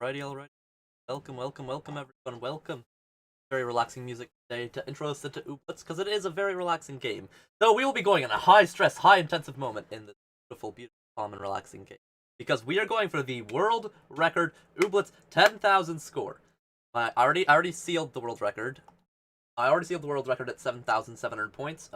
Alrighty. Welcome, everyone. Welcome. Very relaxing music today to intro us into Ooblets, because it is a very relaxing game. Though we will be going in a high-stress, high-intensive moment in this beautiful, calm, and relaxing game. Because we are going for the world record Ooblets 10,000 score. I already sealed the world record. I already sealed the world record at 7,700 points.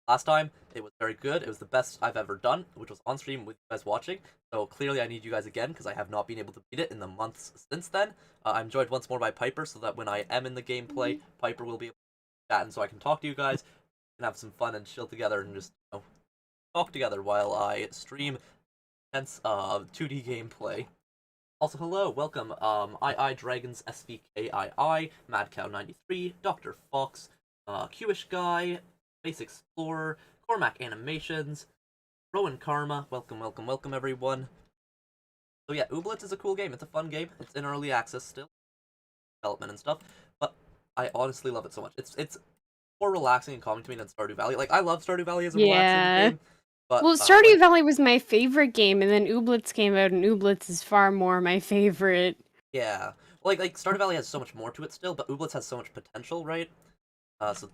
Last time, it was very good. It was the best I've ever done, which was on stream with you guys watching. So clearly I need you guys again, because I have not been able to beat it in the months since then. I'm joined once more by Piper, so that when I am in the gameplay, Piper will be able to chat, and so I can talk to you guys, and have some fun and chill together, and just, talk together while I stream intense 2D gameplay. Also, hello, welcome, Dragons SVKII, MadCow93, Dr. Fox, Qish Guy, Space Explorer, Cormac Animations, Rowan Karma, welcome everyone. So yeah, Ooblets is a cool game, it's a fun game, it's in early access still, development and stuff, but I honestly love it so much. It's more relaxing and calming to me than Stardew Valley. Like, I love Stardew Valley as a relaxing game, but well, Stardew Valley was my favorite game, and then Ooblets came out, and Ooblets is far more my favorite. Yeah, like Stardew Valley has so much more to it still, but Ooblets has so much potential, right? So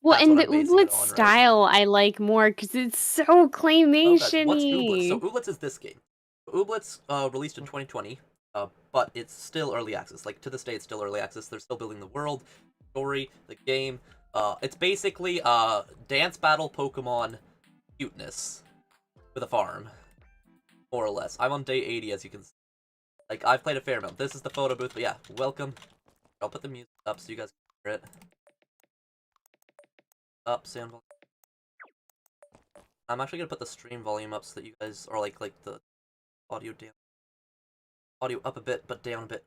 Well, that's and what the I'm basing it Ooblets on, right? style I like more because it's so Oh, guys, what's Ooblets? So claymation-y. Ooblets is this game. Ooblets released in 2020, but it's still early access. Like, to this day, it's still early access. They're still building the world, story, the game. It's basically dance battle Pokemon cuteness with a farm, more or less. I'm on day 80, as you can see. Like, I've played a fair amount. This is the photo booth, but yeah, welcome. I'll put the music up so you guys can hear it. Up, sound volume. I'm actually gonna put the stream volume up so that you guys are like the audio down. Audio up a bit, but down a bit.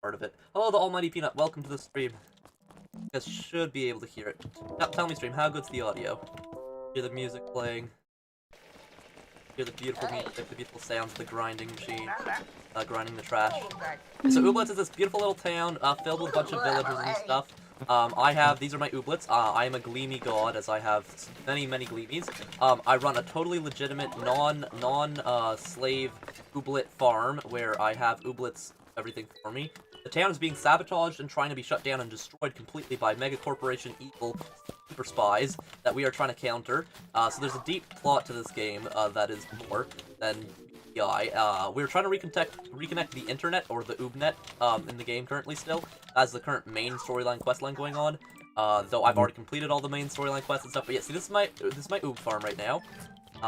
Part of it. Hello, the Almighty Peanut. Welcome to the stream. You guys should be able to hear it. Tell me, stream, how good's the audio? Hear the music playing. Hear the beautiful music, the beautiful sounds of the grinding machine. Grinding the trash. So Ooblets is this beautiful little town filled with a bunch of villagers and stuff. These are my Ooblets. I am a Gleamy god, as I have many Gleamies. I run a totally legitimate, non-slave Ooblet farm, where I have Ooblets everything for me. The town is being sabotaged and trying to be shut down and destroyed completely by mega corporation evil super spies that we are trying to counter. So there's a deep plot to this game that is more than we're trying to reconnect the internet, or the Oobnet, in the game currently still, as the current main storyline questline going on. Though I've already completed all the main storyline quests and stuff. But yeah, see, this is my Oob farm right now.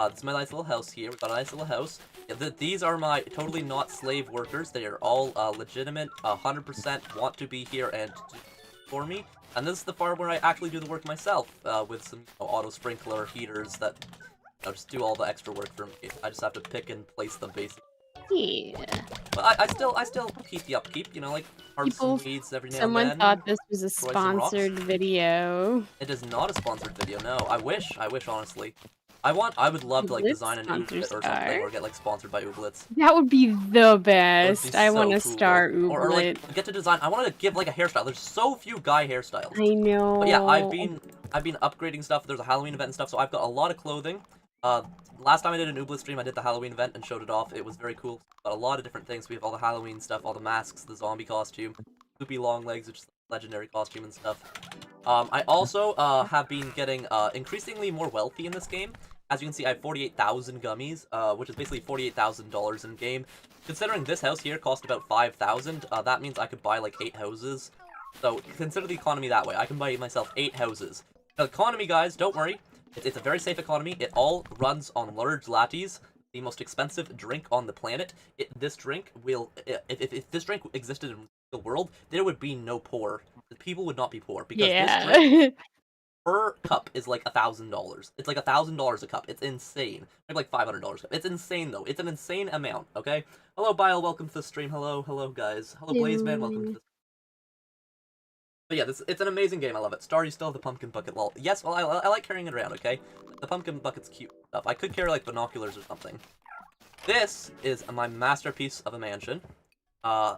This is my nice little house here. We've got a nice little house. Yeah, these are my totally not slave workers. They are all legitimate, 100% want to be here and do for me. And this is the farm where I actually do the work myself, with some auto sprinkler heaters that just do all the extra work for me. I just have to pick and place them, basically. Yeah. But I still keep the upkeep, like harvest some weeds every now and then. Someone thought this was a destroy some rocks. sponsored video. It is not a sponsored video, no. I wish, honestly. I would love to, like, design an Ooblet or something, or get, like, sponsored by Ooblets. That would be the best. Be I so want to cool. start Ooblet. Or, like, get to design. I wanted to give, like, a hairstyle. There's so few guy hairstyles. I know. But yeah, I've been upgrading stuff. There's a Halloween event and stuff, so I've got a lot of clothing. Last time I did an Ooblet stream, I did the Halloween event and showed it off. It was very cool. Got a lot of different things. We have all the Halloween stuff, all the masks, the zombie costume, Loopy Long Legs, which is a legendary costume and stuff. I also have been getting increasingly more wealthy in this game. As you can see, I have 48,000 gummies, which is basically $48,000 in game. Considering this house here cost about 5,000, that means I could buy like 8 houses. So consider the economy that way. I can buy myself 8 houses. Now, economy, guys, don't worry. It's a very safe economy. It all runs on large lattes, the most expensive drink on the planet. This drink will, if this drink existed in the world, there would be no poor. People would not be poor, because this drink per cup is like $1,000. It's like $1,000 a cup. It's insane. Maybe like $500 a cup. It's insane though. It's an insane amount. Okay. Hello, Bile. Welcome to the stream. Hello, guys. Hello, Blazeman. Welcome to the. But yeah, it's an amazing game. I love it. Star, you still have the pumpkin bucket. Lol. Yes. Well, I like carrying it around. Okay. The pumpkin bucket's cute stuff. I could carry like binoculars or something. This is my masterpiece of a mansion.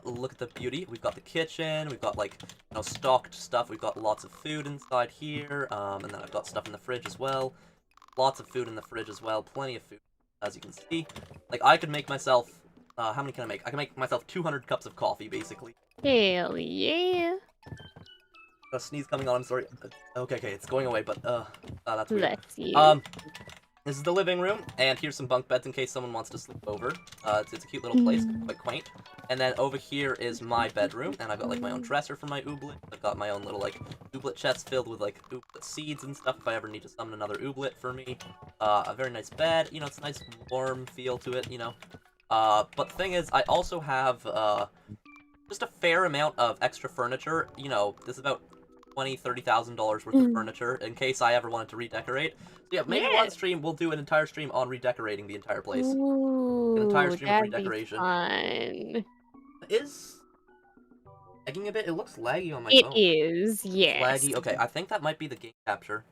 Look at the beauty. We've got the kitchen, we've got, like, stocked stuff, we've got lots of food inside here, and then I've got stuff in the fridge as well. Lots of food in the fridge as well, plenty of food, as you can see. Like, I could make myself how many can I make? I can make myself 200 cups of coffee, basically. Hell yeah. A sneeze coming on, I'm sorry. Okay, it's going away, but, that's weird. Bless you. This is the living room, and here's some bunk beds in case someone wants to sleep over. It's a cute little place, quite quaint. And then over here is my bedroom, and I've got, like, my own dresser for my ooblet. I've got my own little, like, ooblet chest filled with, like, ooblet seeds and stuff if I ever need to summon another ooblet for me. A very nice bed, you know, it's a nice warm feel to it, you know. But the thing is, I also have, just a fair amount of extra furniture. You know, this is about $20,000-$30,000 worth of furniture in case I ever wanted to redecorate. So yeah, maybe one stream we'll do an entire stream on redecorating the entire place. An entire Ooh, stream of that'd be redecoration. fun. Is lagging a bit? It looks laggy on my It phone. is, It's yes. laggy. Okay, I think that might be the game capture.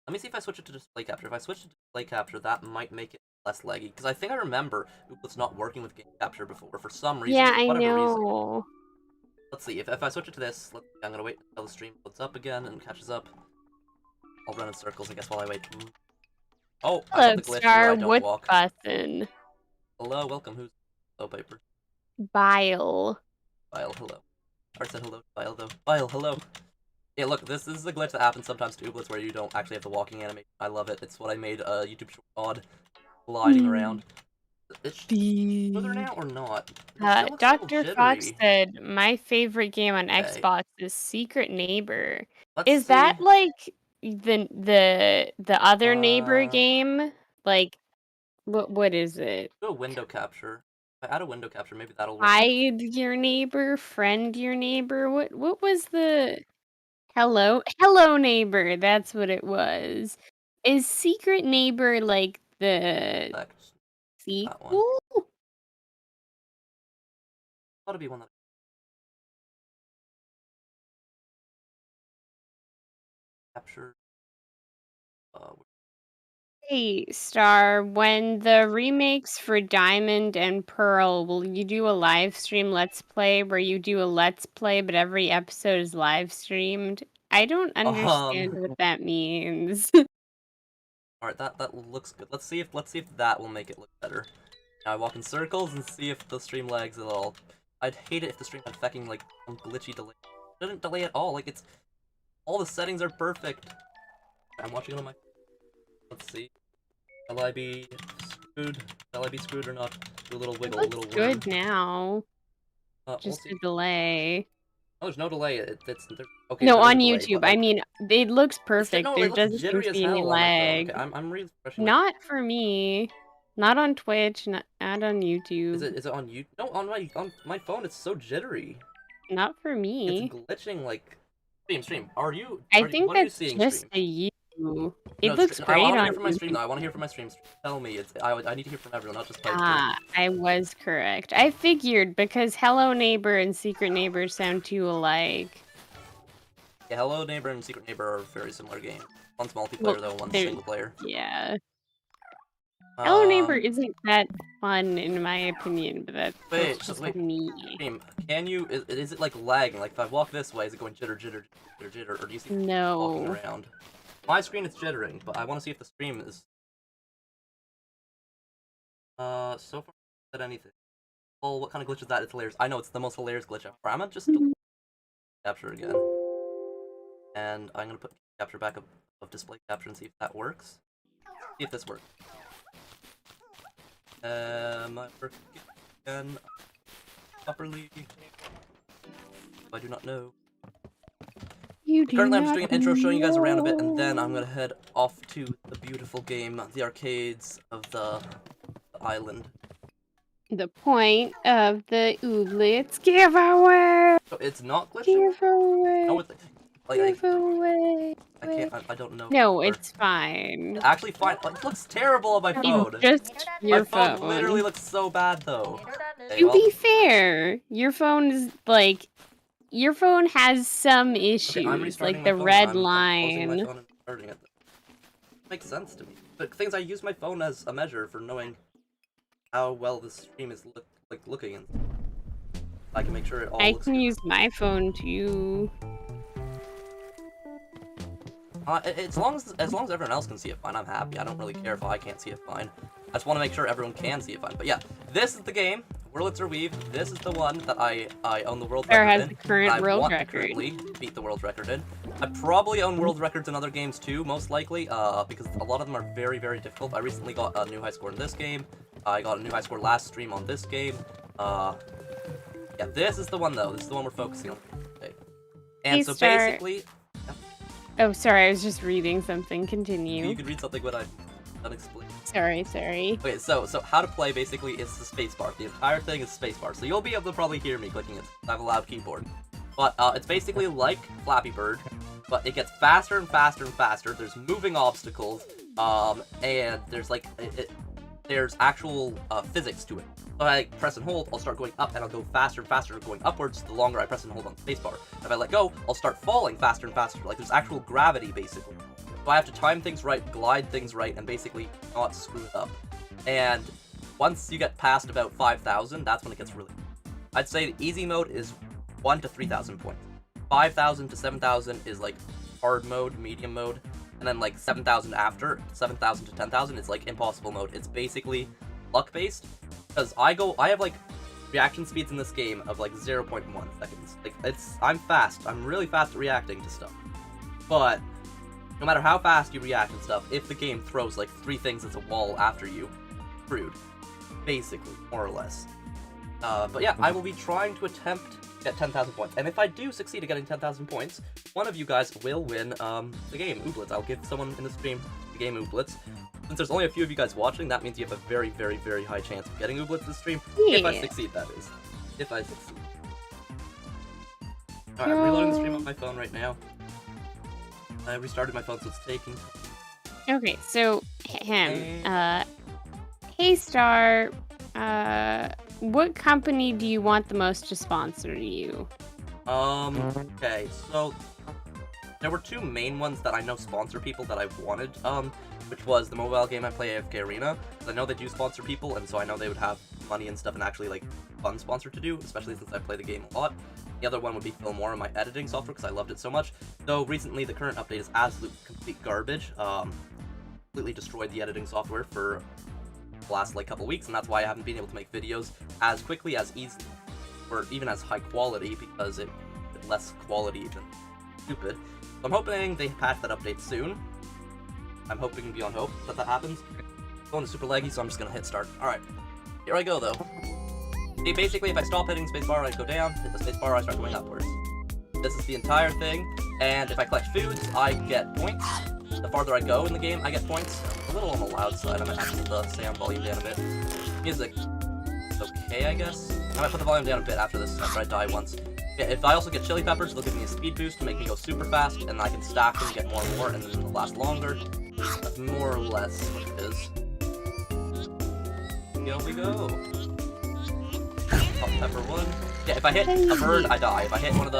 Let me see if I switch it to display capture. If I switch to display capture, that might make it less laggy. Because I think I remember Ooblets not working with game capture before for some reason. Yeah, For I whatever reason. know. Let's see, if I switch it to this, I'm gonna wait until the stream loads up again and catches up. I'll run in circles, I guess, while I wait. Oh, I Hello, got the glitch where Star. I don't What's walk. bussin'? Hello, welcome, who's... Hello, Piper. Bile. Bile, hello. I already said hello to Bile, though. Bile, hello. Yeah, look, this is a glitch that happens sometimes to Ooblets where you don't actually have the walking animation. I love it. It's what I made a YouTube short on, gliding around. It's further now or not? It still looks a little Dr. Fox jittery. said my favorite game on Okay, Xbox is Secret Neighbor. let's Is that see. like the other neighbor Uh, game? Like what is it? do a window capture. If I add a window capture, maybe that'll work. Hide your neighbor, friend your neighbor. What was the Hello neighbor, that's what it was. Is Secret Neighbor like the Select that one. sequel? Ought to be one that I captured. Hey, Star, when the remakes for Diamond and Pearl, will you do a live stream Let's Play where you do a Let's Play but every episode is live streamed? I don't understand what that means. Alright, that looks good. Let's see if that will make it look better. Now I walk in circles and see if the stream lags at all. I'd hate it if the stream had fucking like some glitchy delay. It doesn't delay at all. Like it's all the settings are perfect. I'm watching it on my. Let's see. Shall I be screwed? Shall I be screwed or not? Do a little wiggle, a Looks little worm. good now. We'll Just see. a delay. Oh, there's no delay. Okay, No, there is on a delay, YouTube. but I like mean, it looks it's perfect. no, There it looks doesn't seem jittery to as be any hell on my phone. Okay, lag. I'm refreshing my. Not for me. Not on Twitch, not on Is YouTube. it on you? No, on my phone. It's so jittery. Not for It's me. glitching like. Stream. I think What are you that's seeing, just stream? a you. No, It looks I great want to on hear from my stream YouTube. though. I want to hear from my stream. Tell me. I need to hear from everyone, not just Piper. Ah, I was correct. I figured because Hello Neighbor and Secret Neighbor sound too alike. Yeah, Hello Neighbor and Secret Neighbor are very similar games. One's multiplayer Well, though, one's they're single player. yeah. Hello Neighbor Um, isn't that fun in my opinion, but that's just wait. me. Stream. Can you? Is it like lagging? Like if I walk this way, is it going jitter, or do you see me walking No. around? My screen is jittering, but I want to see if the stream is. So far, not said anything. Well, what kind of glitch is that? It's hilarious. I know it's the most hilarious glitch ever. I'm gonna just capture again, and I'm gonna put capture back of display capture and see if that works. See if this works. Might work again properly. I do not know. You do Currently, I'm just not doing an intro showing you guys around a bit, and then I'm know. gonna head off to the beautiful game, the arcades of the island. The point of the Ooblets giveaway. So it's not glitching? Giveaway. No, it's Giveaway. I can't. I don't know. No, it's fine. It's actually fine. It looks terrible on my phone. It's just My your phone literally phone. looks so bad though. Okay, To well, be fair, your phone is like your phone has some okay, I'm issues, restarting like my the phone. red I'm closing my line. phone and restarting it. Makes sense to me. But things I use my phone as a measure for knowing how well the stream is looking, and I can make sure it all I looks can good. use my phone too. As long as everyone else can see it fine, I'm happy. I don't really care if I can't see it fine. I just want to make sure everyone can see it fine. But yeah, this is the game. Whirlitzer Weave, this is the one that I own the world Star record has in. the current I world want record. to currently beat the world record in. I probably own world records in other games too, most likely, because a lot of them are very, very difficult. I recently got a new high score in this game. I got a new high score last stream on this game. Yeah, this is the one though. This is the one we're focusing on today. And so basically... Oh, sorry, I was just reading something. Continue. You could read something when I'm done explaining. Sorry. Okay, so how to play basically is the spacebar. The entire thing is spacebar. So you'll be able to probably hear me clicking it. I have a loud keyboard. But it's basically like Flappy Bird, but it gets faster and faster and faster. There's moving obstacles, and there's like there's actual physics to it. So I press and hold, I'll start going up, and I'll go faster and faster going upwards the longer I press and hold on the spacebar. If I let go, I'll start falling faster and faster. Like, there's actual gravity, basically. So I have to time things right, glide things right, and basically not screw it up. And once you get past about 5,000, that's when it gets really... I'd say the easy mode is 1 to 3,000 points. 5,000 to 7,000 is, like, hard mode, medium mode. And then, like, 7,000 after, 7,000 to 10,000 is, like, impossible mode. It's basically luck-based. Because I have, like, reaction speeds in this game of, like, 0.1 seconds. Like, I'm fast. I'm really fast at reacting to stuff. But no matter how fast you react and stuff, if the game throws, like, 3 things as a wall after you, screwed. Basically, more or less. But yeah, I will be trying to attempt to get 10,000 points. And if I do succeed at getting 10,000 points, one of you guys will win, the game, Ooblets. I'll give someone in the stream the game Ooblets. Since there's only a few of you guys watching, that means you have a very, very, very high chance of getting Ooblets this stream. Yeah. If I succeed, that is. If I succeed. Alright, I'm reloading the stream on my phone right now. I restarted my phone, so it's taking... Okay, so, hey Star, what company do you want the most to sponsor you? Okay, so... There were 2 main ones that I know sponsor people that I've wanted, which was the mobile game I play, AFK Arena, because I know they do sponsor people, and so I know they would have money and stuff and actually, like, fun sponsor to do, especially since I play the game a lot. The other one would be Filmora, my editing software, because I loved it so much. Though recently, the current update is absolute complete garbage. Completely destroyed the editing software for the last, like, couple weeks, and that's why I haven't been able to make videos as quickly, as easily, or even as high quality, because it's less quality than stupid. So I'm hoping they patch that update soon. I'm hoping beyond hope that happens. It's going to super laggy, so I'm just gonna hit start. Alright, here I go though. See, basically, if I stop hitting spacebar, I go down, hit the spacebar, I start going upwards. This is the entire thing, and if I collect foods, I get points. The farther I go in the game, I get points. A little on the loud side, I might have to put the sound volume down a bit. Music, okay, I guess? I might put the volume down a bit after this, after I die once. Yeah, if I also get chili peppers, they'll give me a speed boost to make me go super fast, and I can stack them, get more and more, and then it'll last longer. That's more or less what it is. Here we go. Hot pepper 1. Yeah, if I hit a bird, I die. If I hit one of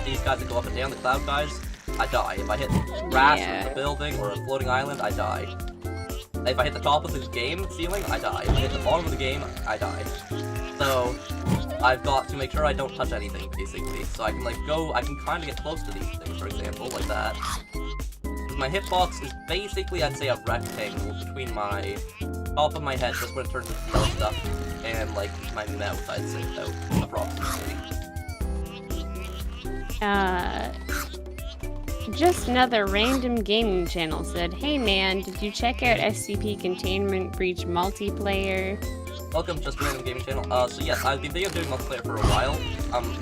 these guys that go up and down, the cloud guys, I die. If I hit grass or a building or a floating island, I die. If I hit the top of the game ceiling, I die. If I hit the bottom of the game, I die. So I've got to make sure I don't touch anything, basically. So I can, like, I can kind of get close to these things, for example, like that. My hitbox is basically, I'd say, a rectangle between my top of my head, just when it turns into yellow stuff, and, like, my mouth, I'd say, though, approximately. Just another random gaming channel said, hey man, did you check out SCP Containment Breach multiplayer? Welcome, Just a Random Gaming Channel. So yes, I've been thinking of doing multiplayer for a while.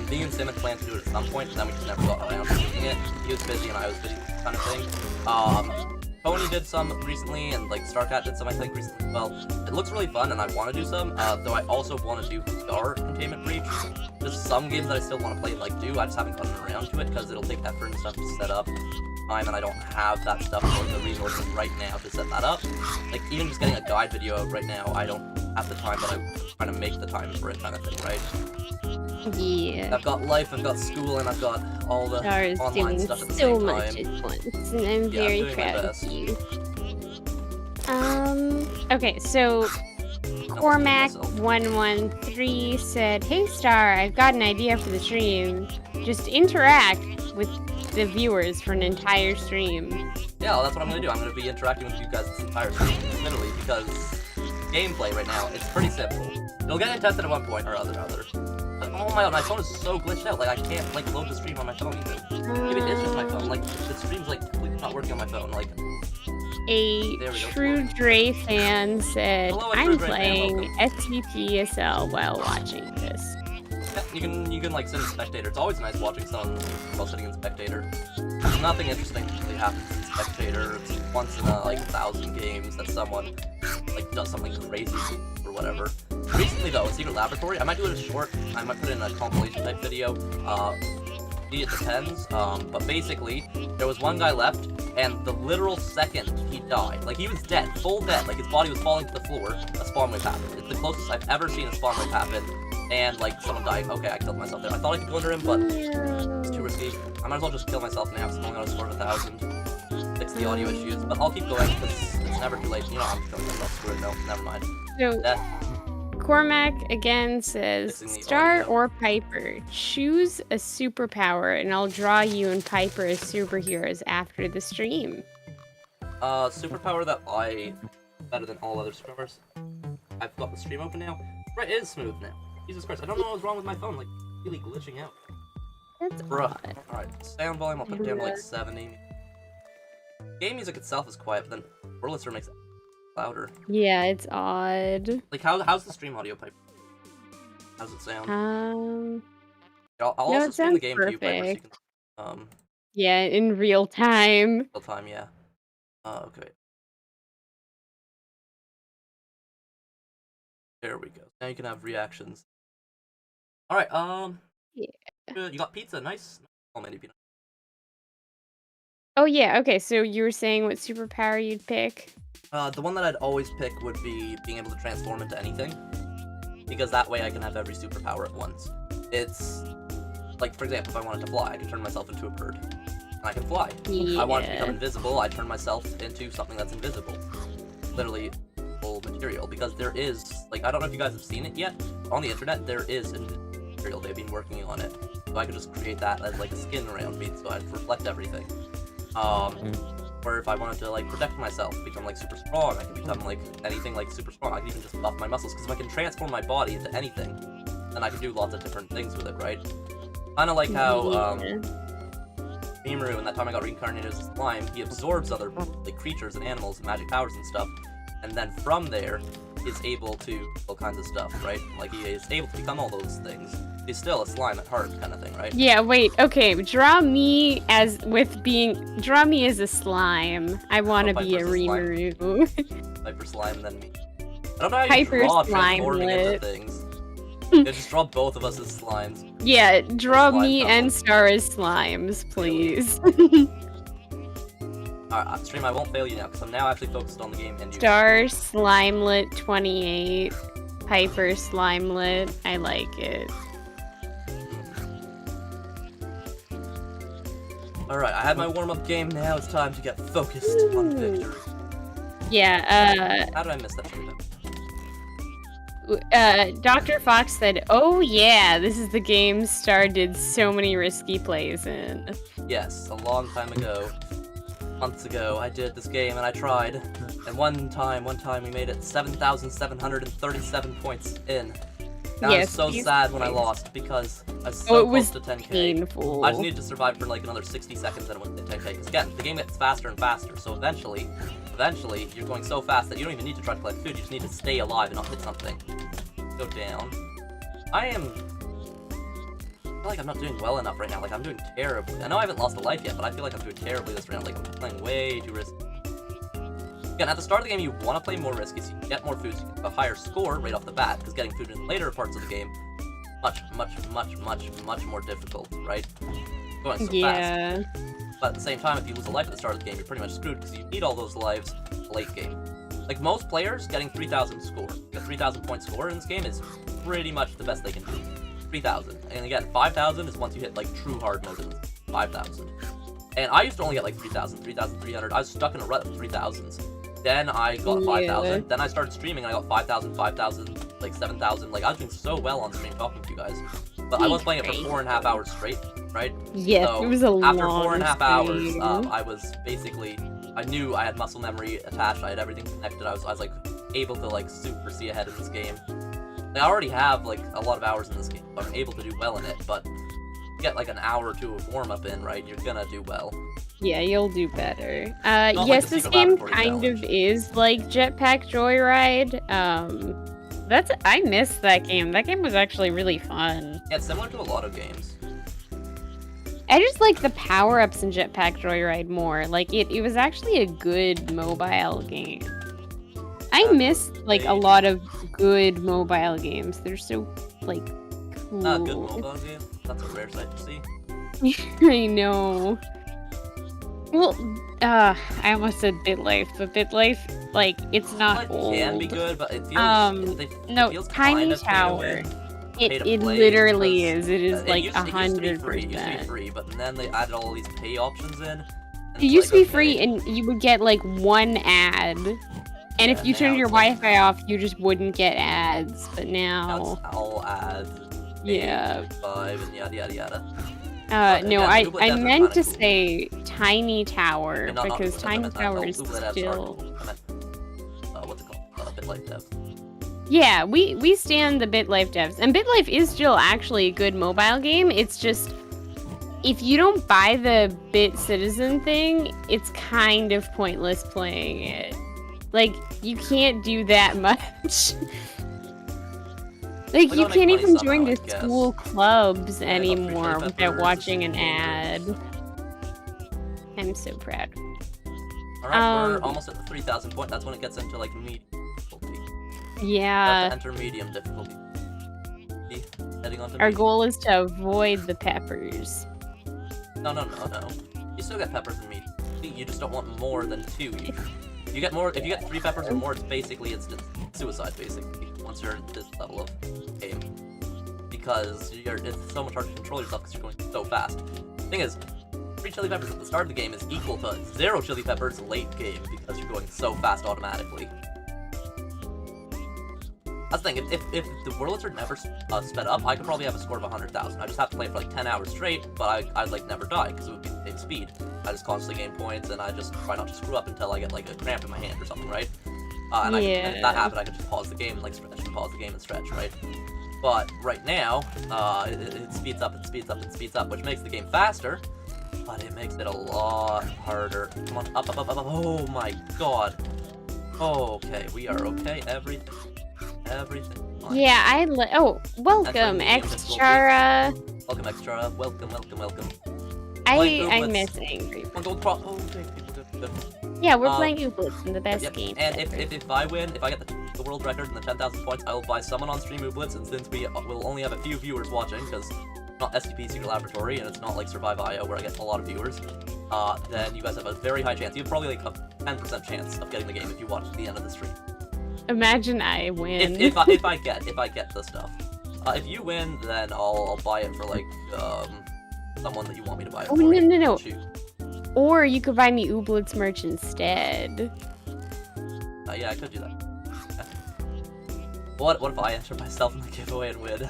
Me and Sim had planned to do it at some point, and then we just never got around to doing it. He was busy and I was busy, kind of thing. Pony did some recently, and like Starcat did some, I think, recently. Well, it looks really fun, and I want to do some. Though I also want to do Star Containment Breach. There's some games that I still want to play and like do. I just haven't gotten around to it because it'll take effort and stuff to set up. Time, and I don't have that stuff or the resources right now to set that up. Like, even just getting a guide video out right now, I don't have the time, but I'm trying to make the time for it, kind of thing, right? Yeah. I've got life, I've got school, and I've got all the online stuff at the so same much time. at once, and I'm very proud of you. Okay, so Cormac113 said, hey Star, I've got an idea for the stream. Just interact with the viewers for an entire stream. Yeah, well, that's what I'm gonna do. I'm gonna be interacting with you guys this entire stream, literally, because gameplay right now, it's pretty simple. It'll get tested at one point or other. But, oh my god, my phone is so glitched out. Like I can't like load the stream on my phone even. Maybe it's just my phone. Like the stream's like completely not working on my phone. Like A True Dre fan said, Hello, I'm Dre fan, playing SCPSL while watching this. Yeah, you can like sit in spectator. It's always nice watching someone while sitting in spectator. Nothing interesting really happens in spectator. It's once in like 1,000 games that someone like does something crazy or whatever. Recently though, Secret Laboratory, I might do it as short. I might put it in a compilation type video. It depends. But basically, there was one guy left, and the literal second he died, like he was dead, full dead, like his body was falling to the floor. A spawn wave happened. It's the closest I've ever seen a spawn wave happen. And like someone died. Okay, I killed myself there. I thought I could go under him, but it's too risky. I might as well just kill myself now. So I'm only got a score of 1,000. Fix the audio issues, but I'll keep going because it's never too late. You know, I'm just killing myself. Screw it. No, never mind. So, Death. Cormac again says, Star audio. or Piper, choose a superpower and I'll draw you and Piper as superheroes after the stream. Superpower that better than all other superpowers. I've got the stream open now. Right, it is smooth now. Jesus Christ, I don't know what was wrong with my phone, like, really glitching out. That's Bruh. odd. Alright, sound volume, I'll put it down to like 70. Game music itself is quiet, but then Whirlitzer makes it louder. Yeah, it's odd. Like, how's the stream audio, Piper? How's it sound? I'll no, also it stream the sounds game for you, Piper, so you perfect. can, Yeah, in real time. real time, yeah. Okay. There we go. Now you can have reactions. Alright, Yeah. you got pizza, nice. Oh, maybe peanut. Oh yeah, okay, so you were saying what superpower you'd pick? The one that I'd always pick would be being able to transform into anything. Because that way I can have every superpower at once. It's, like, for example, if I wanted to fly, I can turn myself into a bird. And I can fly. Yeah. I wanted to become invisible, I turn myself into something that's invisible. Literally, full material. Because there is, like, I don't know if you guys have seen it yet, on the internet, there is material, they've been working on it. So I could just create that as, like, a skin around me, so I'd reflect everything. Or if I wanted to, like, protect myself, become, like, super strong, I can become, like, anything, like, super strong. I can even just buff my muscles, because if I can transform my body into anything, then I can do lots of different things with it, right? Kinda like how, Mimaru, in that time I got reincarnated as a slime, he absorbs other, like, creatures and animals and magic powers and stuff, and then from there, is able to do all kinds of stuff, right? Like, he is able to become all those things. He's still a slime at heart, kind of thing, right? Yeah, wait, okay, draw me as a slime. I want to be a Rimuru. Hyper slime, then me. I don't know how you Hyper draw transforming into Slimelet. things. Yeah, just draw both of us as slimes. Yeah, draw Slime me couple. and Star as slimes, please. Alright, stream, I won't fail you now, because I'm now actually focused on the game and you. Star Slimelet 28, Piper Slimelet. I like it. Alright, I had my warm-up game, now it's time to get focused on victory. Yeah, How did I miss that stream? Dr. Fox said, oh yeah, this is the game Star did so many risky plays in. Yes, a long time ago. Months ago, I did this game and I tried. And one time we made it 7,737 points in. And I was so sad when I lost because I was so close to 10k. Painful. I just needed to survive for like another 60 seconds and it went to 10k. Because again, the game gets faster and faster, so eventually, you're going so fast that you don't even need to try to collect food, you just need to stay alive and not hit something. Go down. I feel like I'm not doing well enough right now, like I'm doing terribly. I know I haven't lost a life yet, but I feel like I'm doing terribly this round, like I'm playing way too risky. Again, at the start of the game, you want to play more risky so you can get more food, so you can get a higher score right off the bat, because getting food in later parts of the game, much more difficult, right? Going so fast. But at the same time, if you lose a life at the start of the game, you're pretty much screwed, because you need all those lives late game. Like, most players, getting 3,000 score, a 3,000 point score in this game is pretty much the best they can do. 3,000. And again, 5,000 is once you hit, like, true hard mode in 5,000. And I used to only get, like, 3,000, 3,300. I was stuck in a rut of 3,000s. Then I got 5,000. Then I started streaming and I got 5,000, 5,000, like 7,000. Like, I was doing so well on stream talking to you guys. But I was playing it for 4.5 hours straight, right? Yes, so it was a long after 4.5 hours, stream. I was basically, I knew I had muscle memory attached, I had everything connected, I was like, able to, like, super see ahead in this game. I already have like a lot of hours in this game, but I'm able to do well in it. But you get like an hour or two of warm up in, right? You're gonna do well. Yeah, you'll do better. Not like Yes, the this Secret game Laboratory kind challenge. of is like Jetpack Joyride. I missed that game. That game was actually really fun. Yeah, it's similar to a lot of games. I just like the power-ups in Jetpack Joyride more. Like, it was actually a good mobile game. I miss, like, a lot of good mobile games. They're so, like, cool. Good mobile game? That's a rare sight to see. I know. Well, I almost said BitLife, but BitLife, like, it's not old. It can be good, but it feels... no, it feels Tiny kind of Tower. It literally is. It is like 100%. It used to be free, but then they added all these pay options in. It used to be free, and you would get like one ad. And if you turned your Wi-Fi off, you just wouldn't get ads. But now it's all ads. Yeah. 5 and yada yada yada. No, again, I meant to say Tiny Tower, because Tiny Tower is still... what's it called? BitLife Devs. Yeah, we stand the BitLife devs, and BitLife is still actually a good mobile game. It's just, if you don't buy the Bit Citizen thing, it's kind of pointless playing it. Like, you can't do that much. Like, you can't even join the school clubs anymore without watching an ad. I'm so proud. Alright, we're almost at the 3,000 point. That's when it gets into, like, medium difficulty. Yeah. Enter medium difficulty. Heading on to Our goal is to avoid the peppers. No. You still get peppers in medium. You just don't want more than 2. You get more. If you get 3 peppers or more, it's basically instant suicide. Basically, once you're at this level of game, because it's so much harder to control yourself because you're going so fast. Thing is, 3 chili peppers at the start of the game is equal to 0 chili peppers late game because you're going so fast automatically. That's the thing. If the Whirlitzer never sped up, I could probably have a score of 100,000. I just have to play it for like 10 hours straight, but I'd like never die because it would be the same speed. I just constantly gain points, and I just try not to screw up until I get like a cramp in my hand or something, right? And if that happened, I could just pause the game and like pause the game and stretch, right? But right now, it speeds up and speeds up and speeds up, which makes the game faster, but it makes it a lot harder. Come on, up. Oh my god. Okay, we are okay. Everything. Fine. Yeah, welcome, Extra. Welcome, Extra. Welcome. I miss Angry. Okay, good. Yeah, we're playing Ooblets in the best game. And if I win, if I get the world record and the 10,000 points, I will buy someone on stream Ooblets, and since we will only have a few viewers watching, because it's not STP Secret Laboratory, and it's not like Survive.io where I get a lot of viewers, then you guys have a very high chance. You have probably like a 10% chance of getting the game if you watch the end of the stream. Imagine I win. If I get the stuff. If you win, then I'll buy it for like someone that you want me to buy it for. No. Or you could buy me Ooblets merch instead. Yeah, I could do that. What if I enter myself in the giveaway and win?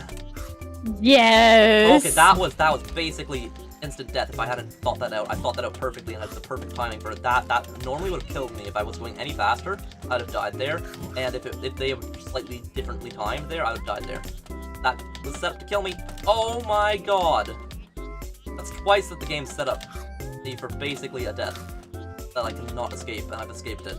Yes. Okay, that was basically instant death. If I hadn't thought that out, I thought that out perfectly, and I had the perfect timing for it. That normally would have killed me if I was going any faster. I'd have died there, and if they were slightly differently timed there, I would have died there. That was set up to kill me. Oh my god! That's twice that the game set up me for basically a death that I cannot escape, and I've escaped it.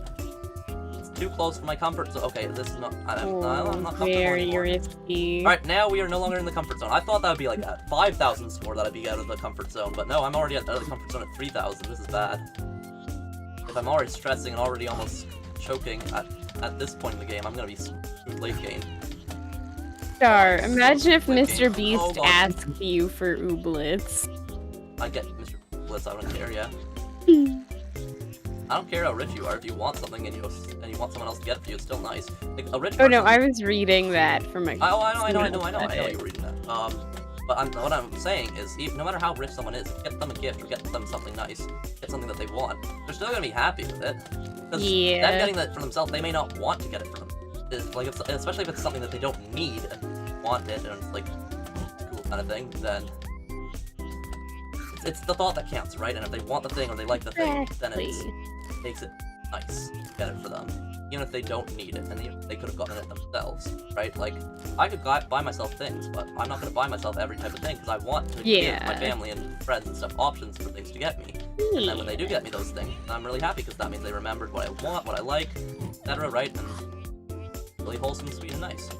It's too close for my comfort zone. Okay, this is not. I'm not comfortable anymore. Risky. Alright, now we are no longer in the comfort zone. I thought that would be like a 5,000 score that I'd be out of the comfort zone, but no, I'm already out of the comfort zone at 3,000. This is bad. If I'm already stressing and already almost choking at this point in the game, I'm gonna be screwed late game. Star, imagine if Mr. Beast asked you for Ooblets. I get Mr. Blitz, I don't care, yeah. I don't care how rich you are. If you want something and you want someone else to get it for you, it's still nice. Like a rich person... Oh no, I was reading that from a... I know you were reading that. But what I'm saying is, no matter how rich someone is, get them a gift or get them something nice, get something that they want, they're still gonna be happy with it. Because them getting that for themselves, they may not want to get it for them. Like, especially if it's something that they don't need and want it, and it's like a cool kind of thing, then it's the thought that counts, right? And if they want the thing or they like the thing, then it makes it nice to get it for them. even if they don't need it, and they could have gotten it themselves, right? Like, I could buy myself things, but I'm not going to buy myself every type of thing, because I want to give my family and friends and stuff options for things to get me. And then when they do get me those things, I'm really happy, because that means they remembered what I want, what I like, etc., right? And really wholesome, sweet, and nice.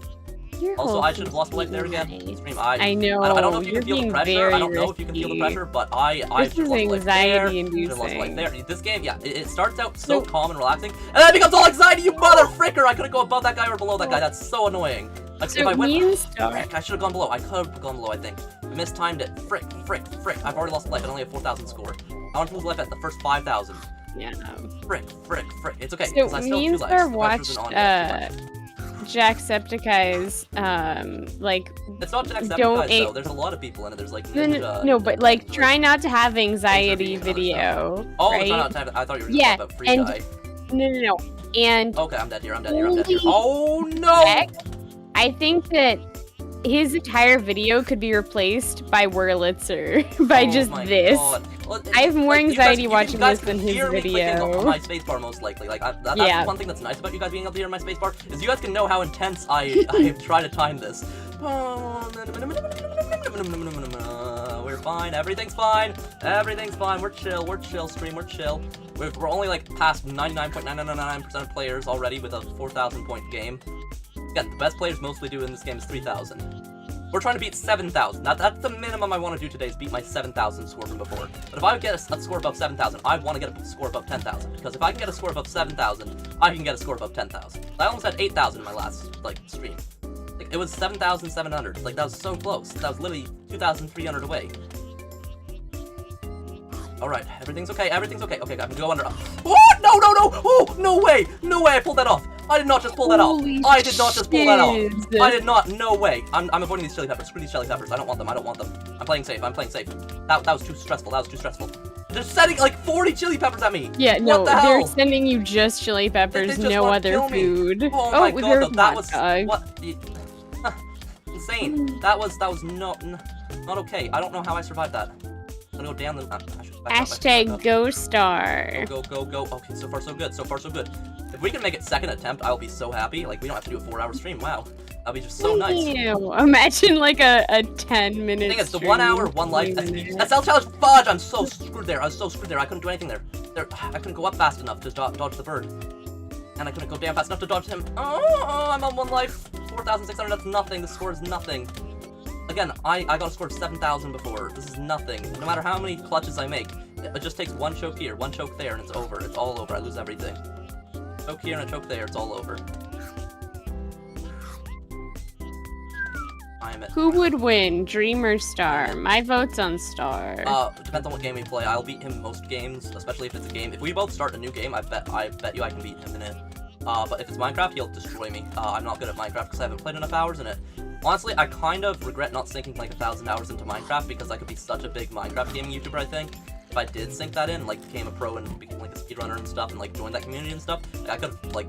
Also, I should have lost a life there again. Stream, I know. I don't know if you can feel the pressure. I don't know if you can feel the pressure, but I should have lost a life there. Should have lost a life there. This game, yeah, it starts out so calm and relaxing, and then it becomes all anxiety. You mother fricker! I couldn't go above that guy or below that guy. That's so annoying. Like, so if I went, frick, I should have gone below. I could have gone below. I think I mistimed it. Frick. I've already lost a life. I only have 4,000 score. I want to lose life at the first 5,000. Yeah. Frick. It's okay. So I still have 2 Meanstar lives. watched Jacksepticeye's like it's not Jacksepticeye though. There's a lot of people in it. There's like Ninja. No, but like try not to have anxiety video. Oh, right? try not to have. I thought you were talking about Free Guy. No. And okay, I'm dead here. Oh no! Heck, I think that his entire video could be replaced by Whirlitzer by just this. Well, I have more anxiety watching this than his video. video. My spacebar most likely. Like that's one thing that's nice about you guys being able to hear my spacebar is you guys can know how intense I try to time this. We're fine. Everything's fine. We're chill. Stream. We're chill. We're only like past 99.999% of players already with a 4,000 point game. Again, the best players mostly do in this game is 3,000. We're trying to beat 7,000. That's the minimum I want to do today is beat my 7,000 score from before. But if I get a score above 7,000, I want to get a score above 10,000. Because if I can get a score above 7,000, I can get a score above 10,000. I almost had 8,000 in my last stream. Like, it was 7,700. Like, that was so close. That was literally 2,300 away. Alright, everything's okay. Okay, I can go under. Oh, no! Oh, no way! I pulled that off. I did not just pull that off. I did not just pull that off. I did not. No way. I'm avoiding these chili peppers. Screw these chili peppers. I don't want them. I'm playing safe. That was too stressful. They're sending like 40 chili peppers at me. Yeah, no, they're sending you just chili peppers, no other food. Oh my god, that was what? Insane. That was not okay. I don't know how I survived that. I'm gonna go down the. Hashtag go star. Go. Okay, so far so good. If we can make it second attempt, I'll be so happy. Like, we don't have to do a 4-hour stream. Wow. That'll be just so nice. Imagine like a 10-minute I think it's the 1 hour, 1 life. SL challenge fudge! I'm so screwed there. I couldn't do anything there. I couldn't go up fast enough to dodge the bird. And I couldn't go down fast enough to dodge him. Oh, I'm on 1 life. 4,600, that's nothing. The score is nothing. Again, I got a score of 7,000 before. This is nothing. No matter how many clutches I make, it just takes 1 choke here, 1 choke there, and it's over. It's all over. I lose everything. Choke here and a choke there, it's all over. Who would win, Dream or Star? My vote's on Star. Depends on what game we play. I'll beat him most games, especially if it's a game. If we both start a new game, I bet you I can beat him in it. But if it's Minecraft, he'll destroy me. I'm not good at Minecraft because I haven't played enough hours in it. Honestly, I kind of regret not sinking like 1,000 hours into Minecraft because I could be such a big Minecraft gaming YouTuber, I think. If I did sink that in, like, became a pro and became like a speedrunner and stuff and like joined that community and stuff, like, I could have like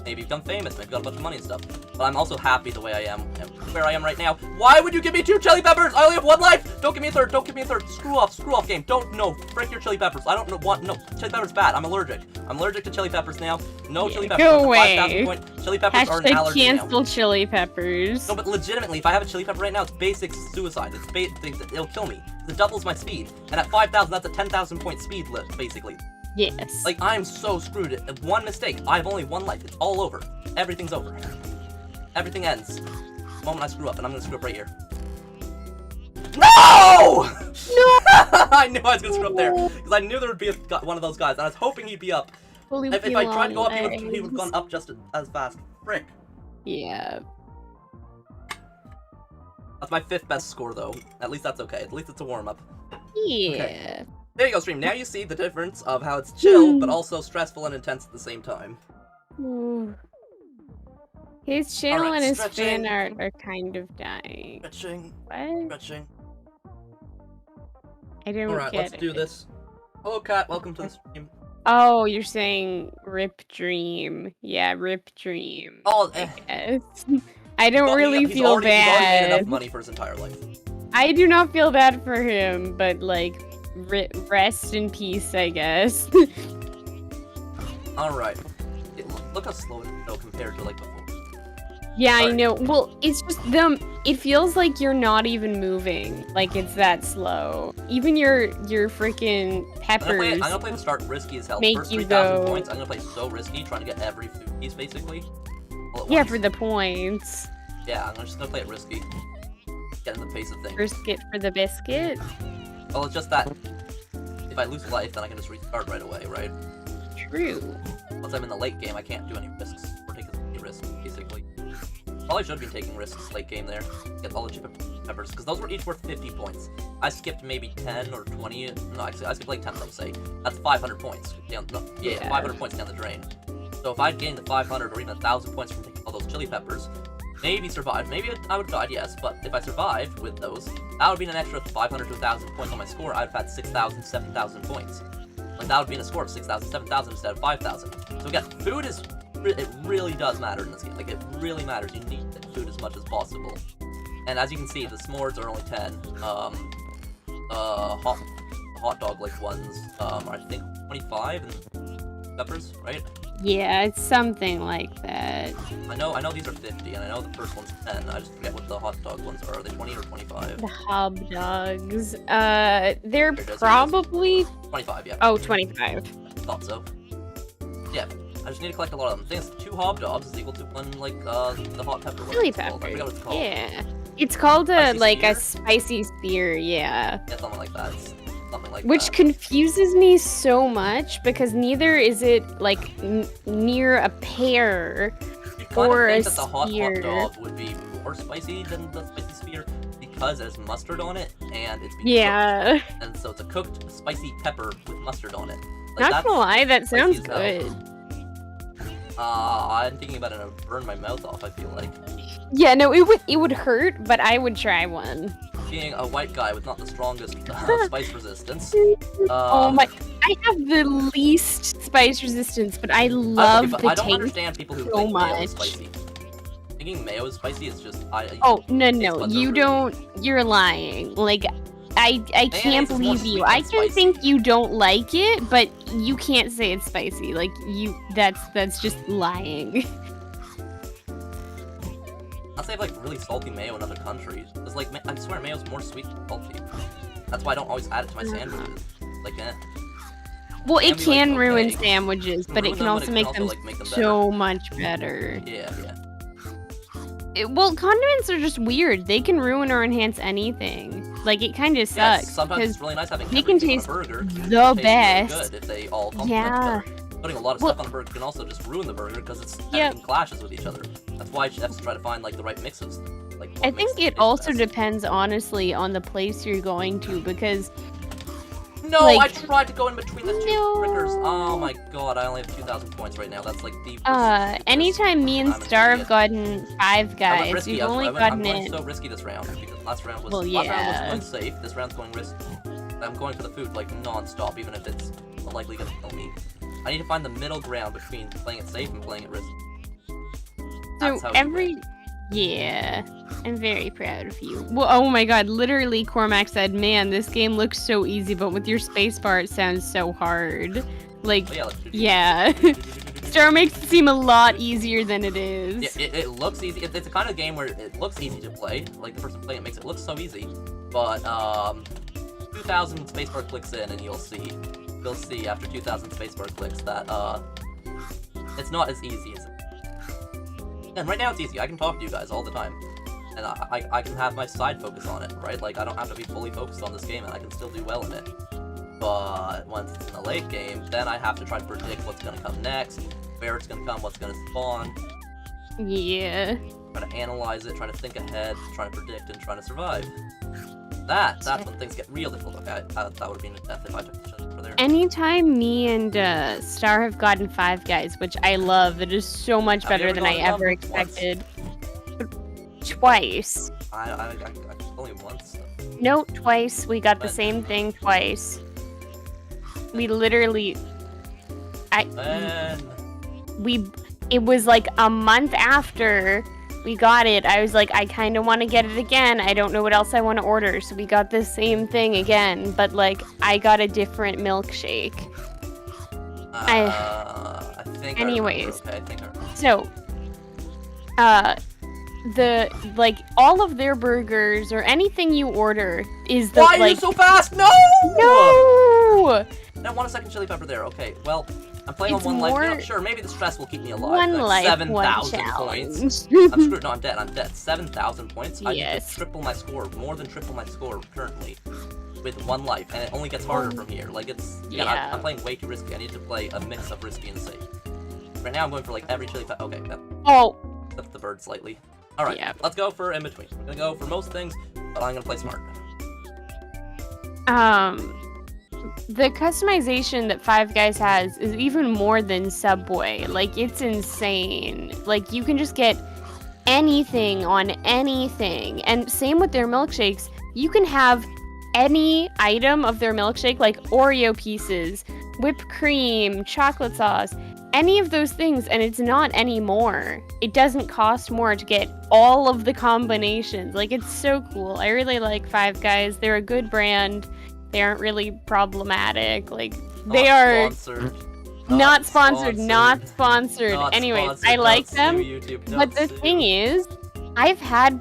maybe become famous, maybe got a bunch of money and stuff. But I'm also happy the way I am, where I am right now. Why would you give me 2 chili peppers? I only have 1 life! Don't give me a third, Screw off game. Frick your chili peppers. I don't want, no, chili peppers bad. I'm allergic to chili peppers now. No chili peppers. Go away. Chili peppers are an allergy cancel now. chili peppers. No, but legitimately, if I have a chili pepper right now, it's basic suicide. It'll kill me. It doubles my speed. And at 5,000, that's a 10,000 point speed lift, basically. Yes. Like, I'm so screwed. One mistake, I have only 1 life. It's all over. Everything's over. Everything ends. The moment I screw up, and I'm gonna screw up right here. No! No! I knew I was gonna screw up there, because I knew there would be one of those guys, and I was hoping he'd be up. If I tried to go up, he would have gone up just as fast. Frick. Yeah. That's my 5th best score, though. At least that's okay. At least it's a warm-up. Yeah. Okay. There you go, stream. Now you see the difference of how it's chill, but also stressful and intense at the same time. His channel and his fan art are kind of dying. Stretching. What? Stretching. I don't get it. Alright, let's do this. Hello, Kat. Welcome to the stream. Oh, you're saying Rip Dream. Yeah, Rip Dream. Oh, I guess. I don't really feel bad. He's already made enough money for his entire life. I do not feel bad for him, but like, rest in peace, I guess. Alright. Look how slow it is though compared to like before. Yeah, Sorry. I know. Well, it's just it feels like you're not even moving. Like it's that slow. Even your freaking peppers. I'm gonna play the start risky as hell. Make First you 3,000 go- points, I'm gonna play so risky, trying to get every food piece basically. All at Yeah, once. for the points. Yeah, I'm just gonna play it risky. Get in the pace of things. Brisket for the biscuit. Well, it's just that if I lose life, then I can just restart right away, right? True. Once I'm in the late game, I can't do any risks or take any risks, basically. Probably should have been taking risks late game there. Get all the cheap peppers, because those were each worth 50 points. I skipped maybe 10 or 20. No, actually, I skipped like 10, let's say. That's 500 points. Down, no, yeah, 500 points down the drain. So if I'd gained the 500 or even 1,000 points from taking all those chili peppers, maybe survive. Maybe I would have died, yes, but if I survived with those, that would be an extra 500 to 1,000 points on my score. I'd have had 6,000, 7,000 points. Like, that would be in a score of 6,000, 7,000 instead of 5,000. So again, food is... It really does matter in this game. Like, it really matters. You need food as much as possible. And as you can see, the s'mores are only 10. Hot dog-like ones are, I think, 25 and peppers, right? Yeah, it's something like that. I know these are 50, and I know the first one's 10. I just forget what the hot dog ones are. Are they 20 or 25? The hob dogs. They're There it is. probably 25, yeah. Oh, 25. Thought so. Yeah, I just need to collect a lot of them. The thing is, 2 hobnobs is equal to 1, like, the hot pepper. Chili I peppers. forget what it's called. Yeah. It's called a Spicy like a spear? spicy spear, yeah. Yeah, something like that. It's something like Which that. confuses me so much because neither is it like near a pear You kind or of a think that the hot spear. dog would be more spicy than the spicy spear because there's mustard on it and it's being Yeah. cooked. And so it's a cooked spicy pepper with mustard on it. Like, Not that's gonna lie, that spicy sounds as hell. good. I'm thinking about it and it'll burn my mouth off, I feel like. Yeah, no, it would hurt, but I would try one. Being a white guy with not the strongest spice resistance. Oh my! I have the least spice resistance, but I love the I don't taste understand people who so think mayo is much. spicy. Thinking mayo is spicy is just Oh no, taste no, buds are you rude. don't. You're lying. Like, I can't is more believe sweet you. than I can spicy. think you don't like it, but you can't say it's spicy. Like that's just lying. Unless they have like really salty mayo in other countries. Because like I swear mayo's more sweet than salty. That's why I don't always add it to my sandwiches. Like Well, it Can be, like, can ruin okay. sandwiches, but it ruin can them, also make them make them so much better. Yeah. Well, condiments are just weird. They can ruin or enhance anything. Like, it kind of Yeah, sucks. sometimes because it's really nice having they can everything taste on a burger. the It tastes best. Really good if they all complement Yeah. each other. Putting a lot of stuff on a burger can also just ruin the burger because it's everything clashes with each other. That's why you have to try to find like the right mix of like. I what think makes it taste also best. depends, honestly, on the place you're going to, because No, like- I tried to go in between the two No. frickers. Oh my god, I only have 2,000 points right now. That's like the. worst- anytime me and I'm an Star have idiot. gotten Five I went Guys, risky. we've I'm only going gotten it. so risky this round because last round was Well, last round yeah. was going safe. This round's going risky. I'm going for the food like non-stop, even if it's likely gonna kill me. I need to find the middle ground between playing it safe and playing it risky. So That's how you every, win. yeah, I'm very proud of you. Well, oh my god, literally Cormac said, man, this game looks so easy, but with your spacebar it sounds so hard. Like, Oh, yeah, let's do- yeah. Star makes it seem a lot easier than it is. Yeah, it looks easy. It's the kind of game where it looks easy to play. Like the person playing it makes it look so easy. But 2,000 spacebar clicks in, and you'll see. You'll see after 2,000 spacebar clicks that it's not as easy as. And right now it's easy. I can talk to you guys all the time, and I can have my side focus on it, right? Like I don't have to be fully focused on this game, and I can still do well in it. But once it's in the late game, then I have to try to predict what's gonna come next, where it's gonna come, what's gonna spawn. Yeah. Try to analyze it, try to think ahead, try to predict, and try to survive. That's when things get real difficult. Okay, that would have been a death if I took the shot over there. Anytime me and Star have gotten Five Guys, which I love, it is so much Have you better ever than I gotten ever them? Once? expected. Twice. I only once. No, twice. We got the When? same thing twice. We literally, And it was like a month after we got it. I was like, I kind of want to get it again. I don't know what else I want to order. So we got the same thing again, but like I got a different milkshake. I think Anyways, I remember. Okay, I think I remember. so, all of their burgers or anything you order is the, Why are you so fast? No! No! I want a second chili pepper there. Okay, well, I'm playing It's on one life. more- You know, sure, maybe the stress will keep me alive. One Like life, one 7,000 challenge. points. I'm screwed. No, I'm dead. I'm dead. 7,000 points. I need Yes. to triple my score, more than triple my score currently, with one life, and it only gets harder from here. Like it's Yeah. I'm playing way too risky. I need to play a mix of risky and safe. Right now, I'm going for like every chili pepper. Okay, that Oh, flipped the bird slightly. All right, Yeah. let's go for in between. We're gonna go for most things, but I'm gonna play smart. the customization that Five Guys has is even more than Subway. Like, it's insane. Like, you can just get anything on anything. And same with their milkshakes. You can have any item of their milkshake, like Oreo pieces, whipped cream, chocolate sauce, any of those things, and it's not anymore. It doesn't cost more to get all of the combinations. Like, it's so cool. I really like Five Guys. They're a good brand. They aren't really problematic. Like, they are Sponsored. not sponsored. Anyways, I like them. But the thing is, I've had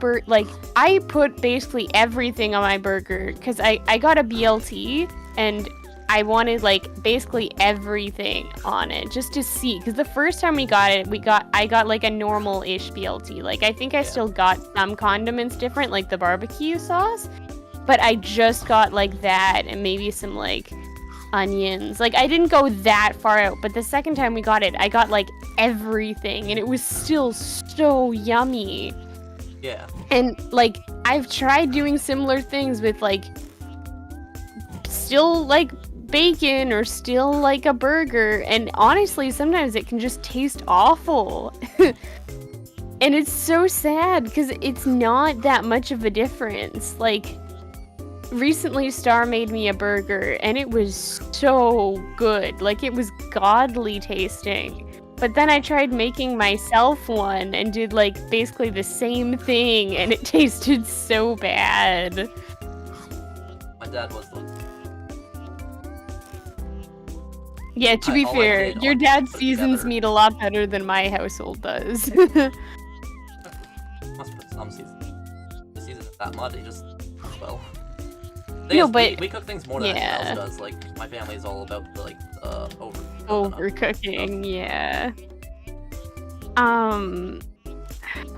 I put basically everything on my burger because I got a BLT and I wanted like basically everything on it just to see. Because the first time we got it, I got like a normal-ish BLT. Like, I think I still got some condiments different, like the barbecue sauce, but I just got like that and maybe some like onions. Like, I didn't go that far out, but the second time we got it, I got like everything and it was still so yummy. Yeah. And like, I've tried doing similar things with like still like bacon or still like a burger, and honestly sometimes it can just taste awful. And it's so sad because it's not that much of a difference. Like, recently Star made me a burger and it was so good. Like, it was godly tasting. But then I tried making myself one and did like basically the same thing and it tasted so bad. My dad was the one. Yeah, to be all I fair, did your on dad put seasons together- meat a lot better than my household does. Must put some season. The season is that much. He just well. No, but we cook things more than anyone yeah. else does. Like, my family is all about like Overcooking, yeah.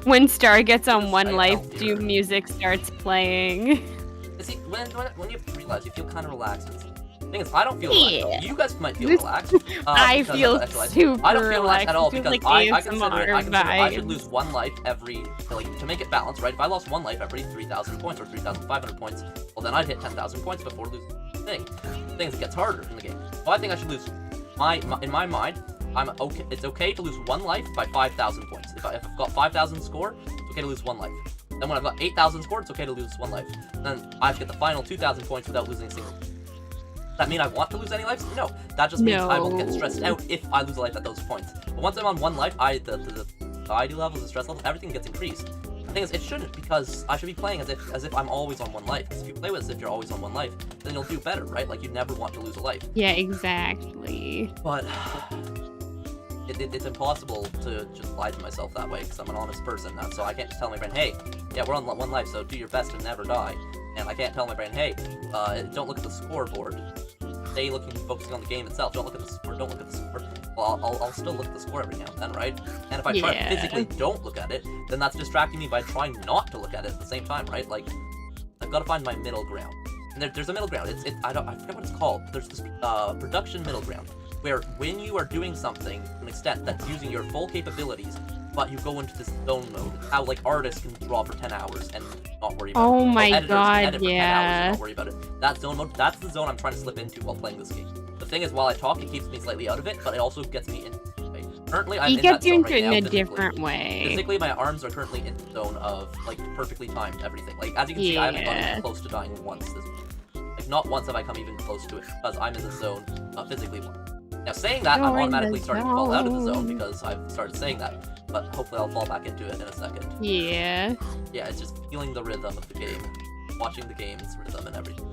When Star gets on Just One say Life, healthier. music starts playing. See, when you realize you feel kind of relaxed. The thing is, I don't feel relaxed. Yeah. You guys might feel relaxed. I because of feel the exercise. super I don't feel relaxed at all It feels because like I consider it. I consider I ASMR should lose one life every to make it balanced, right? If I lost one life every 3,000 points or 3,500 points, well then I'd hit 10,000 points before losing the thing. The thing is, it gets harder in the game. So I think I should lose. In my mind, I'm okay. It's okay to lose one life by 5,000 points. If I've got 5,000 score, it's okay to lose one life. Then when I've got 8,000 score, it's okay to lose one life. Then I have to get the final 2,000 points without losing a single. Does that mean I want to lose any lives? No. That just means I will get stressed out if I lose a life at those points. But once I'm on one life, the ID levels, the stress levels, everything gets increased. The thing is, it shouldn't, because I should be playing as if I'm always on one life. Because if you play with as if you're always on one life, then you'll do better, right? Like, you never want to lose a life. Yeah, exactly. But it's impossible to just lie to myself that way, because I'm an honest person now. So I can't just tell my brain, hey, yeah, we're on one life, so do your best to never die. And I can't tell my brain, hey, don't look at the scoreboard. Stay focusing on the game itself. Don't look at the score. Don't look at the score. Well, I'll still look at the score every now and then, right? And if I try to physically don't look at it, then that's distracting me by trying not to look at it at the same time, right? Like, I've got to find my middle ground. And there's a middle ground. I forget what it's called. There's this production middle ground, where when you are doing something to an extent that's using your full capabilities, but you go into this zone mode. How like artists can draw for 10 hours and not worry about it. Oh my Editors can god, edit for 10 hours yeah. and not worry about it. That zone mode, that's the zone I'm trying to slip into while playing this game. The thing is, while I talk, it keeps me slightly out of it, but it also gets me into it. Currently, I'm He in that gets you zone into right it now, in a physically. different way. Physically, my arms are currently in the zone of like perfectly timed everything. Like, as you can see, I haven't gotten Yeah. even close to dying once. Like, not once have I come even close to it, because I'm in the zone physically. Now, saying that, I'm You're in automatically the starting to fall out of the zone zone. because I've started saying that. But hopefully I'll fall back into it in a second. Yeah. Yeah, it's just feeling the rhythm of the game. Watching the game's rhythm and everything.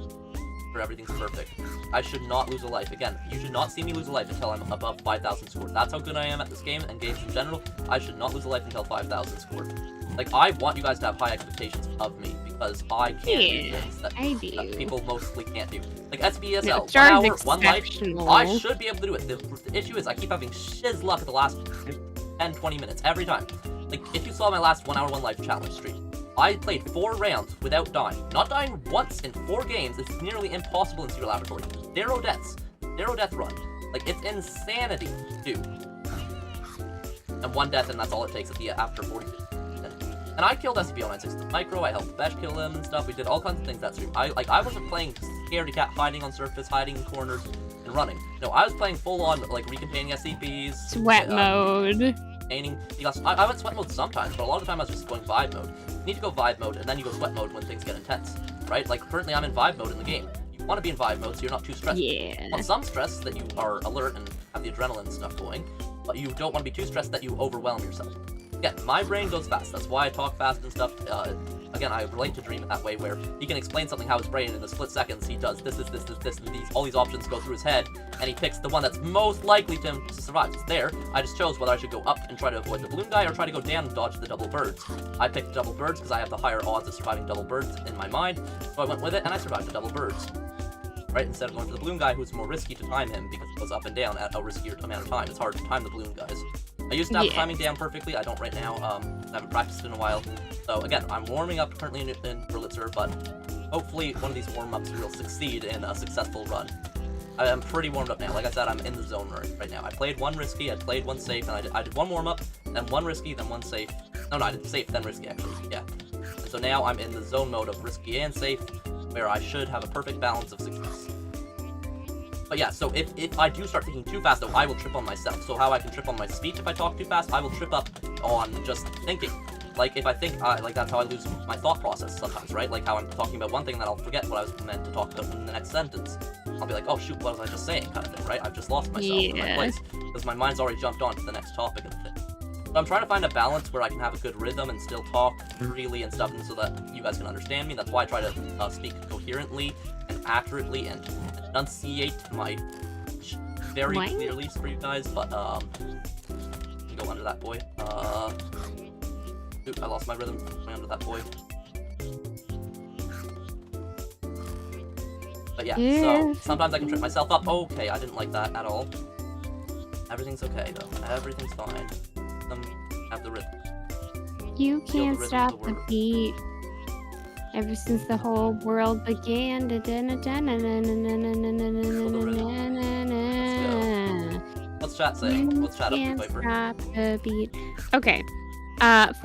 where everything's perfect. I should not lose a life. Again, you should not see me lose a life until I'm above 5,000 score. That's how good I am at this game and games in general. I should not lose a life until 5,000 score. Like, I want you guys to have high expectations of me, because I can do things that people mostly can't do. Like SBSL, No, 1 hour, 1 life, exceptional. I should be able to do it. The issue is I keep having shiz luck at the last 10, 20 minutes, every time. Like, if you saw my last 1 hour, 1 life challenge stream, I played 4 rounds without dying. Not dying once in 4 games is nearly impossible in Zero Laboratory. 0 deaths. 0 death run. Like, it's insanity to do. And 1 death, and that's all it takes at the after 40. And I killed SCP-0960 Micro, I helped Besh kill him and stuff, we did all kinds of things that stream. I wasn't playing scaredy cat, hiding on surface, hiding in corners, and running. No, I was playing full on, like, recontaining SCPs. Sweat mode. I went sweat mode sometimes, but a lot of the time I was just going vibe mode. You need to go vibe mode, and then you go sweat mode when things get intense, right? Like, currently I'm in vibe mode in the game. You want to be in vibe mode so you're not too stressed. Yeah. You want some stress that you are alert and have the adrenaline and stuff going, but you don't want to be too stressed that you overwhelm yourself. Again, my brain goes fast. That's why I talk fast and stuff. Again, I relate to Dream in that way, where he can explain something how his brain in a split seconds, he does this, and these, all these options go through his head, and he picks the one that's most likely to survive. It's there. I just chose whether I should go up and try to avoid the balloon guy, or try to go down and dodge the double birds. I picked the double birds because I have the higher odds of surviving double birds in my mind, so I went with it, and I survived the double birds. Right, instead of going for the balloon guy, who's more risky to time him, because it goes up and down at a riskier amount of time. It's hard to time the balloon guys. I used to have timing down perfectly, I don't right now, I haven't practiced in a while. So again, I'm warming up currently in Whirlitzer, but hopefully one of these warm-ups will succeed in a successful run. I am pretty warmed up now. Like I said, I'm in the zone right now. I played 1 risky, I played 1 safe, and I did 1 warm-up, then 1 risky, then 1 safe. No, I did safe, then risky actually, yeah. And so now I'm in the zone mode of risky and safe, where I should have a perfect balance of success. But yeah, so if I do start thinking too fast, though, I will trip on myself. So how I can trip on my speech if I talk too fast, I will trip up on just thinking. Like, if I think, like, that's how I lose my thought process sometimes, right? Like, how I'm talking about one thing, and then I'll forget what I was meant to talk about in the next sentence. I'll be like, oh, shoot, what was I just saying, kind of thing, right? I've just lost myself in my place, because my mind's already jumped on to the next topic and thing. So I'm trying to find a balance where I can have a good rhythm and still talk freely and stuff, and so that you guys can understand me. That's why I try to speak coherently and accurately and enunciate my very clearly for you guys, but, go under that boy. Oop, I lost my rhythm. Going under that boy. But yeah, so sometimes I can trip myself up. Okay, I didn't like that at all. Everything's okay, though. Everything's fine. Have the rhythm. You can't stop the beat. Ever since the whole world began. What's chat saying? What's chat up to, Viper? Stop the beat. Okay.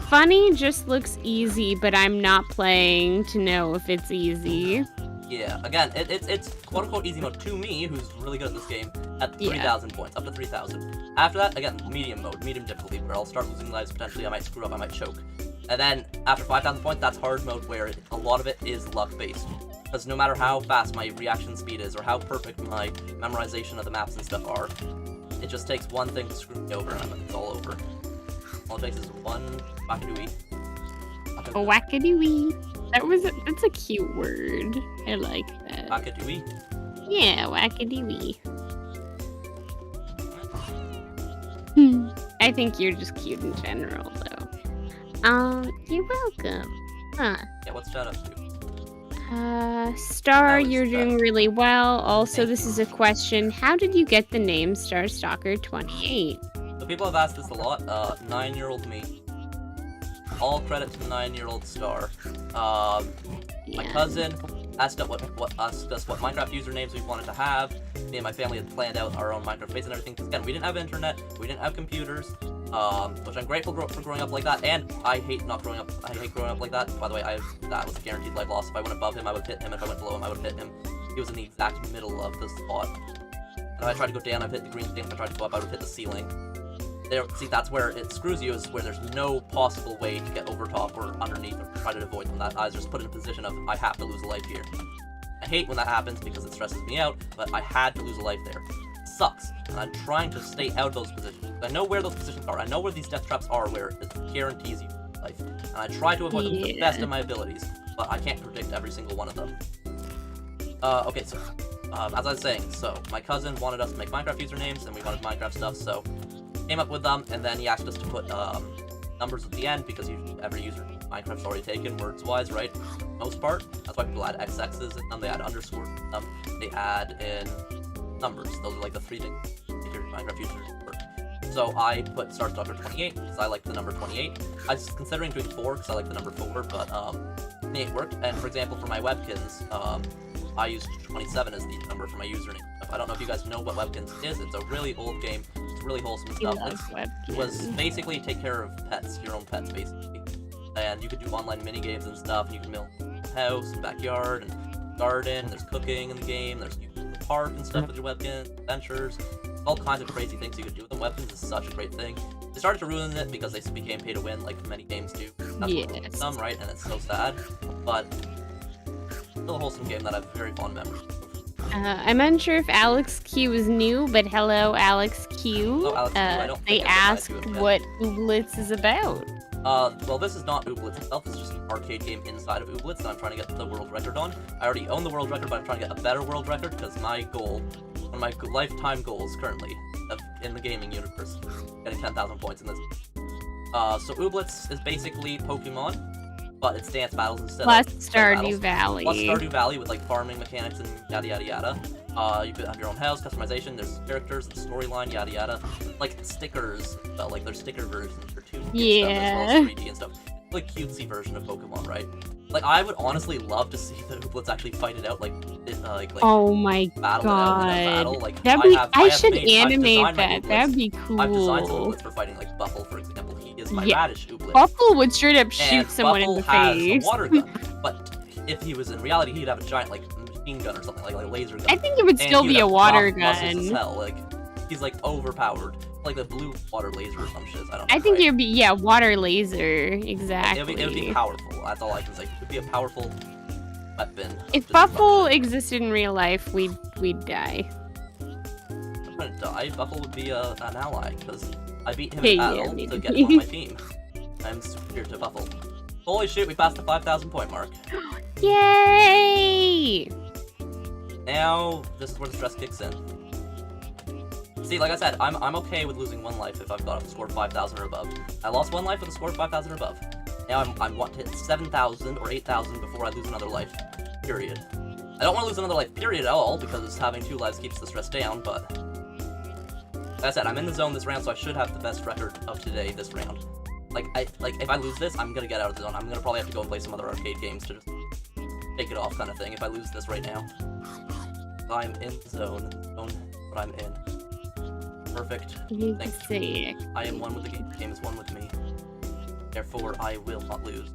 Funny just looks easy, but I'm not playing to know if it's easy. Yeah, again, it's quote-unquote easy mode to me, who's really good at this game, at 3,000 points, up to 3,000. After that, again, medium mode, medium difficulty, where I'll start losing lives potentially, I might screw up, I might choke. And then, after 5,000 points, that's hard mode, where a lot of it is luck-based. Because no matter how fast my reaction speed is, or how perfect my memorization of the maps and stuff are, it just takes one thing to screw me over, and it's all over. All it takes is one wackadooey. A wackadooey. That's a cute word. I like that. Wackadooey? Yeah, wackadooey. I think you're just cute in general, though. You're welcome. Huh. Yeah, what's chat up to? Star, you're doing really well. Also, this is a question. How did you get the name Star Stalker 28? So people have asked this a lot. 9-year-old me. All credit to the 9-year-old Star. My cousin asked us what Minecraft usernames we wanted to have. Me and my family had planned out our own Minecraft base and everything. Because again, we didn't have internet, we didn't have computers, which I'm grateful for growing up like that. And I hate not growing up. I hate growing up like that. By the way, that was a guaranteed life loss. If I went above him, I would hit him. If I went below him, I would hit him. He was in the exact middle of the spot. And if I tried to go down, I'd hit the green thing. If I tried to go up, I would hit the ceiling. There, see, that's where it screws you, is where there's no possible way to get over top or underneath or try to avoid them. That I was just put in a position of, I have to lose a life here. I hate when that happens because it stresses me out, but I had to lose a life there. It sucks, and I'm trying to stay out of those positions. I know where those positions are. I know where these death traps are, where it guarantees you life. And I try to avoid them to the best of my abilities, but I can't predict every single one of them. Okay, so, as I was saying, so my cousin wanted us to make Minecraft usernames, and we wanted Minecraft stuff, so came up with them, and then he asked us to put, numbers at the end, because every user Minecraft's already taken, words-wise, right? For the most part. That's why people add XX's in them, they add underscores in them, they add in numbers. Those are like the 3 things if your Minecraft users work. So I put Starstalker28, because I like the number 28. I was considering doing 4, because I like the number 4, but, 28 worked. And for example, for my Webkins, I used 27 as the number for my username. I don't know if you guys know what Webkins is. It's a really old game. It's really wholesome stuff. It was basically take care of pets, your own pets, basically. And you could do online mini games and stuff. And you can build a house and backyard and garden. And there's cooking in the game. There's you can go to the park and stuff with your Webkins, adventures, all kinds of crazy things you could do with them. Webkins is such a great thing. They started to ruin it because they became pay to win, like many games do. That's Yes. some, right? And it's so sad. But still a wholesome game that I have very fond memories of. I'm unsure if Alex Q is new, but hello, Alex Q. Hello, Alex Q. I don't They think I've asked replied to him yet. what Ooblets is about. Well, this is not Ooblets itself. It's just an arcade game inside of Ooblets that I'm trying to get the world record on. I already own the world record, but I'm trying to get a better world record because my goal, one of my lifetime goals currently in the gaming universe, is getting 10,000 points in this. So Ooblets is basically Pokemon, but it's dance battles instead Plus of Stardew Valley. Plus Stardew Valley with like farming mechanics and yada yada yada. You could have your own house, customization, there's characters, and storyline, yada yada. Like stickers, like there's sticker versions for 2D stuff as well as 3D and stuff. Like cutesy version of Pokemon, right? Like I would honestly love to see the Ooblets actually fight it out, like oh my battle it out in a battle. Like I should animate that. That'd be cool. I've designed some Ooblets for fighting, like Buffle, for example. He is my radish Ooblet. Buffle would straight up shoot And someone Buffle in the has face. a water gun, but if he was in reality, he'd have a giant like machine gun or something, like a laser gun. I think it would And still he would be a have water muscles as gun. hell. Like he's like overpowered, like the blue water laser or some shit. I don't know. I think right? it would be water laser, exactly. It would be powerful. That's all I can say. It would be a powerful weapon. If Buffle existed in real life, we'd die. I'm gonna die. Buffle would be an ally because I beat him Hey, in battle yeah, to get him on my team. I'm superior to Buffle. Holy shit! We passed the 5,000 point mark. Yay! Now this is where the stress kicks in. See, like I said, I'm okay with losing 1 life if I've got a score of 5,000 or above. I lost 1 life with a score of 5,000 or above. Now I want to hit 7,000 or 8,000 before I lose another life. Period. I don't want to lose another life, period, at all, because having 2 lives keeps the stress down, but... Like I said, I'm in the zone this round, so I should have the best record of today this round. Like, if I lose this, I'm gonna get out of the zone. I'm gonna probably have to go and play some other arcade games to just take it off kind of thing if I lose this right now. I'm in the zone, but I'm in. Perfect. Thanks. I am one with the game. The game is one with me. Therefore, I will not lose.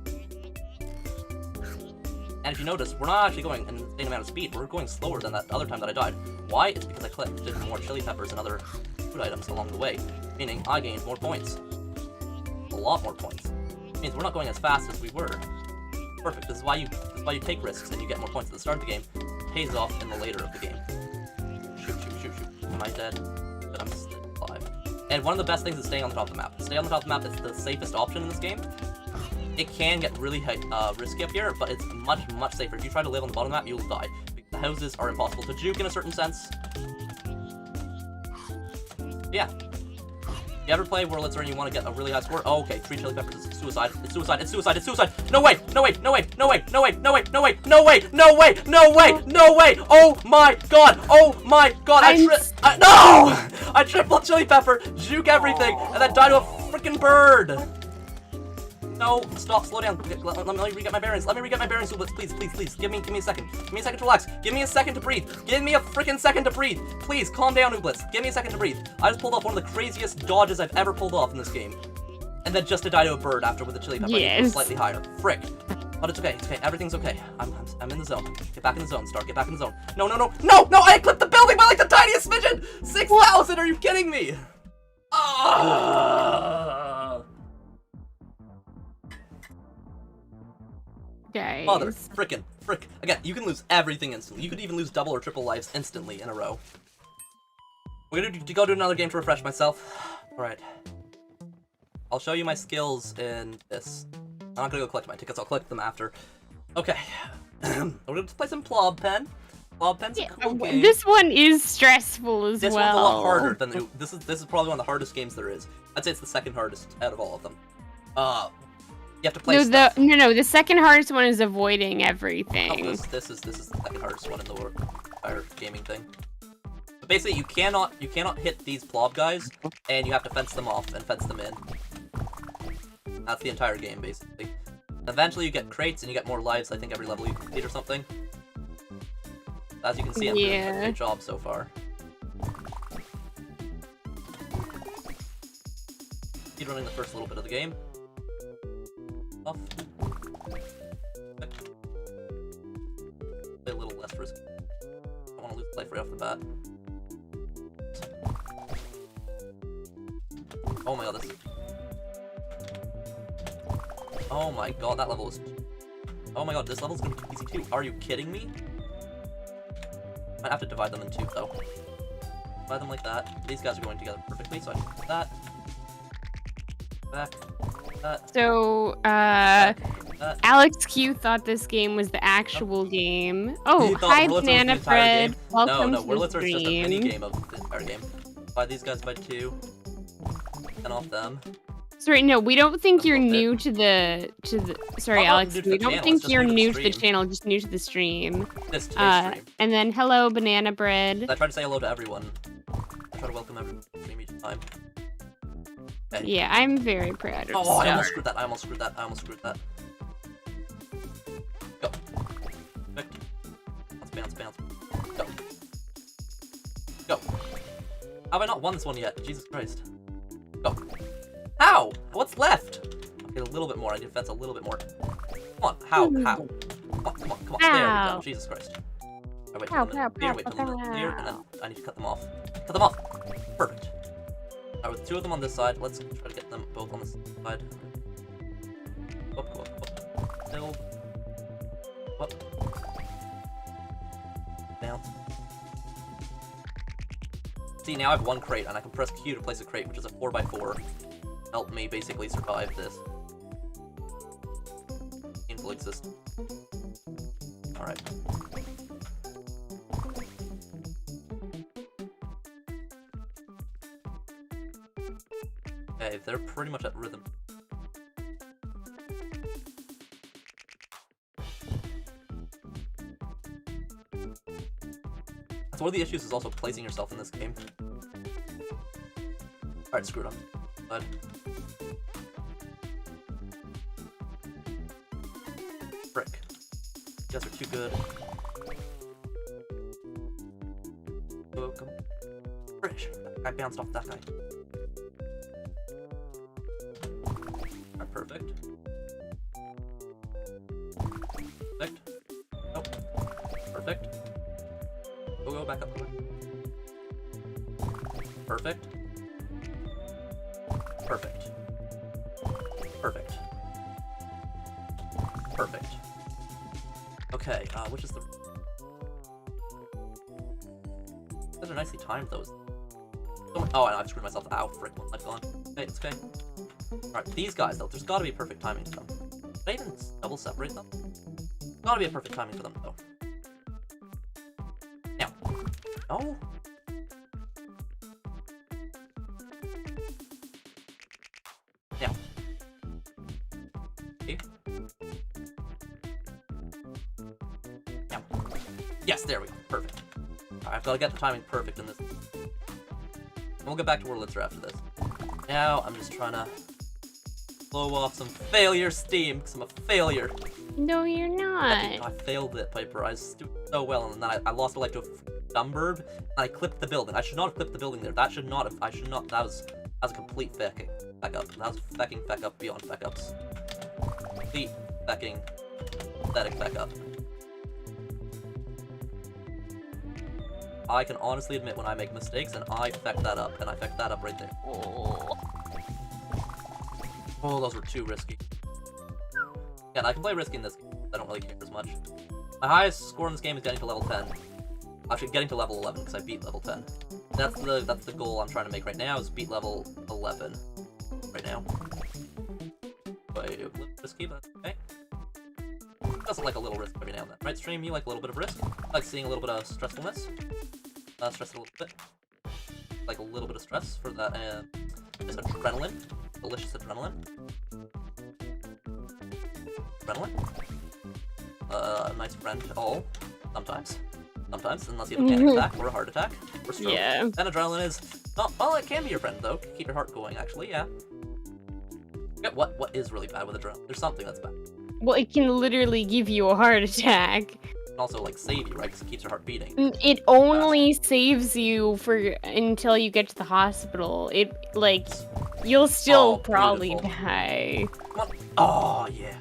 And if you notice, we're not actually going an insane amount of speed. We're going slower than that other time that I died. Why? It's because I collected more chili peppers and other food items along the way. Meaning, I gained more points. A lot more points. It means we're not going as fast as we were. Perfect. This is why you take risks and you get more points at the start of the game. It pays off in the later of the game. Shoot, shoot, shoot, shoot. Am I dead? But I'm still alive. And one of the best things is staying on the top of the map. Stay on the top of the map is the safest option in this game. It can get really risky up here, but it's much, much safer. If you try to live on the bottom of the map, you'll die. The houses are impossible to juke in a certain sense. Yeah. If you ever play Whirlitzer and you want to get a really high score, oh, okay, 3 chili peppers is suicide. It's suicide, it's suicide, it's suicide. No way, no way, no way, no way, no way, no way, no way, no way, no way, no way, no way. Oh my god, oh my god, no! I triple chili pepper, juke everything, and then die to a freaking bird. No, stop, slow down. Let me re-get my bearings. Let me re-get my bearings, Ooblets. Please, please, please. Give me a second. Give me a second to relax. Give me a second to breathe. Give me a freaking second to breathe. Please, calm down, Ooblets. Give me a second to breathe. I just pulled off one of the craziest dodges I've ever pulled off in this game. And then just to die to a bird after with a chili pepper. Yes. Slightly higher. Frick. But it's okay. It's okay. Everything's okay. I'm in the zone. Get back in the zone, Star. Get back in the zone. No, no, no. No, no! I clipped the building by like the tiniest smidgen! 6,000! Are you kidding me? Guys. Mother frick. Again, you can lose everything instantly. You could even lose double or triple lives instantly in a row. We're gonna go do another game to refresh myself. Alright. I'll show you my skills in this. I'm not gonna go collect my tickets, I'll collect them after. Okay. We're gonna play some Plob Pen. Well, Pen's a Yeah, cool game. this one is stressful as This well. one's a lot harder than this is probably one of the hardest games there is. I'd say it's the second hardest out of all of them. You have to play stuff. No, the second hardest one is avoiding Oh, everything. this is the second hardest one in the entire gaming thing. But basically, you cannot hit these plob guys, and you have to fence them off and fence them in. That's the entire game, basically. Eventually, you get crates and you get more lives. I think every level you complete or something. As you can see, I'm doing a great job so far. Keep running the first little bit of the game. Off. Play a little less risky. I don't want to lose life right off the bat. Oh my god, this. Oh my god, that level is. Oh my god, this level's gonna be easy too. Are you kidding me? Might have to divide them in two though. Divide them like that. These guys are going together perfectly, so I can do that. Back. That. So, Alex Q thought this game was the actual game. Oh, hi, Banana Bread. Welcome to the Whirlitzer is just a mini stream. game of the entire game. Divide these guys by two. And off them. Sorry, no, we don't think you're new to the. Sorry, Alex. We don't think you're new to the channel, just new to the stream. This stream. And then hello, Banana Bread. I try to say hello to everyone. I try to welcome everyone to stream each time. Okay. Yeah, I'm very proud of Oh, I almost screwed that. I almost screwed that. Go. Bounce. Go. Go. How have I not won this one yet? Jesus Christ. Go. How? What's left? Okay, a little bit more. I need to fence a little bit more. Come on. How? Come on. There we go. Jesus Christ. I wait till they're clear, and then I need to cut them off. Cut them off! Perfect. Alright, with two of them on this side, let's try to get them both on this side. Go up. Build. Up. Bounce. See, now I have one crate, and I can press Q to place a crate, which is a 4x4. Help me basically survive this. Painful existence. Alright. Okay, they're pretty much at rhythm. That's one of the issues, is also placing yourself in this game. Alright, screw it up. But frick. You guys are too good. Oh, come on. Frick. I bounced off that guy. Alright, perfect. Perfect. Nope. Perfect. Go, back up. Perfect. Perfect. Perfect. Perfect. Okay, which is the... Those are nicely timed, those. Oh, I've screwed myself. Ow, frick, one life gone. Okay, it's okay. Alright, these guys, though, there's gotta be perfect timing for them. Did I even double separate them? Gotta be a perfect timing for them, though. Now. No? Now. Okay. Now. Yes, there we go. Perfect. Alright, I've gotta get the timing perfect in this. And we'll get back to Whirlitzer after this. Now, I'm just trying to blow off some failure steam, because I'm a failure. No, you're not. I failed it, Piper. I was doing so well, and then I lost a life to a Dumburb, and I clipped the building. I should not have clipped the building there. That should not have. I should not. That was a complete feck up. That was fecking feck up beyond feck ups. Complete fecking pathetic feck up. I can honestly admit when I make mistakes, and I feck that up, and I feck that up right there. Oh, those were too risky. Yeah, I can play risky in this game. I don't really care as much. My highest score in this game is getting to level 10. Actually, getting to level 11 because I beat level 10. That's the goal I'm trying to make right now, is beat level 11 right now. Wait, risky, but okay. doesn't like a little risk every now and then, right? Stream, you like a little bit of risk. I like seeing a little bit of stressfulness. Stress it a little bit. Like a little bit of stress for that. Just adrenaline, delicious adrenaline. Adrenaline. Nice friend. Oh, sometimes, unless you have a panic attack or a heart attack or stroke. Yeah. Then adrenaline is not. Well, it can be your friend though. Keep your heart going. Actually, yeah. What is really bad with adrenaline? There's something that's bad. Well, it can literally give you a heart attack. And also, like, save you, right? Because it keeps your heart beating. It only saves you until you get to the hospital. It, like, you'll still probably die. Come on. Oh, yeah.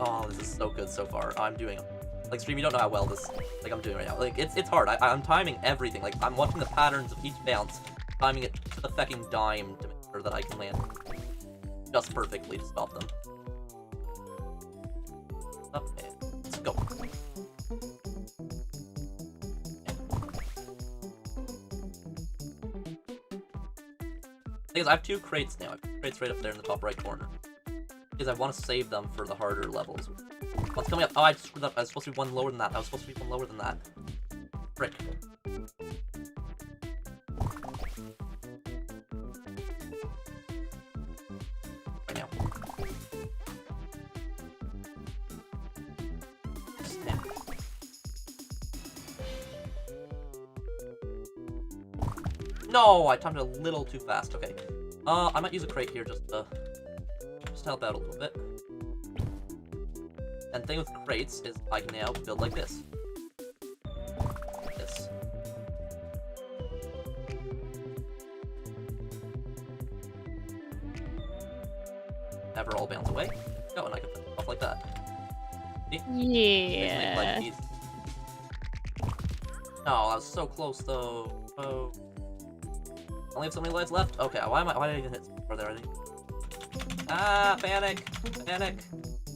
Oh, this is so good so far. I'm doing... Like, Stream, you don't know how well this... Like, I'm doing right now. Like, it's hard. I'm timing everything. Like, I'm watching the patterns of each bounce, timing it to the fecking dime to make sure that I can land just perfectly to stop them. Up and let's go. Because I have 2 crates now. I have 2 crates right up there in the top right corner. Because I want to save them for the harder levels. What's coming up? Oh, I screwed up. I was supposed to be one lower than that. I was supposed to be one lower than that. Frick. Right now. Snap. No, I timed it a little too fast. Okay. I might use a crate here just to help out a little bit. And the thing with crates is I can now build like this. This. Never all bounce away. Go, and I can put it off like that. See? Yeah. Like these. Oh, that was so close though. Oh. I only have so many lives left? Okay, why did I even hit over there, I think? Ah, panic! Panic!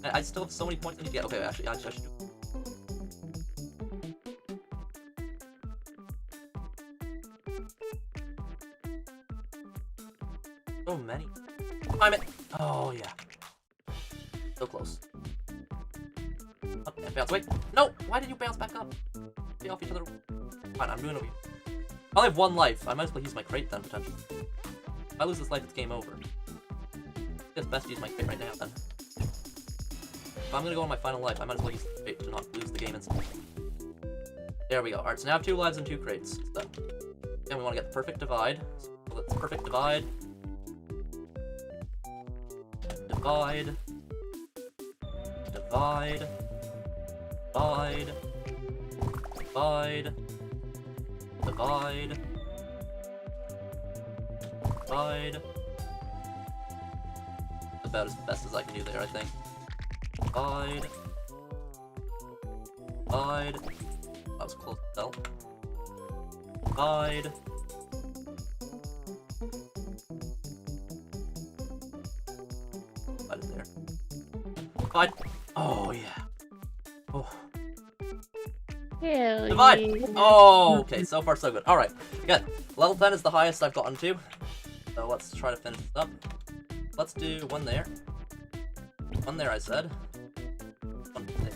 I still have so many points I need to get. Okay, actually, I should do... So many. Climb it! Oh, yeah. So close. Up and bounce. Wait! No! Why did you bounce back up? Stay off each other. Fine, I'm doing it over here. I only have 1 life. I might as well use my crate then, potentially. If I lose this life, it's game over. It's best to use my crate right now, then. If I'm gonna go on my final life, I might as well use the crate to not lose the game instantly. There we go. Alright, so now I have 2 lives and 2 crates. So, then we want to get the perfect divide. So let's perfect divide. Divide. Divide. Divide. Divide. Divide. Divide. About as best as I can do there, I think. Divide. Divide. That was close to hell. Divide. Divide it there. Divide. Oh, yeah. Oh. Hell Divide! yeah. Oh, okay, so far so good. Alright, good. Level 10 is the highest I've gotten to. So let's try to finish this up. Let's do 1 there. 1 there, I said. 1 there.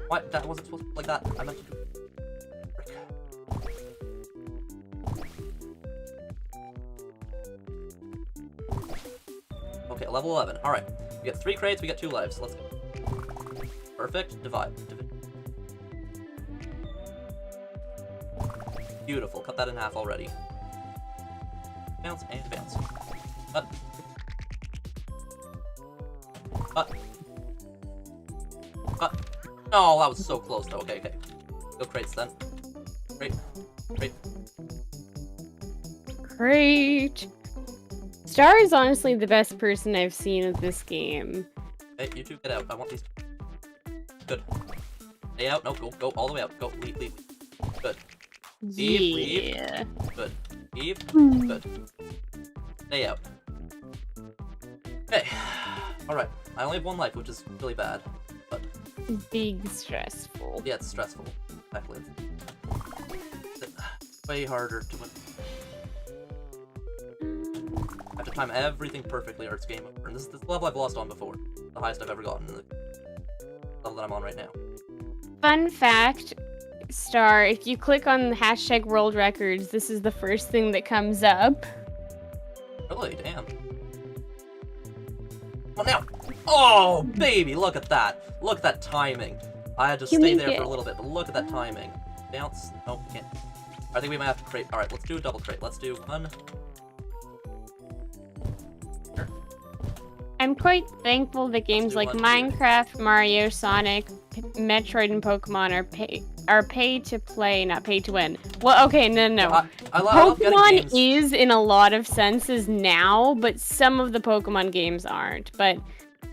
What? That wasn't supposed to be like that. I meant to do... Okay, level 11. Alright. We get 3 crates, we get 2 lives. Let's go. Perfect. Divide. Beautiful. Cut that in half already. Bounce and bounce. Cut. Cut. Cut. Oh, that was so close though. Okay, okay. Go crates then. Crate. Crate. Great. Star is honestly the best person I've seen at this game. Hey, you two, get out. I want these. Good. Stay out. No, go all the way out. Go, leave. Good. Leave. Yeah. Good. Leave. Good. Stay out. Okay. Alright. I only have 1 life, which is really bad. But Big stressful. Yeah, it's stressful. Exactly. It's way harder to win. I have to time everything perfectly or it's game over. And this is the level I've lost on before. The highest I've ever gotten in the level that I'm on right now. Fun fact, Star, if you click on the hashtag world records, this is the first thing that comes up. Really? Damn. Come on now! Oh, baby! Look at that! Look at that timing! I had to stay there for a little bit, but look at that timing. Bounce. Nope, can't. I think we might have to crate. Alright, let's do a double crate. Let's do one. Sure. I'm quite thankful that games like Minecraft, Mario, Sonic, Metroid, and Pokemon are pay to play, not pay to win. Well, okay, no. I love Pokemon is in a lot of senses now, but some of the Pokemon games aren't. But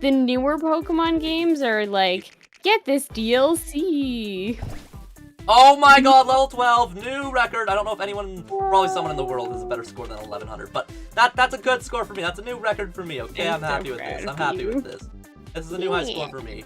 the newer Pokemon games are like, get this DLC. Oh my god, level 12, new record. I don't know if anyone, probably someone in the world has a better score than 1100, but that's a good score for me. That's a new record for me, okay? I'm happy with this. I'm happy with this. This is a new high score for me.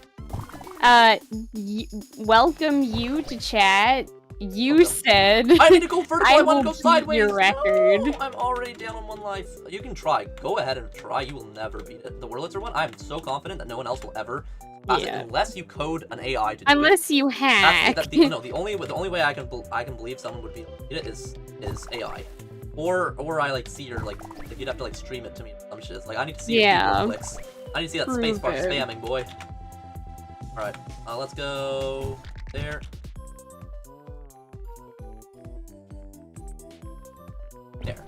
Welcome you to chat. You said I need to go vertical. I want to go sideways. Your record. No, I'm already down on 1 life. You can try. Go ahead and try. You will never beat it. The Whirlitzer one, I'm so confident that no one else will ever pass it unless you code an AI to do it. Unless you hack. No, the only way I can believe someone would be beat it is AI, or I like see your like if you'd have to like stream it to me or some shit. Like I need to see your clicks. I need to see that spacebar spamming, boy. All right, let's go there. There.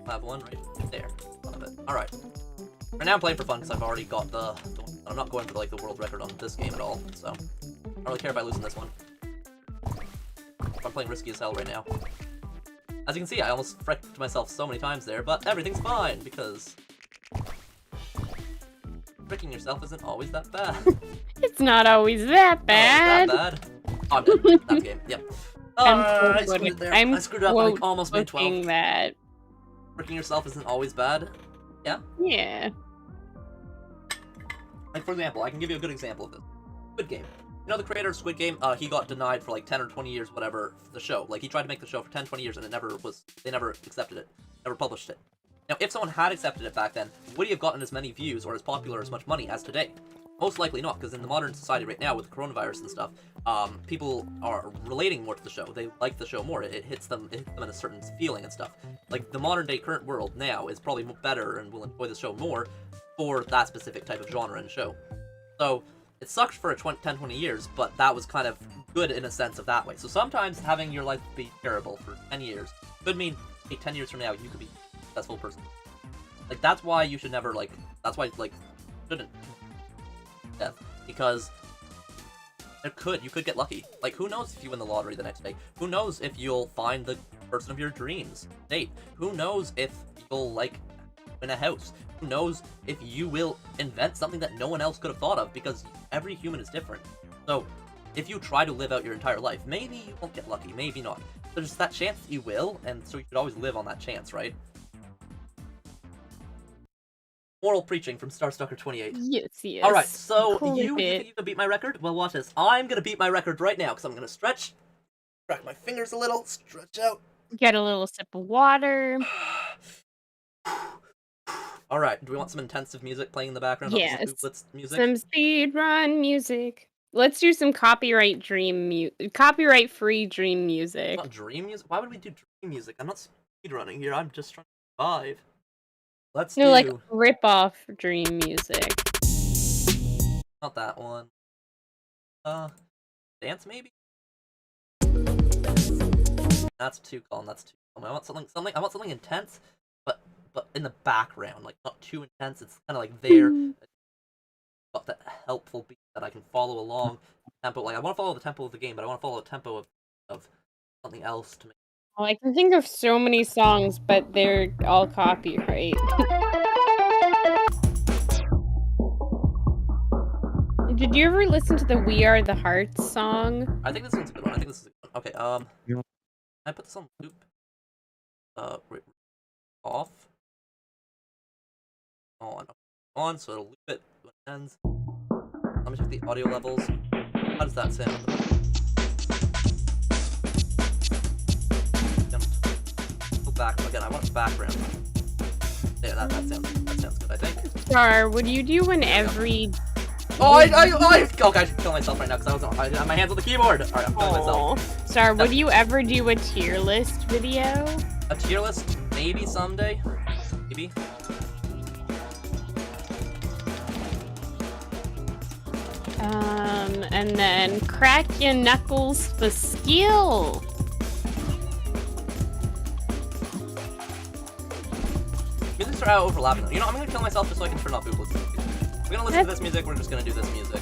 I have one right there. Love it. All right. Right now I'm playing for fun because I've already got the I'm not going for like the world record on this game at all, so I don't really care about losing this one. I'm playing risky as hell right now. As you can see, I almost wrecked myself so many times there, but everything's fine because wrecking yourself isn't always that bad. It's not always that bad. Oh, that bad. Oh, I'm dead. That game. Yep. I screwed up. I almost made 12. That. Wrecking yourself isn't always bad. Yeah? Yeah. Like, for example, I can give you a good example of this. Squid Game. You know the creator of Squid Game? He got denied for like 10 or 20 years, whatever, for the show. Like, he tried to make the show for 10, 20 years, and they never accepted it. Never published it. Now, if someone had accepted it back then, would he have gotten as many views or as popular as much money as today? Most likely not, because in the modern society right now, with coronavirus and stuff, people are relating more to the show. They like the show more. It hits them in a certain feeling and stuff. Like, the modern day current world now is probably better and will enjoy the show more for that specific type of genre and show. So, it sucked for 10, 20 years, but that was kind of good in a sense of that way. So sometimes having your life be terrible for 10 years could mean, hey, 10 years from now, you could be a successful person. Like, that's why you should never, like, that's why, like, shouldn't death, because you could get lucky. Like, who knows if you win the lottery the next day? Who knows if you'll find the person of your dreams date? Who knows if you'll, like, win a house? Who knows if you will invent something that no one else could have thought of, because every human is different. So, if you try to live out your entire life, maybe you won't get lucky, maybe not. There's that chance that you will, and so you should always live on that chance, right? Moral preaching from Starstalker28. Yes. Alright, so you think you can beat my record? Well, watch this. I'm gonna beat my record right now, because I'm gonna stretch, crack my fingers a little, stretch out. Get a little sip of water. Alright, do we want some intensive music playing in the background? Yes. To Ooblets music? Some speedrun music. Let's do some copyright-free dream music. It's not dream music? Why would we do dream music? I'm not speedrunning here, I'm just trying to survive. Let's do... like, rip-off dream music. Not that one. Dance maybe? That's too calm, that's too calm. I want something intense, but in the background, like, not too intense. It's kind of like there. Got that helpful beat that I can follow along. Tempo, like, I want to follow the tempo of the game, but I want to follow the tempo of something else to make. Well, I can think of so many songs, but they're all copyright. Did you ever listen to the We Are the Hearts song? I think this one's a good one. Okay, I put this on loop. Off. On, so it'll loop it when it ends. Let me check the audio levels. How does that sound? Go back again. I want background. Yeah, that sounds good. I think. Star, would you do an every? Oh, I should kill myself right now because I had my hands on the keyboard. All right, I'm killing myself. Star, would you ever do a tier list video? A tier list, maybe someday. Maybe. And then crack your knuckles for skill. Music start out overlapping. You know, I'm gonna kill myself just so I can turn off Ooblets. We're gonna listen to this music. We're just gonna do this music.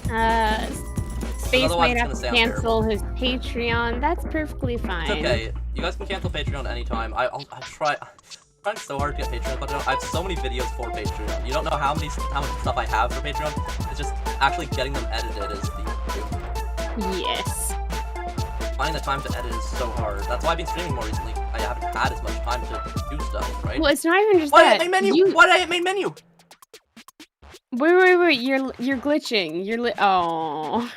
Space might have to cancel his Patreon. That's perfectly fine. It's okay. You guys can cancel Patreon anytime. I'll try. I'm trying so hard to get Patreon, but I have so many videos for Patreon. You don't know how much stuff I have for Patreon. It's just actually getting them edited is the issue. Yes. Finding the time to edit is so hard. That's why I've been streaming more recently. I haven't had as much time to do stuff, right? Well, it's not even just Why that. did I hit main menu? Why did I hit main menu? Wait. You're glitching. Oh.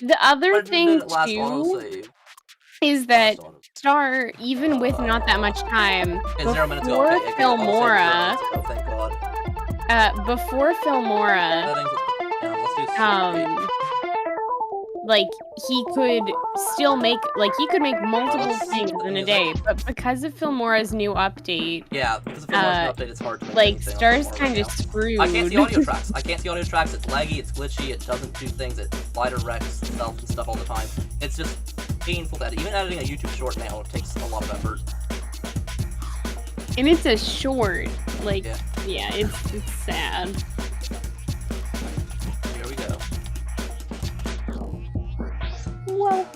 The other thing too is that Star, even with not that much time, before Filmora, like he could still make multiple things in a day, but because of Filmora's new update, because of Filmora's new update, it's hard to make like Star's kind of screwed. I can't see audio tracks. It's laggy, it's glitchy, it doesn't do things, it slider wrecks itself and stuff all the time. It's just painful to edit. Even editing a YouTube short now takes a lot of effort. And it's a short, yeah, it's sad. Here we go. Whoa.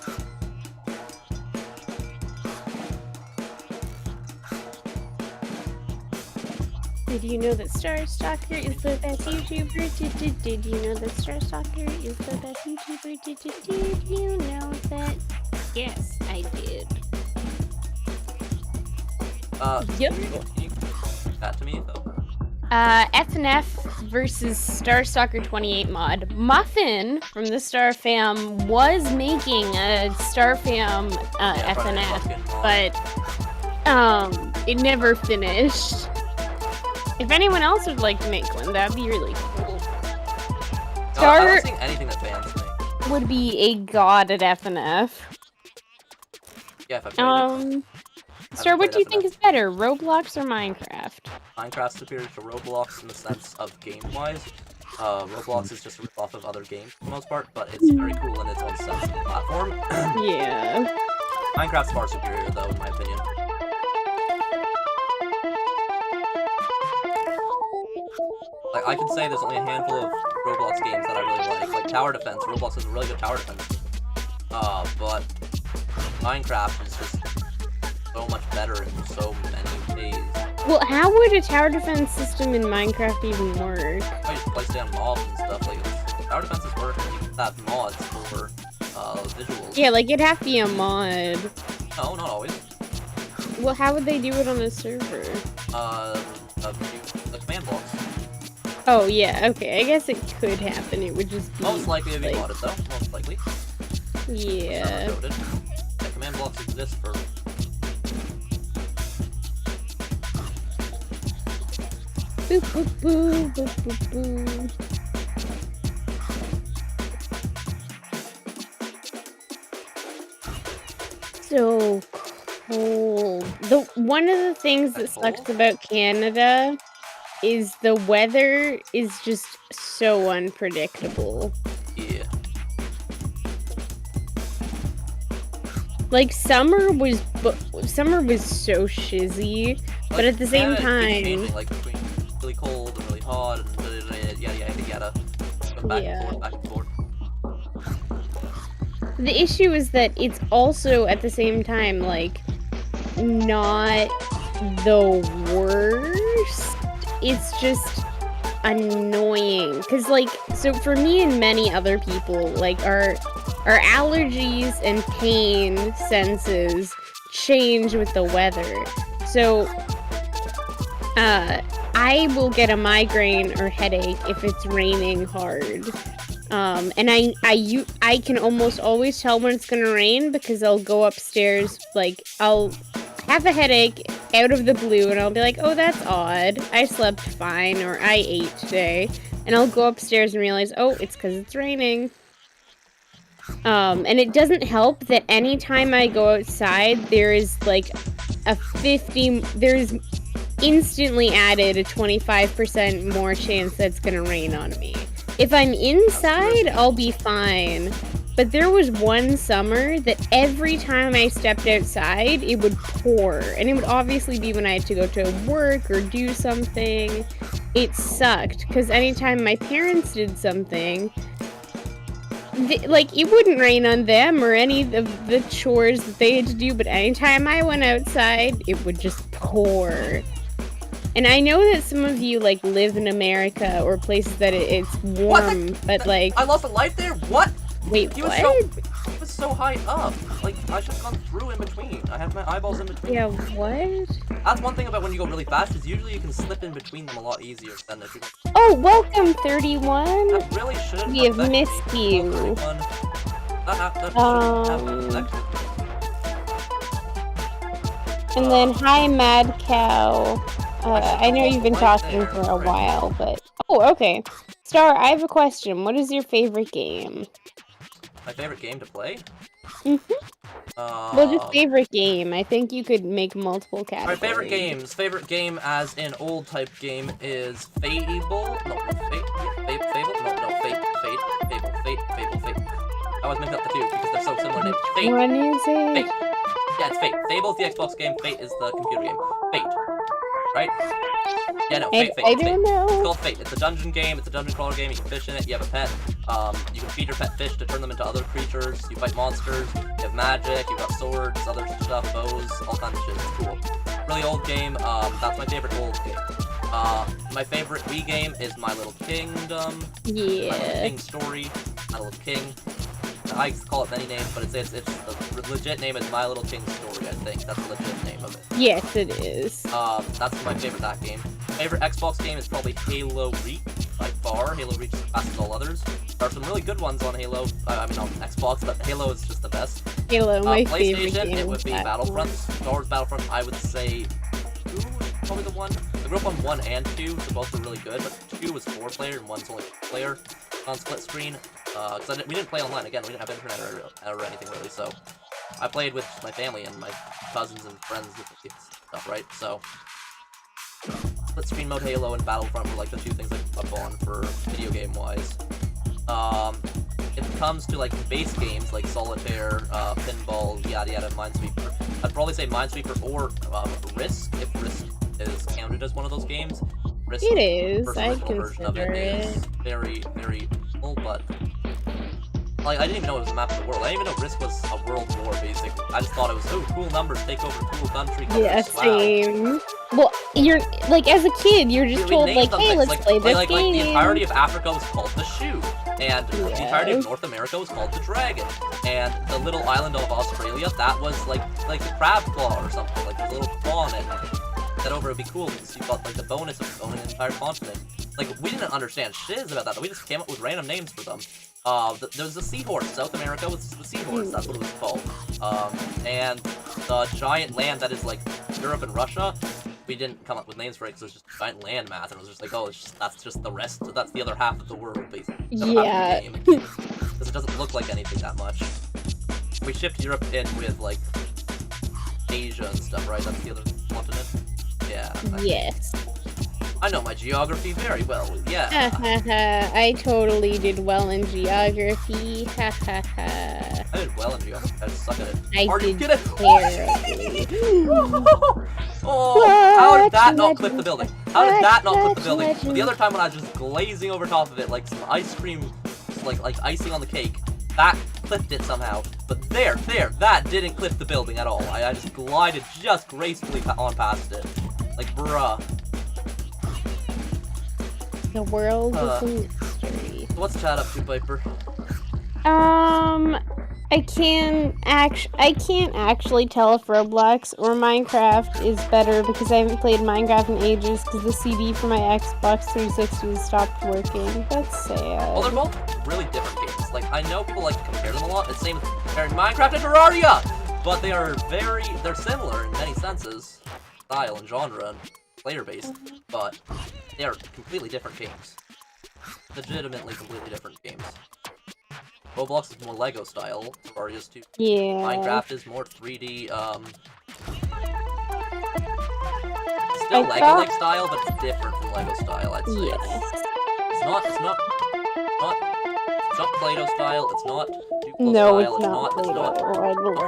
Did you know that Star Stalker is the best YouTuber? Did you know that Star Stalker is the best YouTuber? Did you know that? Yes, I did. Yep. Can you that to me though? FNF versus Star Stalker 28 mod. Muffin from the Star Fam was making a Star Fam FNF, but it never finished. If anyone else would like to make one, that'd be really cool. I don't think anything that fans make would be a god at FNF. Yeah, if I Star, what do you think is better, Roblox or Minecraft? Minecraft's superior to Roblox in the sense of game-wise. Roblox is just a rip-off of other games for the most part, but it's very cool in its own sense of platform. Yeah. Minecraft's far superior, though, in my opinion. Like, I can say there's only a handful of Roblox games that I really like Tower Defense. Roblox has a really good Tower Defense. But Minecraft is just so much better in so many ways. Well, how would a tower defense system in Minecraft even work? I just place down mobs and stuff. Like, tower defenses work and you can have mods for visuals. Yeah, like it'd have to be a mod. No, not always. Well, how would they do it on the server? The command blocks. Oh yeah, okay. I guess it could happen. It would just be most likely it'd be modded though. Most likely. Yeah. The command blocks exist for. Boop boop boop boop boop boop. So cold. One of the things that sucks about Canada is the weather is just so unpredictable. Yeah. Like summer was so shizzy, but at the same time, changing, like between really cold and really hot and yada. Back and forth. The issue is that it's also at the same time like not the worst. It's just annoying because so for me and many other people, like our allergies and pain senses change with the weather. So I will get a migraine or headache if it's raining hard. And I can almost always tell when it's gonna rain because I'll go upstairs, like, I'll have a headache out of the blue and I'll be like, oh, that's odd. I slept fine or I ate today. And I'll go upstairs and realize, oh, it's because it's raining. And it doesn't help that anytime I go outside, there is like there's instantly added a 25% more chance that it's gonna rain on me. If I'm inside, I'll be fine. But there was one summer that every time I stepped outside, it would pour. And it would obviously be when I had to go to work or do something. It sucked, because anytime my parents did something, like, it wouldn't rain on them or any of the chores that they had to do, but anytime I went outside, it would just pour. And I know that some of you, like, live in America or places that it's warm, but, like... I lost a life there? What? Wait, he what? He was so high up. Like, I should have gone through in between. I have my eyeballs in between. Yeah, what? That's one thing about when you go really fast, is usually you can slip in between them a lot easier than if you... Oh, welcome, 31! That really shouldn't We have missed you. And then, hi, Mad Cow. I know you've been talking for a while, but... Oh, okay. Star, I have a question. What is your favorite game? My favorite game to play? Well, just favorite game. I think you could make multiple categories. My favorite games. Favorite game as in old type game is Fable. No, Fable? No, Fable. I always mix up the two because they're so similar names. Fate. What is it? Fate. Yeah, it's Fate. Fable's the Xbox game, Fate is the computer game. Fate. Right? Yeah, no, Fate. I don't know. It's called Fate. It's a dungeon game, it's a dungeon crawler game, you can fish in it, you have a pet. You can feed your pet fish to turn them into other creatures, you fight monsters, you have magic, you've got swords, other stuff, bows, all kinds of shit. It's cool. Really old game, that's my favorite old game. My favorite Wii game is My Little Kingdom. Yeah. My Little King Story. My Little King. I call it many names, but it's the legit name is My Little King Story, I think. That's the legit name of it. Yes, it is. That's my favorite that game. Favorite Xbox game is probably Halo Reach, by far. Halo Reach passes all others. There are some really good ones on Halo, I mean on Xbox, but Halo is just the best. Halo, my favorite PlayStation, game. it would be Battlefront. Star Wars Battlefront, I would say 2 is probably the one. I grew up on 1 and 2, so both were really good, but 2 was 4-player and 1's only 2-player on split screen. Because we didn't play online, again, we didn't have internet or anything really, so I played with my family and my cousins and friends and stuff, right? So split screen mode Halo and Battlefront were like the two things I up on for video game wise. If it comes to like base games like Solitaire, Pinball, yada yada, Minesweeper, I'd probably say Minesweeper or Risk, if Risk is counted as one of those games. Risk, it is. the I original version of consider it is very, very cool, but like I didn't even know it was a map of the world. I didn't even know Risk was a world war, basically. I just thought it was, oh, cool numbers, take over cool country. Yeah, same. Well, you're, like, as a kid, you're just told, like, hey, let's play this game. Like, the entirety of Africa was called the Shoe, and the entirety of North America was called the Dragon, and the little island of Australia, that was, like the crab claw or something. Like, there's a little claw in it. That over would be cool, because you got, like, the bonus of owning an entire continent. Like, we didn't understand shiz about that, we just came up with random names for them. There was the Seahorse. South America was the Seahorse, that's what it was called. And the giant land that is, like, Europe and Russia, we didn't come up with names for it because it was just giant land mass, and it was just like, oh, that's just the rest, that's the other half of the world, basically. Yeah. Because it doesn't look like anything that much. We shipped Europe in with, like, Asia and stuff, right? That's the other continent? Yeah. Yes. I know my geography very well, yeah. I totally did well in geography. Ha ha ha. I did well in geography, I just suck at it. I did terribly. Oh, how did that not clip the building? How did that not clip the building? But the other time when I was just glazing over top of it, like some ice cream, like icing on the cake, that clipped it somehow. But that didn't clip the building at all. I just glided just gracefully on past it. Like, bruh. The world is a mystery. What's chat up to, Piper? I can't actually tell if Roblox or Minecraft is better because I haven't played Minecraft in ages because the CD for my Xbox 360 stopped working. That's sad. Well, they're both really different games. Like, I know people like to compare them a lot. It's the same as comparing Minecraft and Terraria! But they're similar in many senses. Style and genre and player-based. But they are completely different games. Legitimately completely different games. Roblox is more Lego style, Terraria's too. Yeah. Minecraft is more 3D, still Lego-like style, but it's different from Lego style, I'd say. Yes. It's not Play-Doh style, it's not Duplo No, style, it's not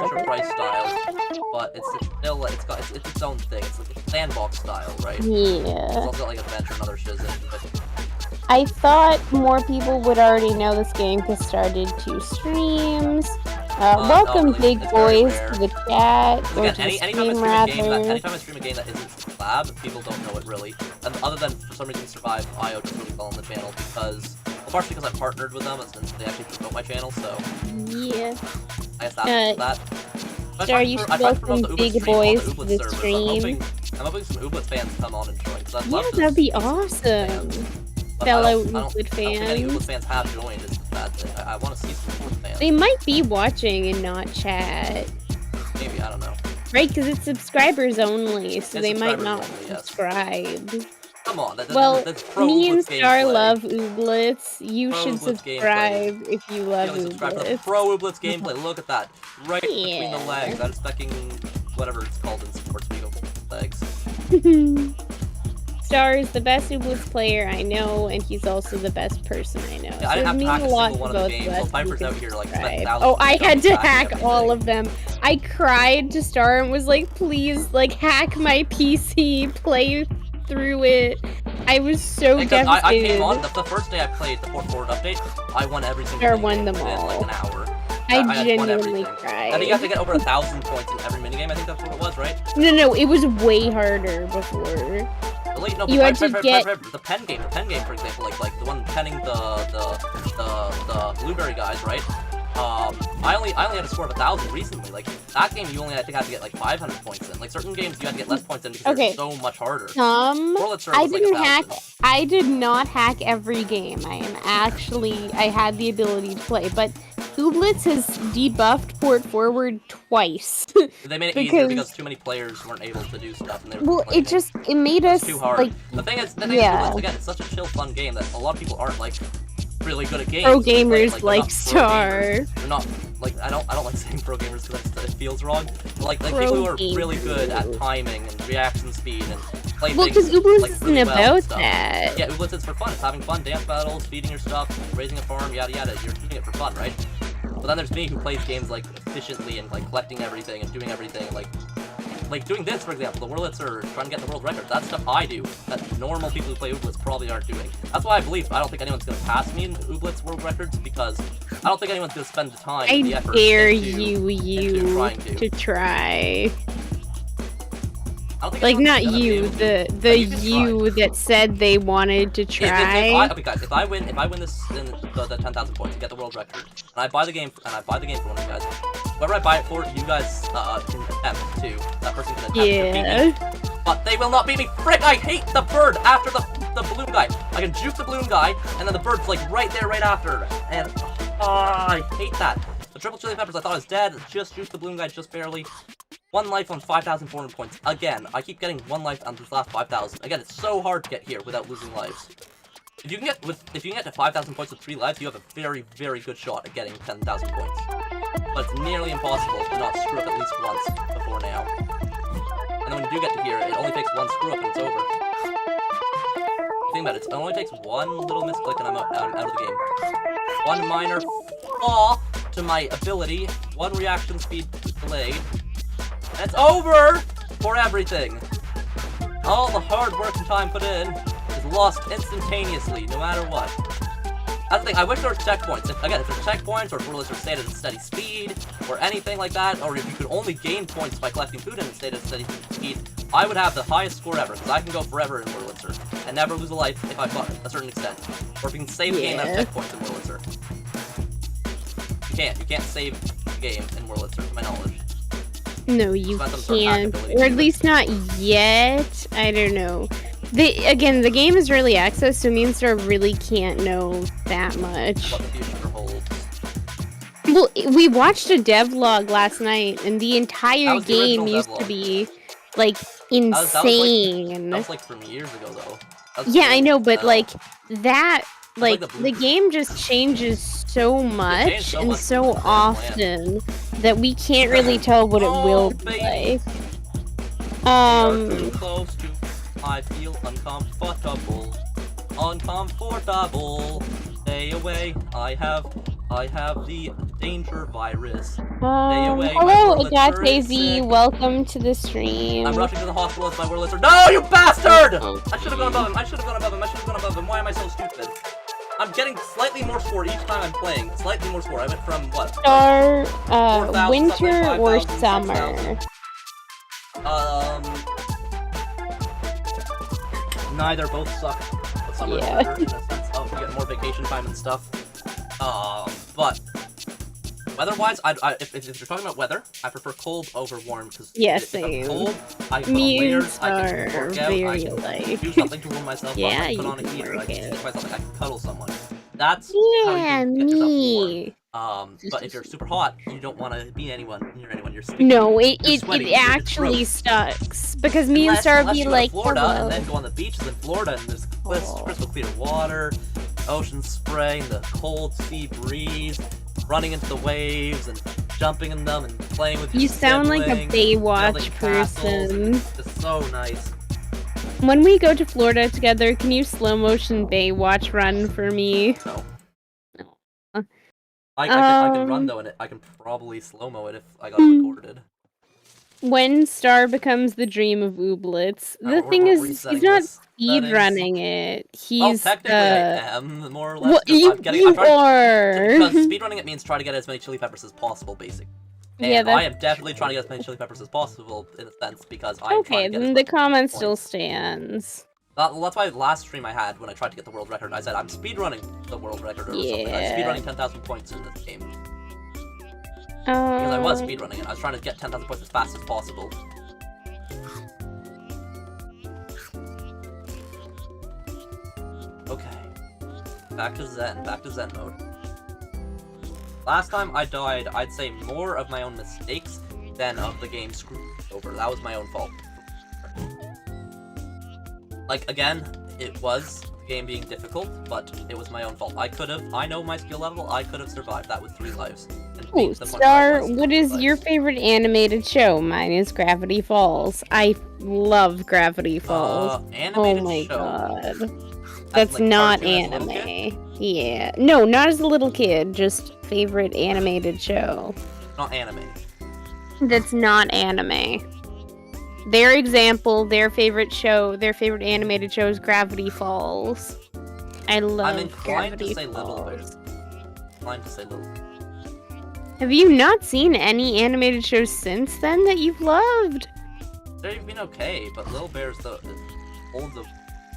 Fisher-Price style, but it's still, it's its own thing. It's like a sandbox style, right? Yeah. It's also got like adventure and other shizzing, but I thought more people would already know this game because started 2 streams. Welcome, really. big boys, to the chat. Or again, to the anytime stream, I stream a game that isn't collab, people don't know it really. And other than for some reason Survive, IO just really fell on the channel because, well, partially because I partnered with them since they actually promote my channel, so yeah. I guess that's that. Star, you should welcome big boys to the stream. I'm hoping some Ooblets fans come on and join. Yeah, that'd be awesome. Fellow Ooblet fans. I don't think any Ooblet fans have joined. It's a bad thing. I want to see some Ooblet fans. They might be watching and not chat. Maybe, I don't know. Right, because it's subscribers only, so It's they might not only, yes. subscribe. Come on, that's me and Star gameplay. Love Ooblets. You Pro should Ooblets subscribe if you love subscribe to Ooblets. Pro Ooblets gameplay. Look at that. Right between the legs. I'm expecting whatever it's called in sports video legs. Star is the best Ooblets player I know, and he's also the best person I know. Yeah, I didn't have to hack a single one of the games, so Piper's out here like spent thousands. Oh, I had to hack all of them. I cried to Star and was like, please, like, hack my PC, play through it. I was so devastated. I came on, the first day I played the Port Forward update, I won every single Star minigame won them within all. like an hour. I genuinely cried. I think you have to get over 1,000 points in every minigame, I think that's what it was, right? No, it was way harder before. No, you had to get the pen game, for example, like the one penning the blueberry guys, right? I only had a score of 1,000 recently. Like that game, you only I think had to get like 500 points in. Like certain games, you had to get less points in because they're so much harder. I did not hack every game. I had the ability to play, but Ooblets has debuffed Port Forward twice. They made it easier because too many players weren't able to do stuff. And they were it made us too hard. like. The thing is, Ooblets, again, it's such a chill, fun game that a lot of people aren't like really good at games. Pro gamers like Star. They're not like I don't like saying pro gamers because it feels wrong. But, like people who are really good at timing and reaction speed and play things. Well, because Ooblets like, isn't really about that. Yeah, Ooblets is for fun. It's having fun, dance battles, feeding your stuff, raising a farm, yada yada. You're doing it for fun, right? But then there's me who plays games like efficiently and like collecting everything and doing everything like doing this, for example, the Whirlitzer, trying to get the world record. That's stuff I do that normal people who play Ooblets probably aren't doing. That's why I don't think anyone's going to pass me in Ooblets world records, because I don't think anyone's going to spend the time and the effort to try. I don't think like, not you, the you that said they wanted to try. If I win this in the 10,000 points, get the world record, and I buy the game for one of you guys, whoever I buy it for, you guys can attempt to. That person can attempt to beat me. But they will not beat me. Frick! I hate the bird after the balloon guy. I can juke the balloon guy, and then the bird's like right there, right after, and I hate that. The triple chili peppers I thought was dead. Just juked the balloon guy just barely. 1 life on 5,400 points. Again, I keep getting 1 life on this last 5,000. Again, it's so hard to get here without losing lives. If you can get to 5,000 points with 3 lives, you have a very, very good shot at getting 10,000 points. But it's nearly impossible to not screw up at least once before now. And then when you do get to here, it only takes 1 screw up and it's over. Think about it, it only takes 1 little misclick and I'm out of the game. 1 minor flaw to my ability, 1 reaction speed delayed. And it's over for everything. All the hard work and time put in is lost instantaneously, no matter what. That's the thing, I wish there were checkpoints. If there's checkpoints, or if Whirlitzer stayed at a steady speed, or anything like that, or if you could only gain points by collecting food and it stayed at a steady speed, I would have the highest score ever, because I can go forever in Whirlitzer, and never lose a life if I fought a certain extent. Or if you can save the game out of checkpoints in Whirlitzer. You can't save the game in Whirlitzer, to my knowledge. No, you That's some sort of hack can't, ability or to at it. least not yet. I don't know. Again, the game is early access, so me and Star really can't know that much. What the future holds. Well, we watched a devlog last night, and the entire was the game original used to devlog. be like insane. That was like from years ago though. Yeah, I know, but like that, like like the the blueprint. game just changes so much so and much so from the often that we can't really tell what it will be baby. like. They are too close to. I feel uncomfortable. Uncomfortable. Stay away. I have the danger virus. Stay away. Hello, my Whirlitzer Agate is Z. sick. Welcome to the stream. I'm rushing to the hospital with my Whirlitzer. No, you bastard! I should have gone above him. I should have gone above him. I should have gone above him. Why am I so stupid? I'm getting slightly more score each time I'm playing. Slightly more score. I went from what? Star, 4,000, winter something, or 5,000, summer? 6,000. Neither, both suck. But summer is Yeah. better in a sense of you get more vacation time and stuff. But weather-wise, if you're talking about weather, I prefer cold over warm because Yeah, if I'm same. cold, I can put on Me and layers, I can Star work out, I very can alike. do something to warm myself Yeah, up, I can you put on a can heater, I work can out. stick myself, I can cuddle someone. That's Yeah, how you get yourself me. warm. But if you're super hot, you don't want to be near anyone. You're sweaty. No, You're it sweaty. It's actually gross. sucks because me and Star Unless be you like, go to Florida hello. and then go on the beaches in Florida and there's crystal clear water, ocean spray, and the cold sea breeze, running into the waves and jumping in them and playing with your You sound like a siblings, Baywatch building castles. person. It's so nice. When we go to Florida together, can you slow motion Baywatch run for me? No. No. I can run though, and I can probably slow-mo it if I got Hmm. recorded. When Star becomes the dream of Ooblets, the Alright, thing we're is, resetting he's not this. speed Settings. running it. He's Technically I am, more or less. Well, you I'm trying are. because speedrunning it means try to get as many chili peppers as possible, basically. And Yeah, I am definitely trying to get as many chili peppers as possible, in a sense, because I'm Okay, trying to get then as the much comment points. still stands. That's why last stream I had, when I tried to get the world record, I said I'm speedrunning the world record or something. I'm speedrunning 10,000 points in this game. Because I was speedrunning it. I was trying to get 10,000 points as fast as possible. Okay. Back to Zen mode. Last time I died, I'd say more of my own mistakes than of the game screwed over. That was my own fault. Like, again, it was the game being difficult, but it was my own fault. I know my skill level, I could have survived that with 3 lives. And Ooh, beat the Star, what is 5 your lives. favorite animated show? Mine is Gravity Falls. I love Gravity Falls. Animated Oh my show. god. As, That's like, not cartoon as a little anime. Yeah. No, not as a little kid, just favorite animated show. Not anime. That's not anime. Their example, their favorite animated show is Gravity Falls. I love I'm inclined Gravity to say Little Bear. Falls. Inclined to say Little Bear. Have you not seen any animated shows since then that you've loved? They've been okay, but Little Bear's holds a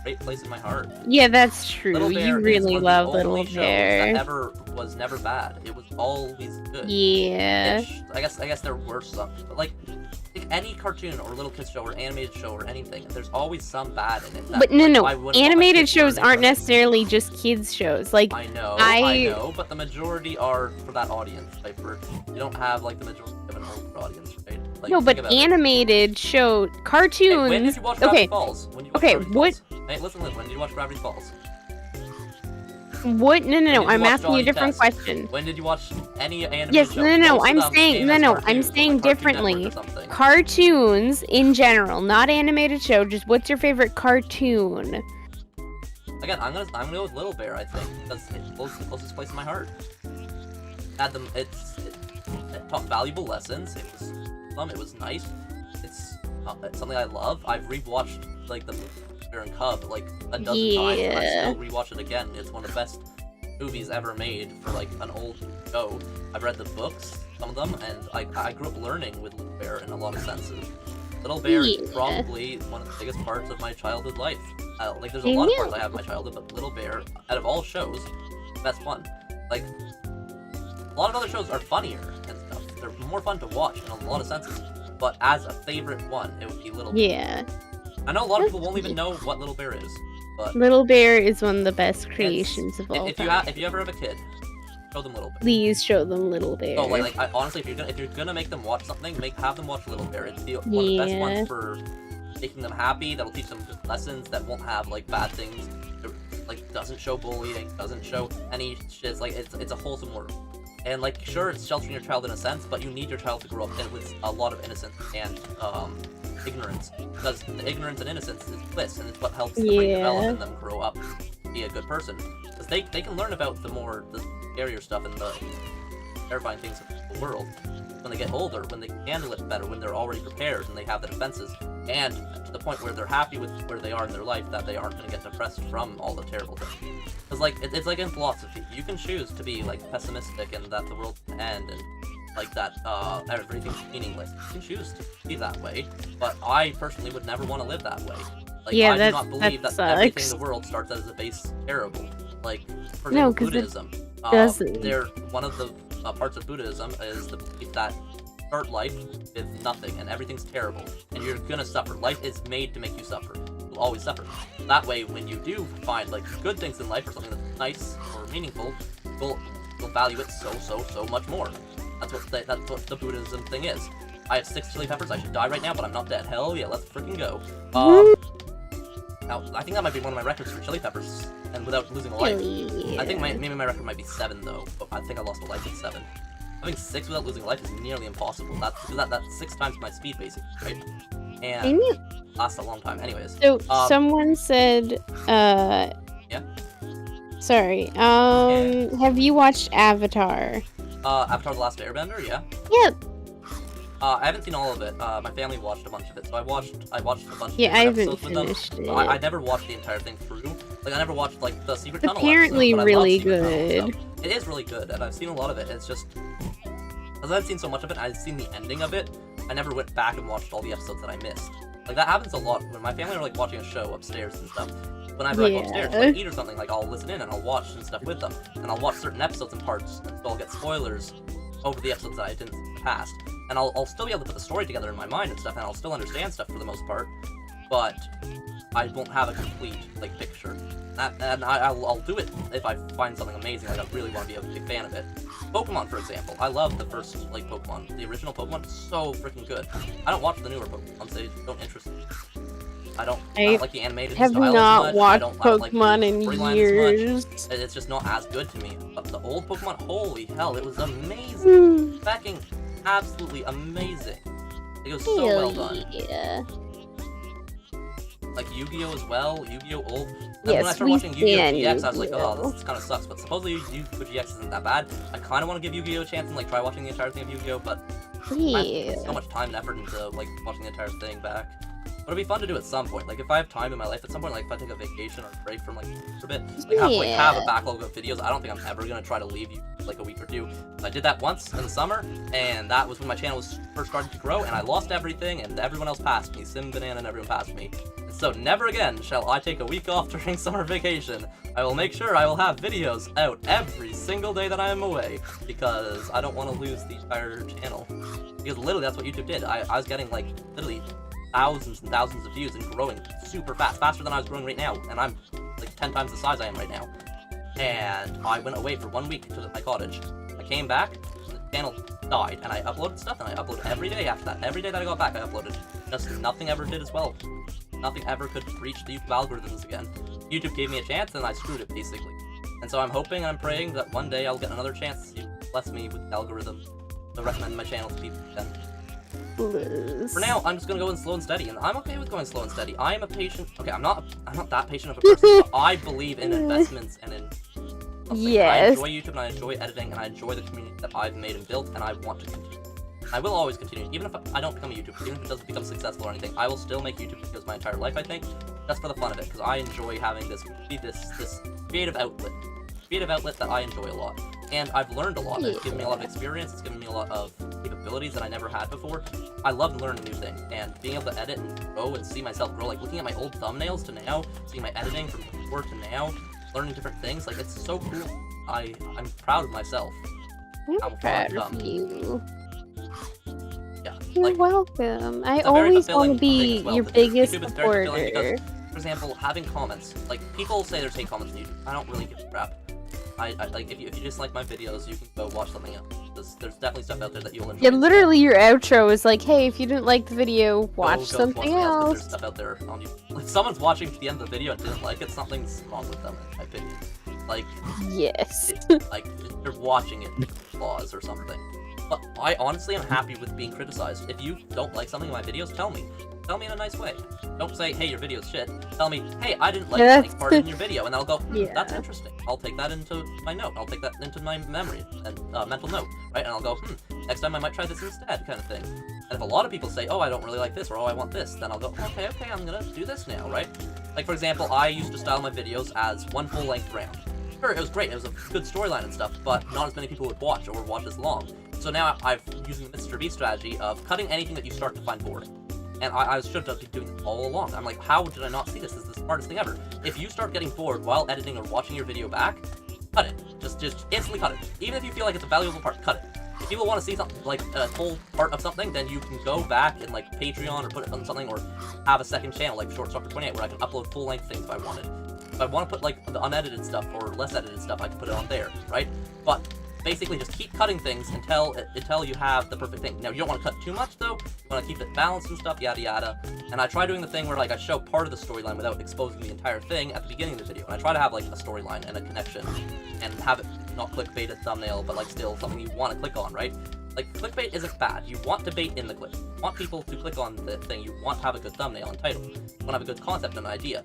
great place in my heart. Yeah, that's true. Little Bear You is really one of love the Little only shows Bear. that was never bad. It was always good. Yeah. I guess there were some, but like any cartoon or little kids show or animated show or anything, there's always some bad in it. But no, I no. wouldn't want my Animated kids shows learning aren't from it. necessarily just kids shows. Like I know, but the majority are for that audience. Like, you don't have like the majority of an older audience, right? Like, no, think but about it. animated show cartoons. Hey, when did you watch Gravity Okay. Falls? When did you watch Okay, Gravity what- Falls? Hey, listen, when did you watch Gravity Falls? What? No, no, When did no. you I'm watch asking you a Johnny different Test? question. When did you watch any animated Yes, show? no, no, Most of I'm them saying, came no, as no, I'm cartoons on, saying like, Cartoon differently. Network or something. Cartoons in general, not animated show. Just what's your favorite cartoon? Again, I'm gonna go with Little Bear. I think because it holds the closest place in my heart. It taught valuable lessons. It was nice. It's something I love. I've rewatched like the Bear and Cub like a dozen times, and I still rewatch it again. It's one of the best movies ever made for like an old show. I've read the books, some of them, and I grew up learning with Little Bear in a lot of senses. Little Bear is probably one of the biggest parts of my childhood life. Like, there's a lot of parts I have in my childhood, but Little Bear, out of all shows, the best one. Like, a lot of other shows are funnier and stuff. They're more fun to watch in a lot of senses. But as a favorite one, it would be Little Bear. Yeah. I know a lot of people won't even know what Little Bear is, but Little Bear is one of the best creations of all time. If you ever have a kid, show them Little Bear. Please show them Little Bear. Oh, honestly, if you're gonna make them watch something, have them watch Little Bear. It's one of the best ones for making them happy. That'll teach them good lessons that won't have like bad things. Like doesn't show bullying, doesn't show any shit. Like it's a wholesome world. And like sure, it's sheltering your child in a sense, but you need your child to grow up with a lot of innocence and ignorance, because the ignorance and innocence is bliss, and it's what helps the brain develop and them grow up to be a good person. Because they can learn about the scarier stuff and the terrifying things of the world when they get older, when they can handle it better, when they're already prepared and they have the defenses, and to the point where they're happy with where they are in their life, that they aren't going to get depressed from all the terrible things. Because like it's like in philosophy, you can choose to be like pessimistic and that the world can end and like that everything's meaningless. You can choose to be that way, but I personally would never want to live that way. Like I do not believe that everything in the world starts as a base terrible. Like for example, Buddhism. They're one of the parts of Buddhism is the belief that start life with nothing and everything's terrible and you're gonna suffer. Life is made to make you suffer. You'll always suffer. That way, when you do find like good things in life or something that's nice or meaningful, you'll value it so much more. That's what the Buddhism thing is. I have 6 chili peppers. I should die right now, but I'm not dead. Hell yeah, let's freaking go. Now, I think that might be one of my records for chili peppers, and without losing a life. I think maybe my record might be 7 though, but I think I lost a life at 7. Having 6 without losing a life is nearly impossible. That's 6 times my speed, basically, right? And lasts a long time. Anyways. So someone said, yeah. Sorry. Have you watched Avatar? Avatar: The Last Airbender, yeah. Yep. I haven't seen all of it. My family watched a bunch of it, so I watched a bunch of I haven't episodes with them. finished it. I never watched the entire thing through. Like I never watched like the Secret Tunnel. Apparently episode, really good. It is really good, and I've seen a lot of it. It's just because I've seen so much of it, and I've seen the ending of it. I never went back and watched all the episodes that I missed. Like that happens a lot when my family are like watching a show upstairs and stuff. Whenever I go upstairs to like, eat or something, like I'll listen in and I'll watch and stuff with them, and I'll watch certain episodes and parts, and so I'll get spoilers over the episodes that I didn't see in the past. And I'll still be able to put the story together in my mind and stuff, and I'll still understand stuff for the most part, but I won't have a complete like picture. And I'll do it if I find something amazing, like I really want to be a big fan of it. Pokemon, for example. I love the first like Pokemon. The original Pokemon is so freaking good. I don't watch the newer Pokemon, they don't interest me. I don't like the animated style as much. I have not watched Pokemon in years. It's just not as good to me. But the old Pokemon, holy hell, it was amazing. Fucking absolutely amazing. It was so well done. Yeah. Like Yu-Gi-Oh as well. Yu-Gi-Oh old. Yes, when I started watching Yu-Gi-Oh GX, I was like, oh, this kind of sucks. But supposedly Yu-Gi-Oh GX isn't that bad. I kind of want to give Yu-Gi-Oh a chance and like try watching the entire thing of Yu-Gi-Oh, but I put so much time and effort into like watching the entire thing back. But it'd be fun to do at some point. Like if I have time in my life at some point, like if I take a vacation or a break from like for a bit, like have a backlog of videos. I don't think I'm ever gonna try to leave you like a week or two. I did that once in the summer, and that was when my channel was first starting to grow, and I lost everything, and everyone else passed me. Sim Banana and everyone passed me. So never again shall I take a week off during summer vacation. I will make sure I will have videos out every single day that I am away, because I don't want to lose the entire channel. Because literally that's what YouTube did. I was getting like literally thousands and thousands of views and growing super fast, faster than I was growing right now, and I'm like 10 times the size I am right now. And I went away for 1 week to my cottage. I came back, and the channel died, and I uploaded stuff, and I uploaded every day after that. Every day that I got back, I uploaded. Just nothing ever did as well. Nothing ever could reach the YouTube algorithms again. YouTube gave me a chance, and I screwed it, basically. And so I'm hoping and I'm praying that one day I'll get another chance to bless me with the algorithm to recommend my channel to people again. For now, I'm just gonna go in slow and steady, and I'm okay with going slow and steady. I am a patient. Okay, I'm not that patient of a person, but I believe in investments and in something. I enjoy YouTube, and I enjoy editing, and I enjoy the community that I've made and built, and I want to continue. I will always continue, even if I don't become a YouTuber, even if it doesn't become successful or anything. I will still make YouTube videos my entire life, I think, just for the fun of it, because I enjoy having this creative outlet that I enjoy a lot. And I've learned a lot. It's given me a lot of experience. It's given me a lot of capabilities that I never had before. I love learning new things, and being able to edit and grow and see myself grow, like looking at my old thumbnails to now, seeing my editing from before to now, learning different things, like it's so cool. I'm proud of myself. I'm proud of you. Yeah, You're like, welcome. I it's a very always want fulfilling to thing be as well. your Because biggest YouTube is very fulfilling because, supporter. for example, having comments, like, people say there's hate comments on YouTube. I don't really give a crap. I like, if you just like my videos, you can go watch something else. There's definitely stuff out there that you'll enjoy. Yeah, literally your outro is like, hey, if you didn't like the video, watch something else. But there's stuff out there on YouTube. If someone's watching to the end of the video and didn't like it, something's wrong with them, in my opinion. Like, yes. like, they're watching it with flaws or something. But I honestly am happy with being criticized. If you don't like something in my videos, tell me. Tell me in a nice way. Don't say, hey, your video's shit. Tell me, hey, I didn't like that part in your video, and I'll go, that's interesting. I'll take that into my note. I'll take that into my memory and mental note, right? And I'll go, next time I might try this instead, kind of thing. And if a lot of people say, oh, I don't really like this, or oh, I want this, then I'll go, okay, I'm gonna do this now, right? Like, for example, I used to style my videos as one full-length round. Sure, it was great, it was a good storyline and stuff, but not as many people would watch or watch as long. So now I'm using the Mr. B strategy of cutting anything that you start to find boring. And I should have been doing this all along. I'm like, how did I not see this? This is the smartest thing ever. If you start getting bored while editing or watching your video back, cut it. Just instantly cut it. Even if you feel like it's a valuable part, cut it. If people want to see something, like a full part of something, then you can go back and like Patreon or put it on something, or have a second channel like ShortStalker28 where I can upload full-length things if I wanted. If I want to put like the unedited stuff or less edited stuff, I can put it on there, right? But basically just keep cutting things until you have the perfect thing. Now, you don't want to cut too much, though. You want to keep it balanced and stuff, yada yada. And I try doing the thing where, like, I show part of the storyline without exposing the entire thing at the beginning of the video. And I try to have, like, a storyline and a connection, and have it not clickbaited thumbnail, but, like, still something you want to click on, right? Like, clickbait isn't bad. You want to bait in the click. You want people to click on the thing. You want to have a good thumbnail and title. You want to have a good concept and idea.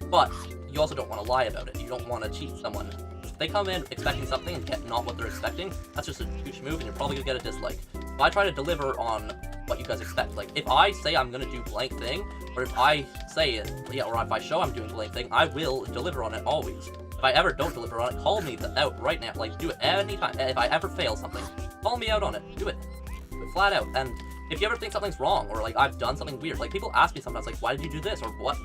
But you also don't want to lie about it. You don't want to cheat someone. If they come in expecting something and get not what they're expecting, that's just a douche move, and you're probably gonna get a dislike. If I try to deliver on what you guys expect, like, if I say I'm gonna do blank thing, or if I say it, yeah, or if I show I'm doing blank thing, I will deliver on it always. If I ever don't deliver on it, call me out right now. Like, do it anytime. If I ever fail something, call me out on it. Do it. Do it flat out. And if you ever think something's wrong, or like I've done something weird, like people ask me sometimes, like, why did you do this, or what?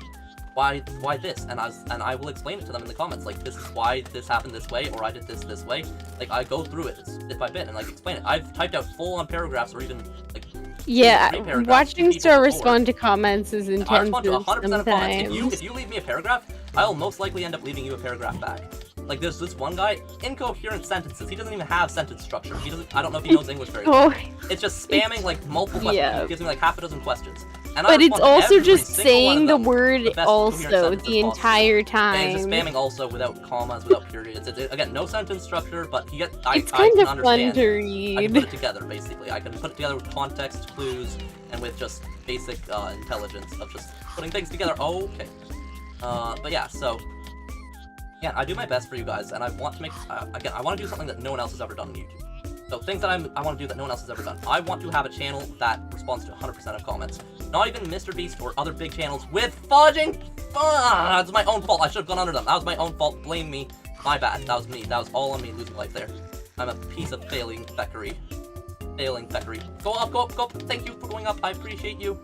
Why this? And I will explain it to them in the comments, like, this is why this happened this way, or I did this way. Like, I go through it bit by bit and like explain it. I've typed out full-on paragraphs, or even like watching Star respond to comments is intense. I respond to 100% sometimes. of comments. If you leave me a paragraph, I'll most likely end up leaving you a paragraph back. Like, there's this one guy, incoherent sentences. He doesn't even have sentence structure. I don't know if he knows English very well. It's just spamming like multiple questions. Yeah. He gives me like half a dozen questions. And but it's also just saying the word the also the entire time. And he's just spamming also without commas, without periods. Again, no sentence structure, but it's kind of fun to read. I can put it together, basically. I can put it together with context clues and with just basic intelligence of just putting things together. Okay. But yeah, so yeah, I do my best for you guys, and I want to make again, I want to do something that no one else has ever done on YouTube. So things that I want to do that no one else has ever done. I want to have a channel that responds to 100% of comments. Not even Mr. Beast or other big channels with fudging. It's my own fault. I should have gone under them. That was my own fault. Blame me. My bad. That was me. That was all on me losing life there. I'm a piece of failing feckery. Failing feckery. Go up, go up, go up. Thank you for going up. I appreciate you.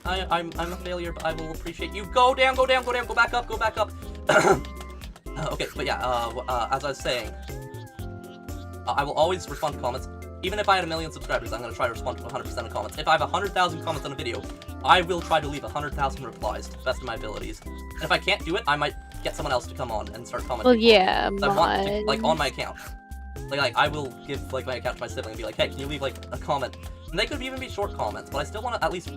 I'm a failure, but I will appreciate you. Go down, go down, go down. Go back up, go back up. Okay, but yeah, as I was saying, I will always respond to comments. Even if I had 1 million subscribers, I'm going to try to respond to 100% of comments. If I have 100,000 comments on a video, I will try to leave 100,000 replies to the best of my abilities. And if I can't do it, I might get someone else to come on and start commenting. Well, yeah, I want to, like, on my account. Like, I will give, like, my account to my sibling and be like, hey, can you leave, like, a comment? And they could even be short comments, but I still want to at least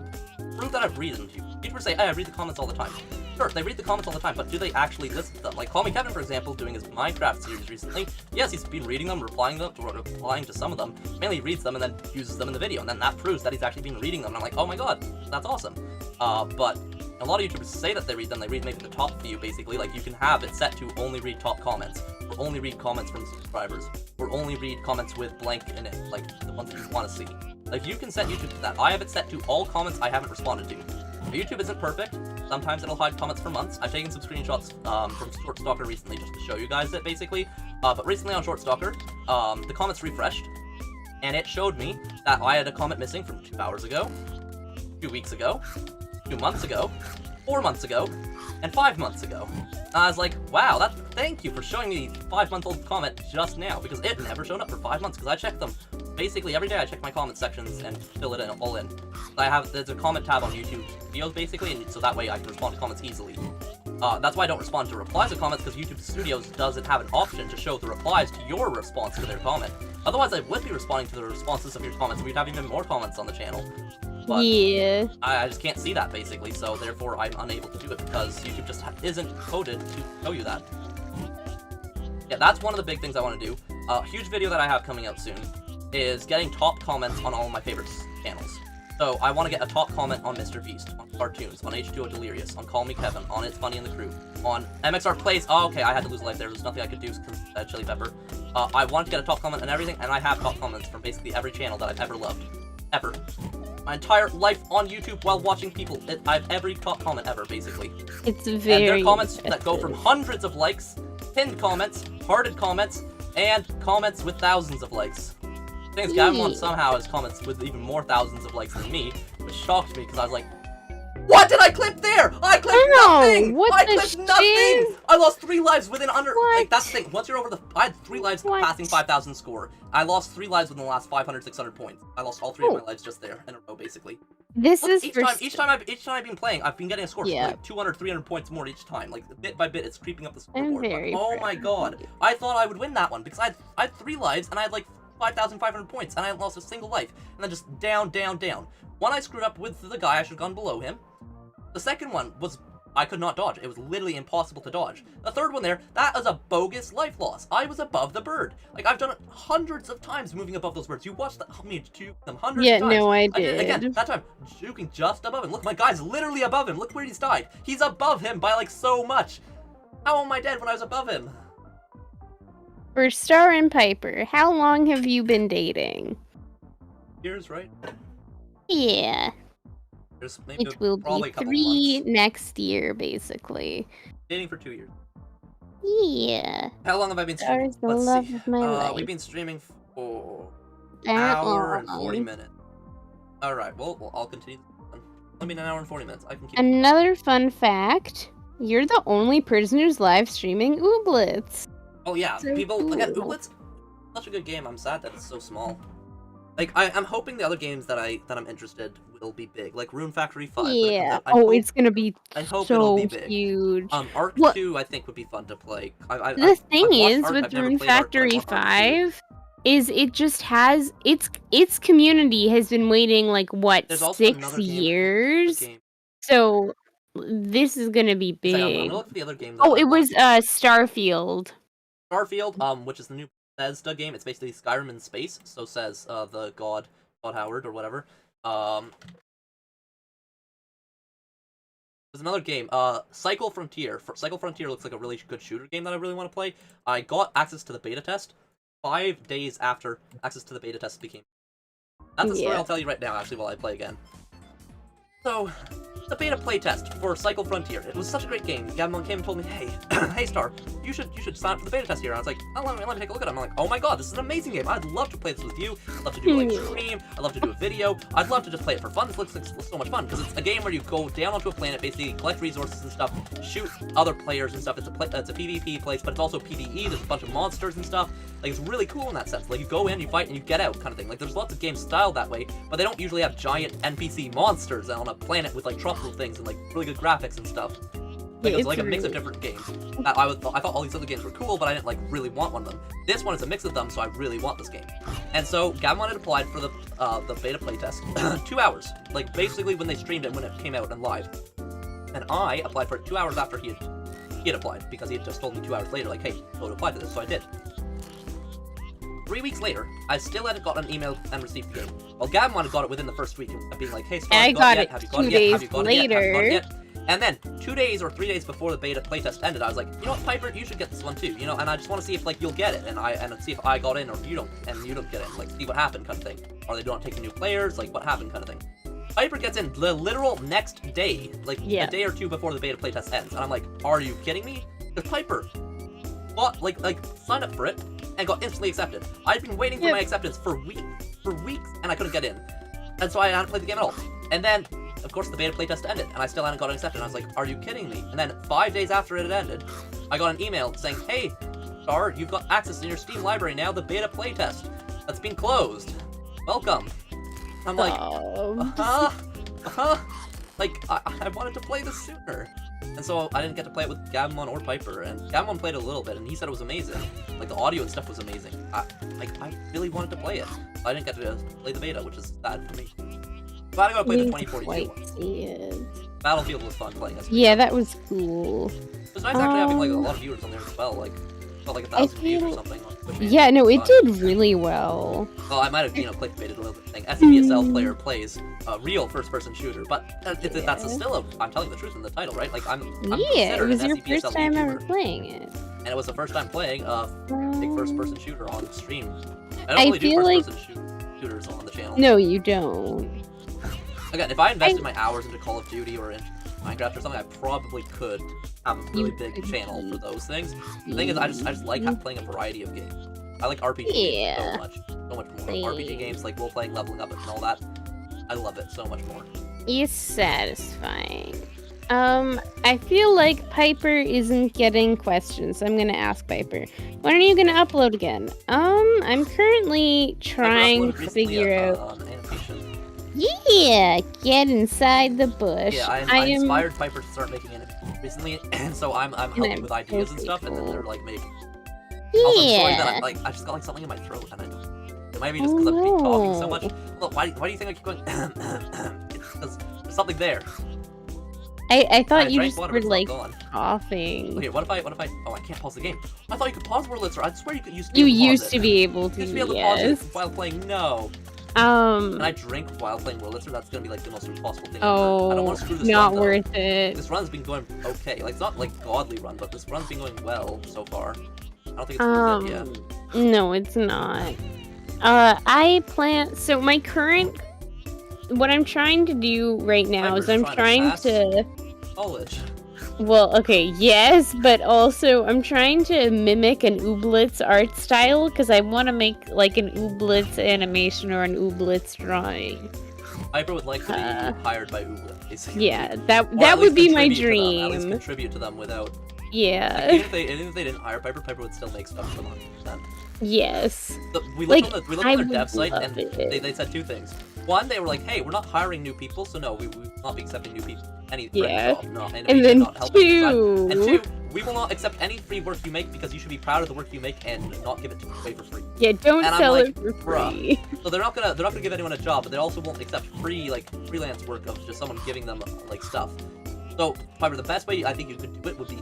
prove that I've read them to you. People say, hey, I read the comments all the time. Sure, they read the comments all the time, but do they actually listen to them? Like, Call Me Kevin, for example, doing his Minecraft series recently. Yes, he's been reading them, replying to some of them. Mainly he reads them and then uses them in the video, and then that proves that he's actually been reading them. And I'm like, oh my god, that's awesome. But a lot of YouTubers say that they read them. They read maybe the top few, basically. Like, you can have it set to only read top comments, or only read comments from subscribers, or only read comments with blank in it, like the ones that you want to see. Like, you can set YouTube to that. I have it set to all comments I haven't responded to. YouTube isn't perfect. Sometimes it'll hide comments for months. I've taken some screenshots from ShortStalker recently just to show you guys it, basically. But recently on ShortStalker, the comments refreshed, and it showed me that I had a comment missing from 2 hours ago, 2 weeks ago, 2 months ago, 4 months ago, and 5 months ago. And I was like, wow, thank you for showing me the 5-month-old comment just now, because it never showed up for 5 months, because I checked them basically every day I check my comment sections and fill it all in. There's a comment tab on YouTube videos basically, and so that way I can respond to comments easily. That's why I don't respond to replies to comments, because YouTube Studios doesn't have an option to show the replies to your response to their comment. Otherwise, I would be responding to the responses of your comments, and we'd have even more comments on the channel. But yeah. I just can't see that, basically, so therefore I'm unable to do it, because YouTube just isn't coded to show you that. Yeah, that's one of the big things I want to do. A huge video that I have coming out soon is getting top comments on all of my favorite channels. So I want to get a top comment on Mr. Beast, on Cartoons, on H2O Delirious, on Call Me Kevin, on It's Funny and the Crew, on MXR Plays. Oh, okay, I had to lose a life there. There's nothing I could do because I had Chili Pepper. I want to get a top comment on everything, and I have top comments from basically every channel that I've ever loved. Ever. My entire life on YouTube while watching people, I have every top comment ever, basically. It's very And they're comments that go from hundreds of likes, pinned comments, hearted comments, and comments with thousands of likes. The thing is, Gavin somehow has comments with even more thousands of likes than me, which shocked me because I was like, what did I clip there? I clipped nothing! I clipped nothing! I lost 3 lives within under... Like, that's the thing. Once you're over the... I had 3 lives passing 5,000 score. I lost 3 lives within the last 500, 600 points. I lost all 3 of my lives just there in a row, basically. This is each time I've been playing, I've been getting a score for like 200, 300 points more each time. Like, bit by bit, it's creeping up the scoreboard. Oh my god. I thought I would win that one, because I had 3 lives, and I had like 5,500 points, and I hadn't lost a single life. And then just down, down, down. One I screwed up with the guy, I should have gone below him. The second one was, I could not dodge. It was literally impossible to dodge. The third one there, that is a bogus life loss. I was above the bird. Like, I've done it hundreds of times moving above those birds. You watched me juke them hundreds of times. Yeah, no, I did. Again, that time, juking just above him. Look, my guy's literally above him. Look where he's died. He's above him by, like, so much. How am I dead when I was above him? For Star and Piper, how long have you been dating? Years, right? Yeah. Maybe It will be 3 next year, basically. Dating for 2 years. Yeah. How long have I been streaming? Star's the love of my life. We've been streaming for an hour and 40 minutes. Alright, well, I'll continue. I mean, an hour and 40 minutes. I can keep... Another fun fact, you're the only person who's live streaming Ooblets. Oh yeah, So people, cool. again, Ooblets, such a good game. I'm sad that it's so small. Like, I'm hoping the other games that I'm interested will be big, like Rune Factory 5. Yeah. It's gonna be it'll be big. Huge. Arc 2 I think would be fun to play. The thing is with Rune Factory 5 is it just has its community has been waiting like what 6 years. So this is gonna be big. Look at the other game It was Starfield. Starfield, which is the new Bethesda game. It's basically Skyrim in space, so says the God Howard or whatever. There's another game, Cycle Frontier. Cycle Frontier looks like a really good shooter game that I really want to play. I got access to the beta test 5 days after access to the beta test became. That's a story I'll tell you right now, actually, while I play again. So, the beta playtest for Cycle Frontier. It was such a great game. Gavin came and told me, hey, hey Star, you should sign up for the beta test here. And I was like, oh, let me take a look at it. I'm like, oh my god, this is an amazing game. I'd love to play this with you. I'd love to do like stream. I'd love to do a video. I'd love to just play it for fun. This looks like so much fun because it's a game where you go down onto a planet, basically collect resources and stuff, shoot other players and stuff. It's a PvP place, but it's also PvE. There's a bunch of monsters and stuff. Like, it's really cool in that sense. Like, you go in, you fight, and you get out, kind of thing. Like, there's lots of games styled that way, but they don't usually have giant NPC monsters on a planet with like tropical things and like really good graphics and stuff. Like, it's like a mix of different games. I thought all these other games were cool, but I didn't like really want one of them. This one is a mix of them, so I really want this game. And so Gavin had applied for the beta playtest 2 hours, like basically when they streamed it when it came out and live. And I applied for it 2 hours after he had applied, because he had just told me 2 hours later, like, hey, go to apply for this. So I did. 3 weeks later, I still hadn't got an email and received the game. Well, Gavin had got it within the first week of being like, hey, Star, I got it have you 2 days later. And then 2 days or 3 days before the beta playtest ended, I was like, you know what, Piper, you should get this one too, you know, and I just want to see if like you'll get it, and see if I got in or you don't get in, like see what happened, kind of thing. Are they not taking new players, like what happened, kind of thing. Piper gets in the literal next day, like a day or two before the beta playtest ends, and I'm like, are you kidding me? Because Piper got like signed up for it and got instantly accepted. I'd been waiting for my acceptance for weeks, and I couldn't get in, and so I hadn't played the game at all. And then, of course, the beta playtest ended, and I still hadn't gotten accepted. And I was like, are you kidding me? And then 5 days after it had ended, I got an email saying, hey, Star, you've got access in your Steam library now, the beta playtest that's been closed. welcome. I'm like, Stop. like, I wanted to play this sooner. And so I didn't get to play it with Gabmon or Piper, and Gabmon played it a little bit, and he said it was amazing. Like, the audio and stuff was amazing. I really wanted to play it. I didn't get to play the beta, which is sad for me. But I'm gonna play the 2042 one. See it. Battlefield was fun playing as Yeah, that was cool. It was nice actually having like a lot of viewers on there as well, like felt like 1,000 views or something. Yeah, no, it did really well. Well, I might have, clickbaited a little bit thing. SCPSL player plays a real first-person shooter, but that's still I'm telling the truth in the title, right? Like I'm yeah, it was an your SCPSL first time YouTuber, ever playing it. and it was the first time playing a big first-person shooter on stream. I I don't really do feel like- first-person shooters on the channel. No, you don't. Again, if I invested my hours into Call of Duty or into Minecraft or something, I probably could have a really big channel for those things. The thing is, I just like playing a variety of games. I like RPG games so much more. RPG games like role-playing, leveling up, and all that. I love it so much more. It's satisfying. I feel like Piper isn't getting questions. I'm gonna ask Piper. When are you gonna upload again? I'm currently trying to figure out. Animation. Yeah, get inside the bush. Yeah, I inspired Piper to start making animation recently, and so I'm helping with ideas and stuff, and then they're like making. Also, I'm sorry that I just got like something in my throat, and I don't. It might be just because I've been talking so much. Look, why do you think I keep going? It's because there's something there. I thought you drank just water, were it's not like gone. coughing. Okay, what if I? Oh, I can't pause the game. I thought you could pause Whirlitzer. I swear you You used used to be able to. You used to be able to pause it while playing. No. Can I drink while playing Whirlitzer? That's gonna be like the most impossible thing ever. I don't want to screw this not run, though. worth it. This run's been going okay. Like, it's not like godly run, but this run's been going well so far. I don't think it's worth it yet. No, it's not. So my current, what I'm trying to do right now is I'm trying to college. Well, okay, yes, but also I'm trying to mimic an Ooblets art style because I want to make like an Ooblets animation or an Ooblets drawing. Piper would like to be hired by Ooblets, basically. Yeah, that would be my dream. At least contribute to them without. Yeah. Like, even if they didn't hire Piper, Piper would still make stuff for them 100%. Yes. We looked on their dev site, love and they said two things. One, they were like, "Hey, we're not hiring new people, so no, we will not be accepting new people. Any job, no, and then not two, and two, we will not accept any free work you make because you should be proud of the work you make and not give it away for free." Yeah, don't sell like, it for free. So they're not gonna give anyone a job, but they also won't accept free freelance work of just someone giving them like stuff. So, Piper, the best way I think you could do it would be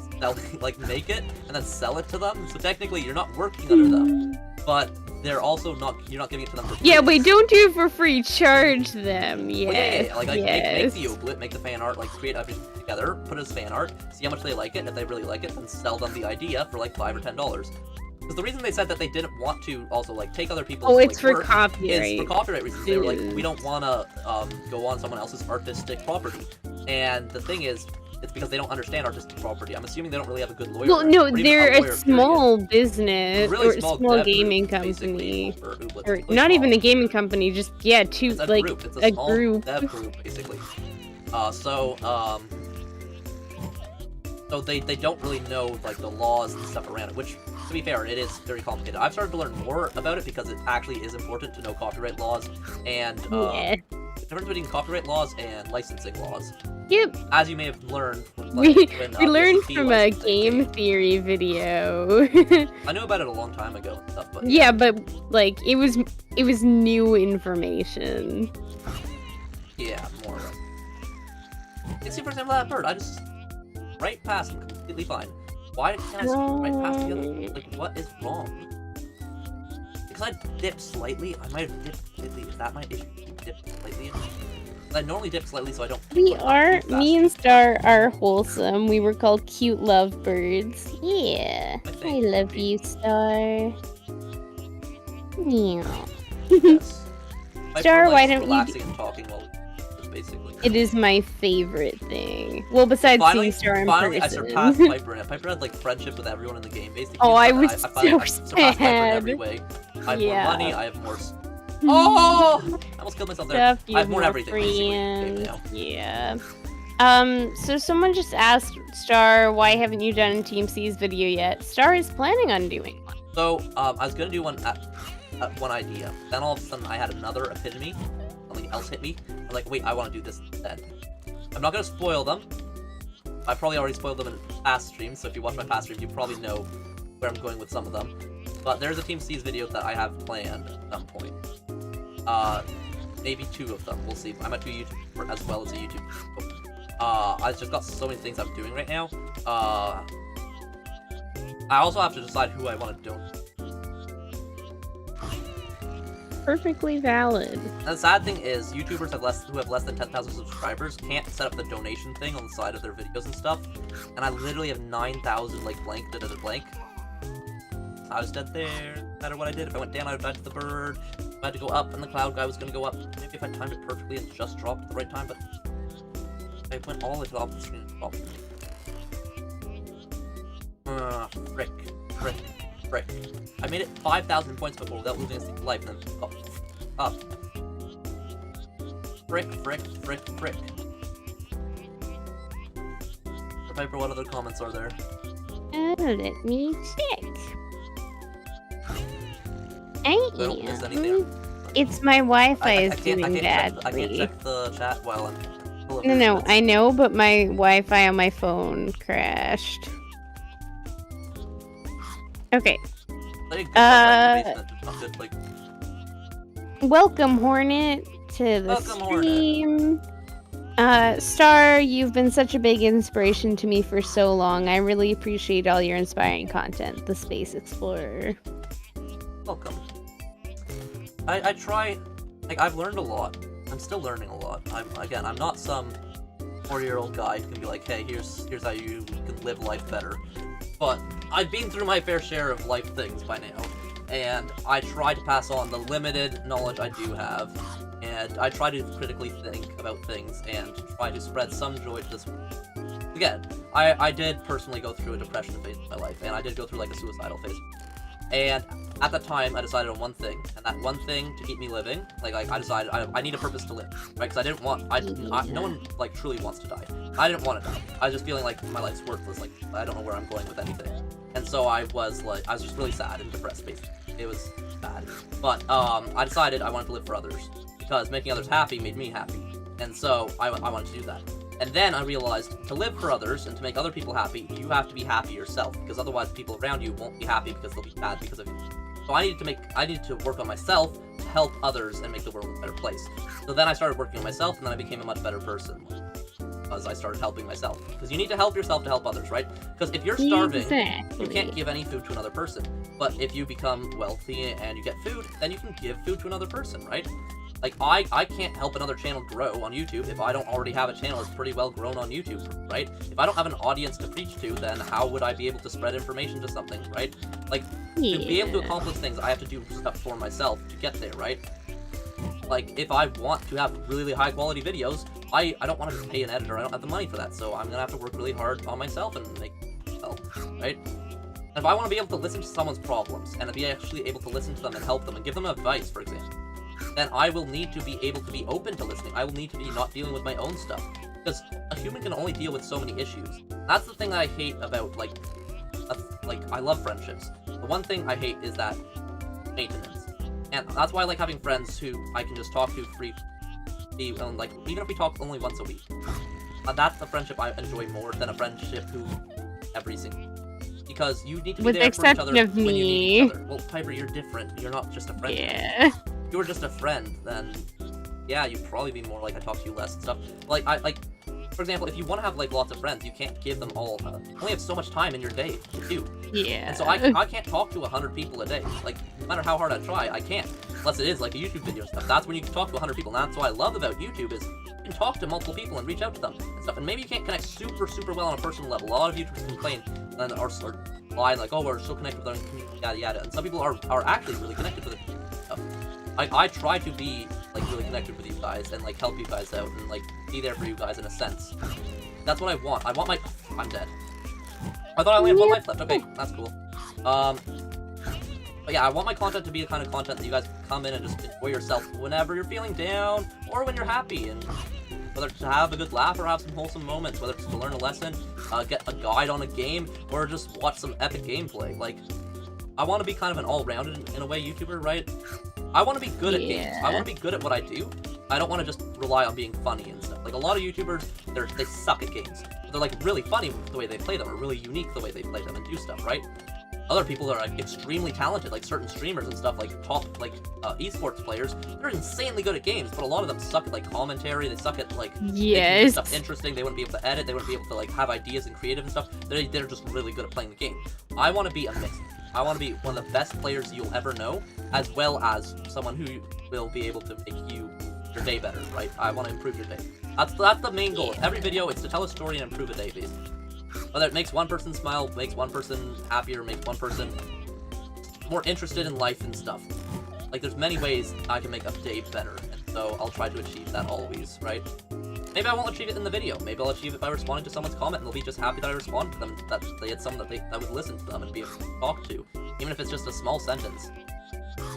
make it and then sell it to them. So technically, you're not working under them, but they're also you're not giving it to them for free. Yeah, wait, don't do it for free. Charge them. Yes. Well, make the Ooblet, make the fan art, create everything together, put it as fan art, see how much they like it, and if they really like it, then sell them the idea for like $5 or $10. Because the reason they said that they didn't want to also take other people's it's for work copyright. is for copyright reasons. They were like, we don't want to go on someone else's artistic property. And the thing is, it's because they don't understand artistic property. I'm assuming they don't really have a good lawyer. Well, no, they're a small business really or a small gaming company, or not even a gaming company. Just two it's a like group. It's a small group. dev group basically. So they don't really know the laws and stuff around it, which, to be fair, it is very complicated. I've started to learn more about it because it actually is important to know copyright laws and the difference between copyright laws and licensing laws. Yep. As you may have learned, we learned from a game theory video. I knew about it a long time ago and stuff, but yeah, but it was new information. Yeah, more. You see, for example, that bird. I just right past him, completely fine. Why can't I see right past the other? What is wrong? Because I dipped slightly. I might have dipped slightly. Is that my issue? Dipped slightly. I normally dip slightly, so I don't. Me and Star are wholesome. We were called cute lovebirds. Yeah, I love you, Star. Yeah. Yes. Star, why don't you? Relaxing and talking while basically. It is my favorite thing. Well, besides seeing Star in person. I surpassed Piper in it. Piper had friendship with everyone in the game, basically. Oh, I was so surpassed Piper in every way. I have more money. I have more. Oh! I almost killed myself there. I have more everything. Friends. Yeah. So someone just asked Star, why haven't you done Team C's video yet? Star is planning on doing one. So, I was gonna do one one idea. Then all of a sudden I had another epiphany. Something else hit me. I was like, wait, I want to do this instead. I'm not going to spoil them. I probably already spoiled them in past streams, so if you watch my past streams, you probably know where I'm going with some of them. But there's a Team C's video that I have planned at some point. Maybe 2 of them. We'll see. I'm a 2 YouTuber as well as a YouTuber. I just got so many things I'm doing right now. I also have to decide who I want to donate. Perfectly valid. And the sad thing is, YouTubers who have less than 10,000 subscribers can't set up the donation thing on the side of their videos and stuff. And I literally have 9,000 like blank, blank. I was dead there. No matter what I did, if I went down, I would have died to the bird. If I had to go up, and the cloud guy was gonna go up. Maybe if I timed it perfectly and just dropped at the right time, but I went all the way to the opposite screen and dropped. Frick. I made it 5,000 points before without losing a single life, and then up. Frick. Piper, what other comments are there? Let me check. It's my Wi-Fi is doing badly. I can't check the chat while I'm... No, I know, but my Wi-Fi on my phone crashed. Okay. Welcome, Hornet, to the stream. Star, you've been such a big inspiration to me for so long. I really appreciate all your inspiring content, the Space Explorer. Welcome. I try, like, I've learned a lot. I'm still learning a lot. I'm not some 40-year-old guy who can be like, hey, here's how you can live life better. But I've been through my fair share of life things by now, and I try to pass on the limited knowledge I do have, and I try to critically think about things and try to spread some joy to this world. Again, I did personally go through a depression phase in my life, and I did go through like a suicidal phase. And at the time, I decided on one thing, and that one thing to keep me living, like I decided I need a purpose to live, right? Because I didn't want, no one like truly wants to die. I didn't want to die. I was just feeling like my life's worthless, like I don't know where I'm going with anything. And so I was just really sad and depressed, basically. It was bad. But I decided I wanted to live for others, because making others happy made me happy. And so I wanted to do that. And then I realized to live for others and to make other people happy, you have to be happy yourself, because otherwise people around you won't be happy because they'll be sad because of you. So I needed to work on myself to help others and make the world a better place. So then I started working on myself, and then I became a much better person as I started helping myself. Because you need to help yourself to help others, right? Because if you're starving, you can't give any food to another person. But if you become wealthy and you get food, then you can give food to another person, right? Like, I can't help another channel grow on YouTube if I don't already have a channel that's pretty well grown on YouTube, right? If I don't have an audience to preach to, then how would I be able to spread information to something, right? Like, to be able to accomplish things, I have to do stuff for myself to get there, right? Like, if I want to have really high quality videos, I don't want to pay an editor, I don't have the money for that, so I'm gonna have to work really hard on myself and make myself, right? And if I want to be able to listen to someone's problems, and to be actually able to listen to them and help them and give them advice, for example, then I will need to be able to be open to listening. I will need to be not dealing with my own stuff. Because a human can only deal with so many issues. That's the thing I hate about, like, I love friendships. The one thing I hate is that maintenance. And that's why I like having friends who I can just talk to like, even if we talk only once a week. That's the friendship I enjoy more than a friendship who every single because you need to be there for each other when you need each other. Well, Piper, you're different. You're not just a friend. Yeah. If you were just a friend, then yeah, you'd probably be more like I talk to you less and stuff. Like for example, if you want to have like lots of friends, you can't give them all. You only have so much time in your day to do. Yeah. And so I can't talk to 100 people a day. Like no matter how hard I try, I can't. Unless it is like a YouTube video and stuff. That's when you can talk to 100 people. And that's what I love about YouTube is you can talk to multiple people and reach out to them and stuff. And maybe you can't connect super well on a personal level. A lot of YouTubers complain and are lying like, oh, we're so connected with our community, yada yada. And some people are actually really connected with it. I try to be like really connected with you guys and like help you guys out and like be there for you guys in a sense. That's what I want. I want my. I'm dead. I thought I only had one life left. Okay, that's cool. But yeah, I want my content to be the kind of content that you guys can come in and just enjoy yourself whenever you're feeling down or when you're happy, and whether to have a good laugh or have some wholesome moments, whether it's to learn a lesson, get a guide on a game, or just watch some epic gameplay. Like, I want to be kind of an all-rounded, in a way, YouTuber, right? I want to be good at games. I want to be good at what I do. I don't want to just rely on being funny and stuff. Like, a lot of YouTubers, they suck at games. But they're, like, really funny the way they play them, or really unique the way they play them and do stuff, right? Other people are, like, extremely talented, like certain streamers and stuff, like top, like, esports players. They're insanely good at games, but a lot of them suck at, like, commentary. They suck at, like, making stuff interesting. They wouldn't be able to edit. They wouldn't be able to, like, have ideas and creative and stuff. They're just really good at playing the game. I want to be a mix. I want to be one of the best players you'll ever know, as well as someone who will be able to make your day better, right? I want to improve your day. That's the main goal of every video. It's to tell a story and improve a day, basically. Whether it makes one person smile, makes one person happier, makes one person more interested in life and stuff. Like, there's many ways I can make a day better, and so I'll try to achieve that always, right? Maybe I won't achieve it in the video. Maybe I'll achieve it by responding to someone's comment, and they'll be just happy that I responded to them, that they had someone that would listen to them and be able to talk to, even if it's just a small sentence.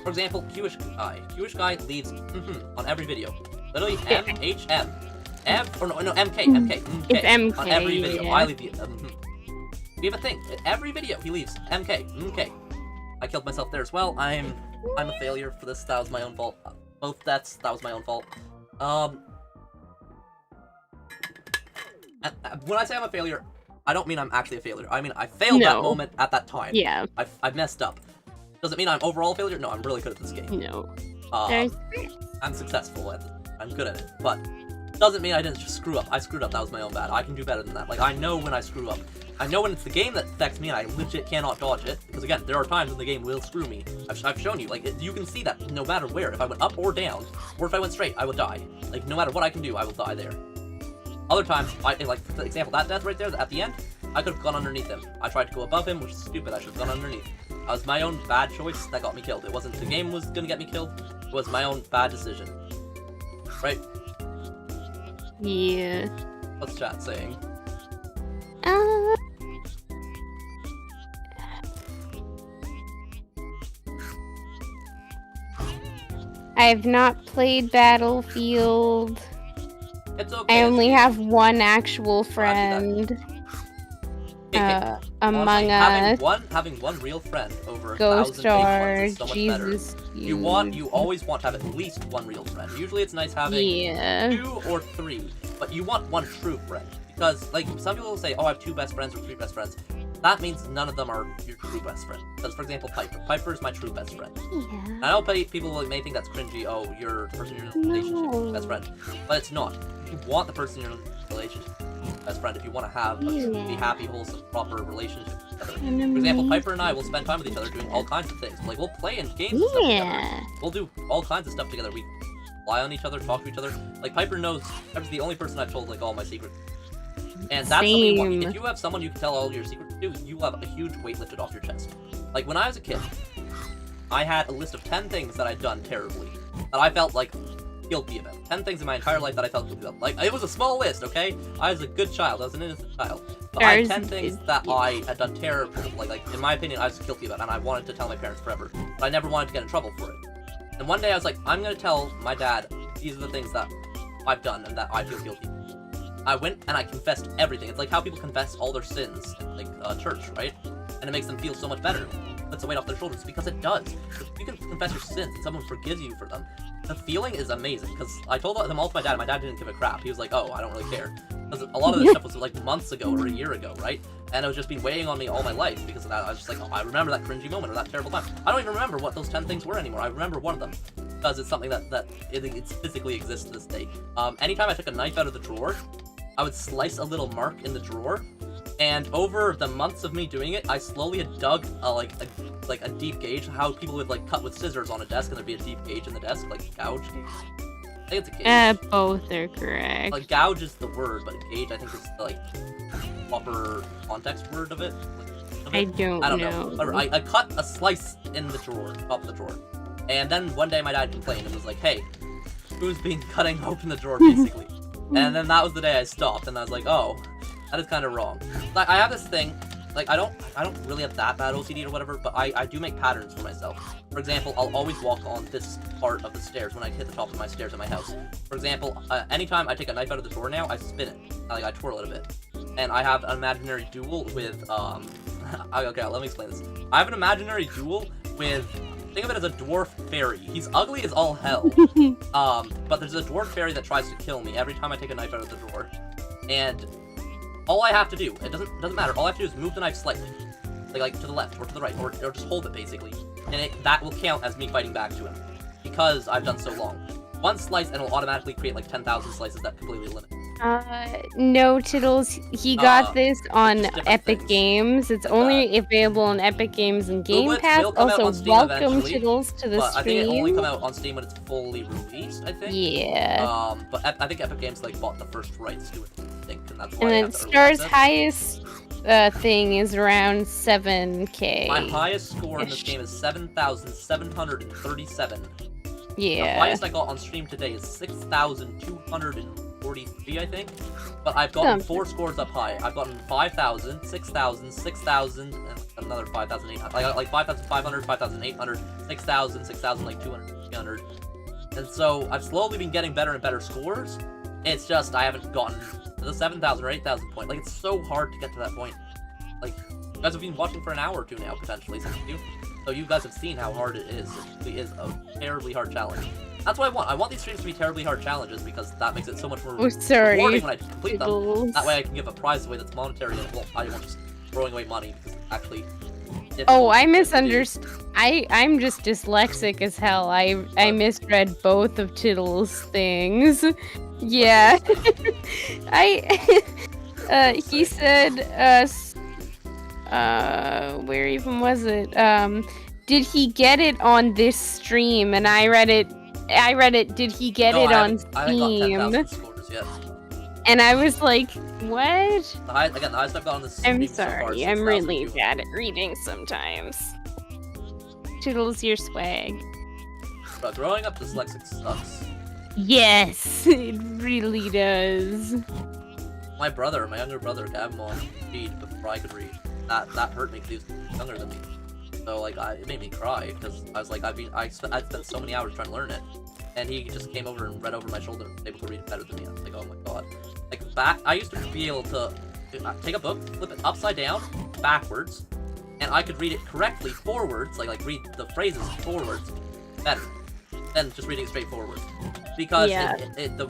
For example, Q-ish guy. Q-ish guy leaves on every video. Literally M-H-M. MK. It's MK, on every video. yeah. I leave the we have a thing. Every video he leaves MK. I killed myself there as well. I'm a failure for this. That was my own fault. Both deaths, that was my own fault. When I say I'm a failure, I don't mean I'm actually a failure. I mean I failed that moment at that time. Yeah. I messed up. Does it mean I'm overall a failure? No, I'm really good at this game. No. I'm successful at it. I'm good at it. But doesn't mean I didn't just screw up. I screwed up. That was my own bad. I can do better than that. Like, I know when I screw up. I know when it's the game that affects me and I legit cannot dodge it. Because again, there are times when the game will screw me. I've shown you. Like, you can see that no matter where. If I went up or down, or if I went straight, I would die. Like, no matter what I can do, I will die there. Other times, like, for example, that death right there at the end, I could have gone underneath him. I tried to go above him, which is stupid. I should have gone underneath. That was my own bad choice that got me killed. It wasn't the game was gonna get me killed. It was my own bad decision. Right? Yeah. What's chat saying? I've not played Battlefield. It's okay. I only have one actual friend. Among Us. Having one real friend over Ghost 1,000 fake ones is so much Jesus. better. You always want to have at least one real friend. Usually it's nice having 2 or 3, but you want one true friend. Because, like, some people will say, oh, I have 2 best friends or 3 best friends. That means none of them are your true best friend. Because, for example, Piper. Piper is my true best friend. Yeah. I know people may think that's cringy, oh, you're the person you're in a relationship with, best friend. But it's not. You want the person you're in a relationship with, best friend, if you want to have a truly happy, wholesome, proper relationship together. For example, Piper and I will spend time with each other doing all kinds of things. Like, we'll play in games and stuff together. We'll do all kinds of stuff together. We lie on each other, talk to each other. Like, Piper knows, Piper's the only person I've told, like, all my secrets. And that's something you want. If you have someone you can tell all your secrets to, you will have a huge weight lifted off your chest. Like, when I was a kid, I had a list of 10 things that I'd done terribly. That I felt, like, guilty about. 10 things in my entire life that I felt guilty about. Like, it was a small list, okay? I was a good child. I was an innocent child. But I had 10 things that I had done terrible. Like, in my opinion, I was guilty about, and I wanted to tell my parents forever. But I never wanted to get in trouble for it. And one day I was like, I'm gonna tell my dad these are the things that I've done and that I feel guilty. I went and I confessed everything. It's like how people confess all their sins in, like, church, right? And it makes them feel so much better. It puts the weight off their shoulders, because it does. If you can confess your sins and someone forgives you for them, the feeling is amazing. Because I told them all to my dad, and my dad didn't give a crap. He was like, oh, I don't really care. Because a lot of this stuff was like months ago or a year ago, right? And it was just been weighing on me all my life because of that. I was just like, oh, I remember that cringy moment or that terrible time. I don't even remember what those 10 things were anymore. I remember one of them. Because it's something that it physically exists to this day. Anytime I took a knife out of the drawer, I would slice a little mark in the drawer, and over the months of me doing it, I slowly had dug a deep gauge. How people would like cut with scissors on a desk, and there'd be a deep gauge in the desk, like gouge. I think it's a gauge. Both are correct. Like gouge is the word, but gauge I think is the like proper context word of it. I don't know. I cut a slice in the drawer, top of the drawer, and then one day my dad complained and was like, "Hey, who's been cutting open the drawer basically?" And then that was the day I stopped, and I was like, oh, that is kind of wrong. Like, I have this thing, like, I don't really have that bad OCD or whatever, but I do make patterns for myself. For example, I'll always walk on this part of the stairs when I hit the top of my stairs at my house. For example, anytime I take a knife out of the drawer now, I spin it. I twirl it a bit. And I have an imaginary duel with, Okay, let me explain this. I have an imaginary duel with, think of it as a dwarf fairy. He's ugly as all hell. But there's a dwarf fairy that tries to kill me every time I take a knife out of the drawer. And all I have to do, it doesn't matter, all I have to do is move the knife slightly. Like to the left, or to the right, or just hold it, basically. And that will count as me fighting back to him. Because I've done so long. One slice, and it'll automatically create like 10,000 slices that completely limit. No, Tiddles. He got this on Epic things. Games. It's only available on Epic Games and Game Pass. Also, welcome, Tiddles, to the stream. I think it only come out on Steam when it's fully released, I think. Yeah. But I think Epic Games like bought the first rights to it, I think, and that's why. And then Star's highest thing is around 7K. My highest score in this game is 7,737. Yeah. The highest I got on stream today is 6,243, I think. But I've gotten 4 scores up high. I've gotten 5,000, 6,000, 6,000, and another 5,800. I got like 5,500, 5,800, 6,000, 6,000, like 200, 300. And so I've slowly been getting better and better scores. It's just I haven't gotten to the 7,000 or 8,000 point. Like, it's so hard to get to that point. Like, you guys have been watching for an hour or two now, potentially, some of you. So you guys have seen how hard it is. It really is a terribly hard challenge. That's what I want. I want these streams to be terribly hard challenges because that makes it so much more rewarding when I complete them. That way I can give a prize away that's monetary and I won't just throwing away money because it's actually Oh, I misunderstood. I'm just dyslexic as hell. I misread both of Tiddle's things. Yeah. He said, where even was it? Did he get it on this stream? And I read it, did he get it on Steam? I haven't got 10,000 scores yet. And I was like, what? The highest I've got on the stream I'm sorry, so far, I'm really bad at reading sometimes. Toodles your swag. But growing up dyslexic sucks. Yes, it really does. My younger brother, got him on speed before I could read. That hurt me because he was younger than me. So like, it made me cry because I was like, I'd spent so many hours trying to learn it, and he just came over and read over my shoulder, and was able to read it better than me. I was like, oh my god. Like I used to be able to take a book, flip it upside down, backwards, and I could read it correctly forwards, like read the phrases forwards better than just reading it straight forwards, because the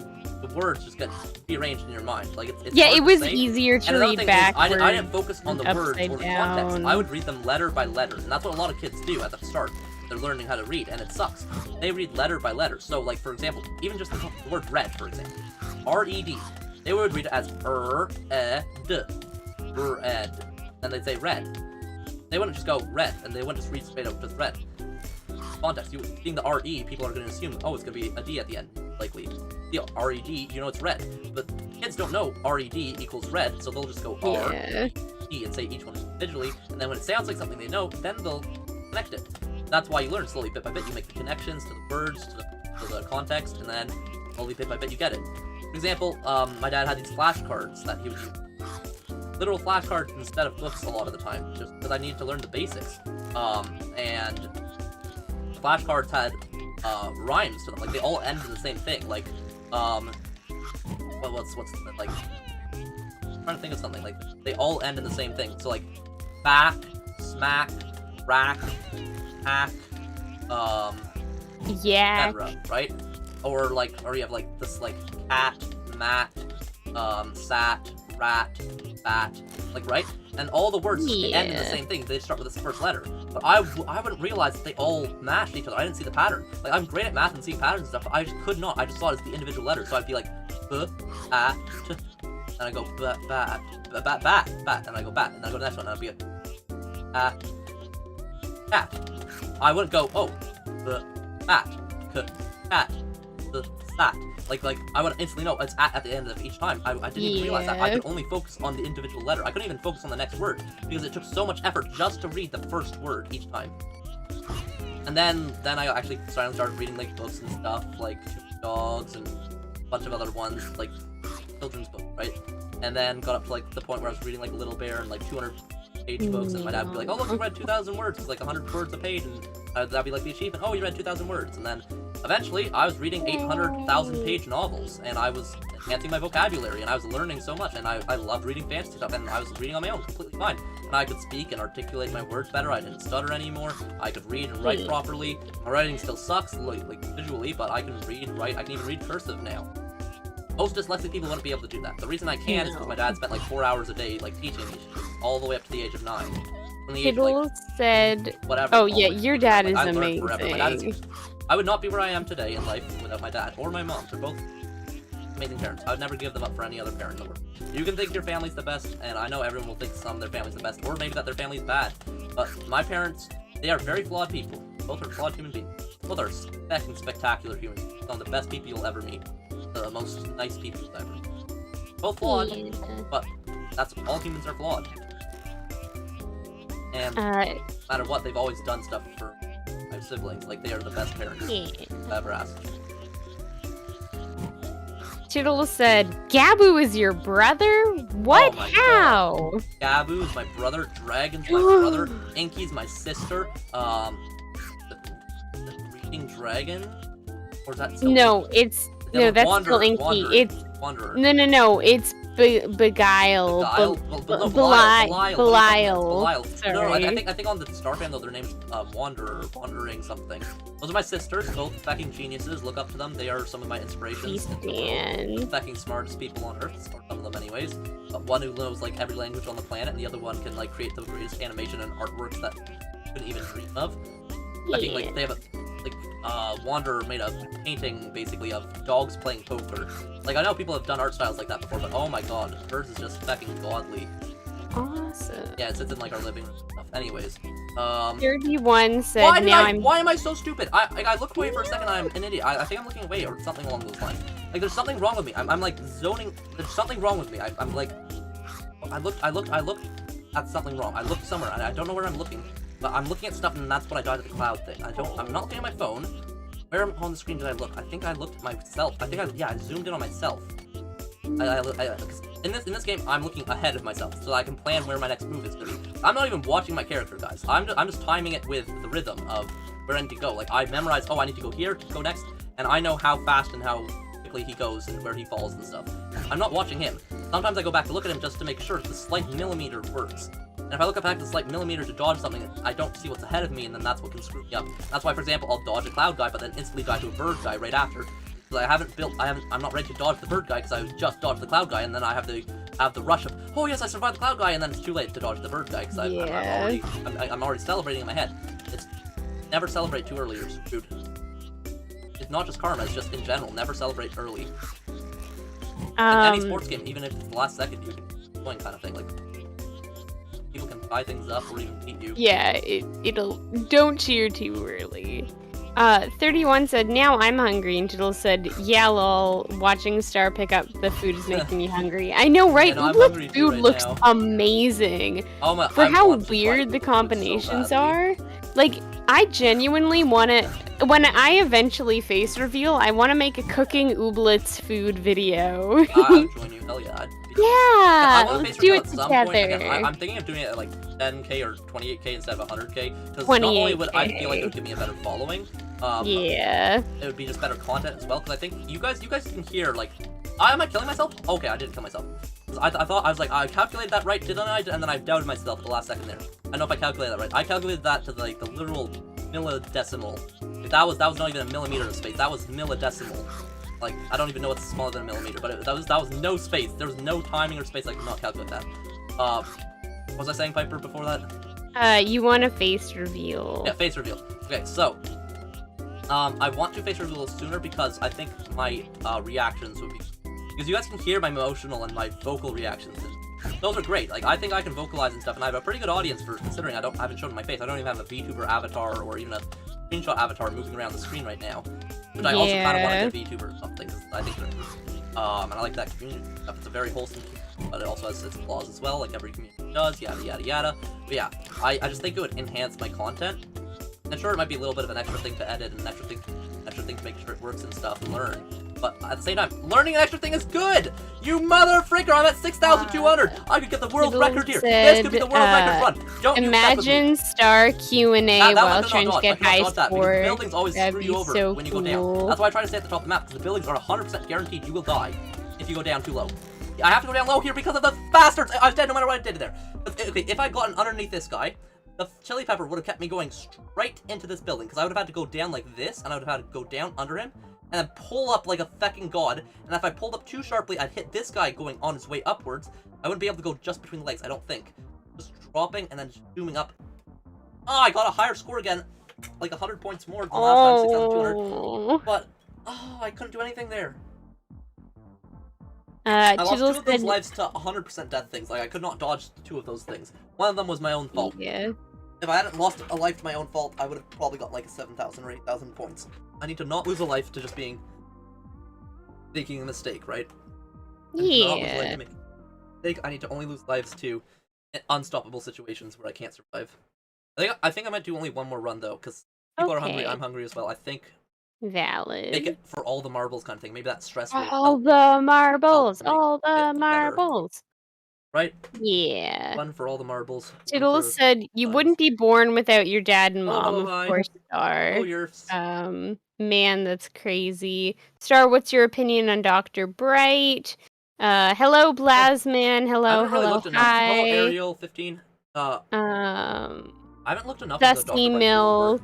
words just get rearranged in your mind. Like it's it was easier to read backwards. I didn't focus on the words or the context. I would read them letter by letter, and that's what a lot of kids do at the start. They're learning how to read, and it sucks. They read letter by letter. So, like for example, even just the word red, for example, R-E-D. They would read it as red, and they'd say red. They wouldn't just go red, and they wouldn't just read straight up just red. Context, seeing the R-E, people are going to assume, oh, it's going to be a D at the end, likely. The R-E-D, you know it's red. But kids don't know R-E-D equals red, so they'll just go R-E and say each one individually, and then when it sounds like something they know, then they'll connect it. That's why you learn slowly, bit by bit. You make the connections to the words, to the context, and then slowly, bit by bit, you get it. For example, my dad had these flashcards that he would use. Literal flashcards instead of books a lot of the time, just because I needed to learn the basics. And the flashcards had rhymes to them, like they all end in the same thing. Like, what's like? I'm trying to think of something like they all end in the same thing. So like, back, smack, rack, hack, etc. Right? Or you have like this like cat, mat, sat, rat, bat, like, right? And all the words end in the same thing. They start with this first letter. But I wouldn't realize that they all matched each other. I didn't see the pattern. Like, I'm great at math and seeing patterns and stuff, but I just could not. I just saw it as the individual letters. So I'd be like, and I go bat, and I go bat, and I go to the next one, and I'd be like, cat. I wouldn't go, oh, bat, cat, sat. Like I would instantly know it's at the end of each time. I didn't even realize that. I could only focus on the individual letter. I couldn't even focus on the next word because it took so much effort just to read the first word each time. And then I actually started reading like books and stuff, like Dogs and a bunch of other ones, like children's books, right? And then got up to like the point where I was reading like Little Bear and like 200-page books, and my dad would be like, "Oh look, you read 2,000 words. It's like 100 words a page," and that'd be like the achievement. "Oh, you read 2,000 words," and then eventually, I was reading 800,000-page novels, and I was enhancing my vocabulary, and I was learning so much, and I loved reading fantasy stuff, and I was reading on my own completely fine. when I could speak and articulate my words better. I didn't stutter anymore. I could read and write properly. My writing still sucks, like visually, but I can read, write. I can even read cursive now. Most dyslexic people wouldn't be able to do that. The reason I can is because my dad spent like 4 hours a day like teaching me all the way up to the age of 9. From the age of, like, said, whatever. "Oh yeah, your dad is amazing. My dad is, amazing." I would not be where I am today in life without my dad or my mom. They're both amazing parents. I would never give them up for any other parent in the world. You can think your family's the best, and I know everyone will think some of their family's the best, or maybe that their family's bad. But my parents, they are very flawed people. Both are flawed human beings. Both are fucking spectacular humans. Some of the best people you'll ever meet. The most nice people you'll ever meet. Both flawed, but that's all humans are flawed. And no matter what, they've always done stuff for my siblings. Like, they are the best parents I've ever asked. Tittle said, "Gabu is your brother? What? Oh How?" God. Gabu is my brother. Dragon's my brother. Inky's my sister. The Reading Dragon? Or is that still No, it's no, that's still Inky. It's Wanderer. No. It's Beguile. Belial. Sorry. No, I think on the Star fan though, their name's Wanderer, Wandering something. Those are my sisters, both fucking geniuses. Look up to them. They are some of my inspirations. Fucking smartest people on Earth, or some of them anyways. One who knows like every language on the planet, and the other one can like create the greatest animation and artworks that you couldn't even dream of. Fucking like they have a Wanderer made a painting basically of dogs playing poker. Like, I know people have done art styles like that before, but oh my god, hers is just fucking godly. Awesome. Yeah, it sits in like our living room stuff. Anyways, 31 said, why am I so stupid? I looked away for a second. I'm an idiot. I think I'm looking away or something along those lines. Like, there's something wrong with me. I'm like zoning. There's something wrong with me. I'm like, I looked at something wrong. I looked somewhere and I don't know where I'm looking. But I'm looking at stuff, and that's what I died at the cloud thing. I'm not looking at my phone. Where on the screen did I look? I think I looked at myself. I zoomed in on myself. In this game, I'm looking ahead of myself, so I can plan where my next move is gonna be. I'm not even watching my character, guys. I'm just timing it with the rhythm of where I need to go. Like, I memorize, oh, I need to go here to go next, and I know how fast and how quickly he goes and where he falls and stuff. I'm not watching him. Sometimes I go back to look at him just to make sure the slight millimeter works. And if I look back the slight millimeter to dodge something, I don't see what's ahead of me, and then that's what can screw me up. That's why, for example, I'll dodge a cloud guy, but then instantly die to a bird guy right after. Because I'm not ready to dodge the bird guy because I just dodged the cloud guy, and then I have the rush of, oh yes, I survived the cloud guy, and then it's too late to dodge the bird guy because I'm already celebrating in my head. It's never celebrate too early or screwed. It's not just karma, it's just in general. Never celebrate early. In any sports game, even if it's the last second, you can join kind of thing. Like, people can buy things up or even beat you. Yeah, don't cheer too early. 31 said, "Now I'm hungry," and Tittle said, "Yeah, lol, watching Star pick up the food is making me hungry." I know, right? Yeah, no, Ooblets food looks amazing. Oh, For how weird the combinations are. Like, I genuinely want to, when I eventually face reveal, I want to make a cooking Ooblets food video. I'll join you, hell yeah. Yeah, let's do it together. Again, I'm thinking of doing it at like 10k or 28k instead of 100k. Because not only would I feel like it would give me a better following, yeah, it would be just better content as well. Because I think you guys can hear, like, am I killing myself? Okay, I didn't kill myself. I thought, I was like, I calculated that right, didn't I? And then I doubted myself at the last second there. I don't know if I calculated that right. I calculated that to like the literal millidecimal. That was not even a millimeter of space. That was millidecimal. Like, I don't even know what's smaller than a millimeter, but that was no space. There was no timing or space. I could not calculate that. What was I saying, Piper, before that? You want a face reveal. Yeah, face reveal. Okay, so, I want to face reveal sooner because I think my reactions would be, because you guys can hear my emotional and my vocal reactions. And those are great. Like, I think I can vocalize and stuff, and I have a pretty good audience for considering I haven't shown my face. I don't even have a VTuber avatar or even a screenshot avatar moving around the screen right now. Which I also kind of want to get a VTuber or something, because I think they're and I like that community stuff. It's a very wholesome community, but it also has its flaws as well, like every community does, yada yada yada. But yeah, I just think it would enhance my content. And sure, it might be a little bit of an extra thing to edit and an extra thing to make sure it works and stuff and learn. But at the same time, learning an extra thing is good! You mother freaker, I'm at 6,200! I could get the world record here! This could be the world record run! Don't imagine Star Q&A while trying to get Highscore. The buildings always screw you over when you go down. That's why I try to stay at the top of the map, because the buildings are 100% guaranteed you will die if you go down too low. I have to go down low here because of the bastards! I was dead no matter what I did there. Okay, if I had gotten underneath this guy, the chili pepper would have kept me going straight into this building, because I would have had to go down like this, and I would have had to go down under him, and then pull up like a fucking god, and if I pulled up too sharply, I'd hit this guy going on his way upwards. I wouldn't be able to go just between the legs, I don't think. Just dropping and then zooming up. Oh, I got a higher score again, like 100 points more than last time, 6,200. But, oh, I couldn't do anything there. I lost 2 of those lives to 100% death things. Like, I could not dodge 2 of those things. One of them was my own fault. Yeah. If I hadn't lost a life to my own fault, I would have probably got like 7,000 or 8,000 points. I need to not lose a life to just making a mistake, right? Yeah. I need to only lose lives to unstoppable situations where I can't survive. I think I might do only one more run though, because people are hungry. I'm hungry as well. I think. Valid. Make it for all the marbles kind of thing. Maybe that stress rate. All the marbles. All the marbles. Right? Yeah. Fun for all the marbles. Tiddle said you wouldn't be born without your dad and mom. Of course you are. Oh, you're... Man, that's crazy. Star, what's your opinion on Dr. Bright? Hello, Blasman. Hello, hi. Hello, Ariel 15. I haven't looked enough into Dr. Dusty Bright Milk.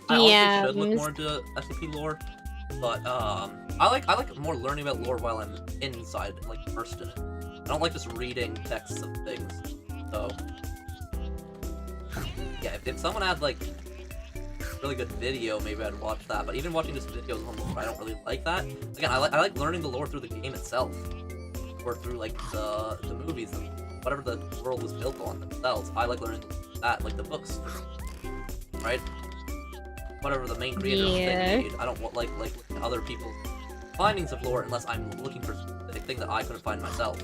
I honestly should look more into SCP lore, but I like more learning about lore while I'm inside, like immersed in it. I don't like just reading texts of things. So yeah, if someone had like really good video, maybe I'd watch that. But even watching just videos on lore, I don't really like that. Again, I like learning the lore through the game itself, or through like the movies and whatever the world was built on themselves. I like learning that, like the books, right? Whatever the main creator thing made. I don't want like looking at other people's findings of lore unless I'm looking for a specific thing that I couldn't find myself.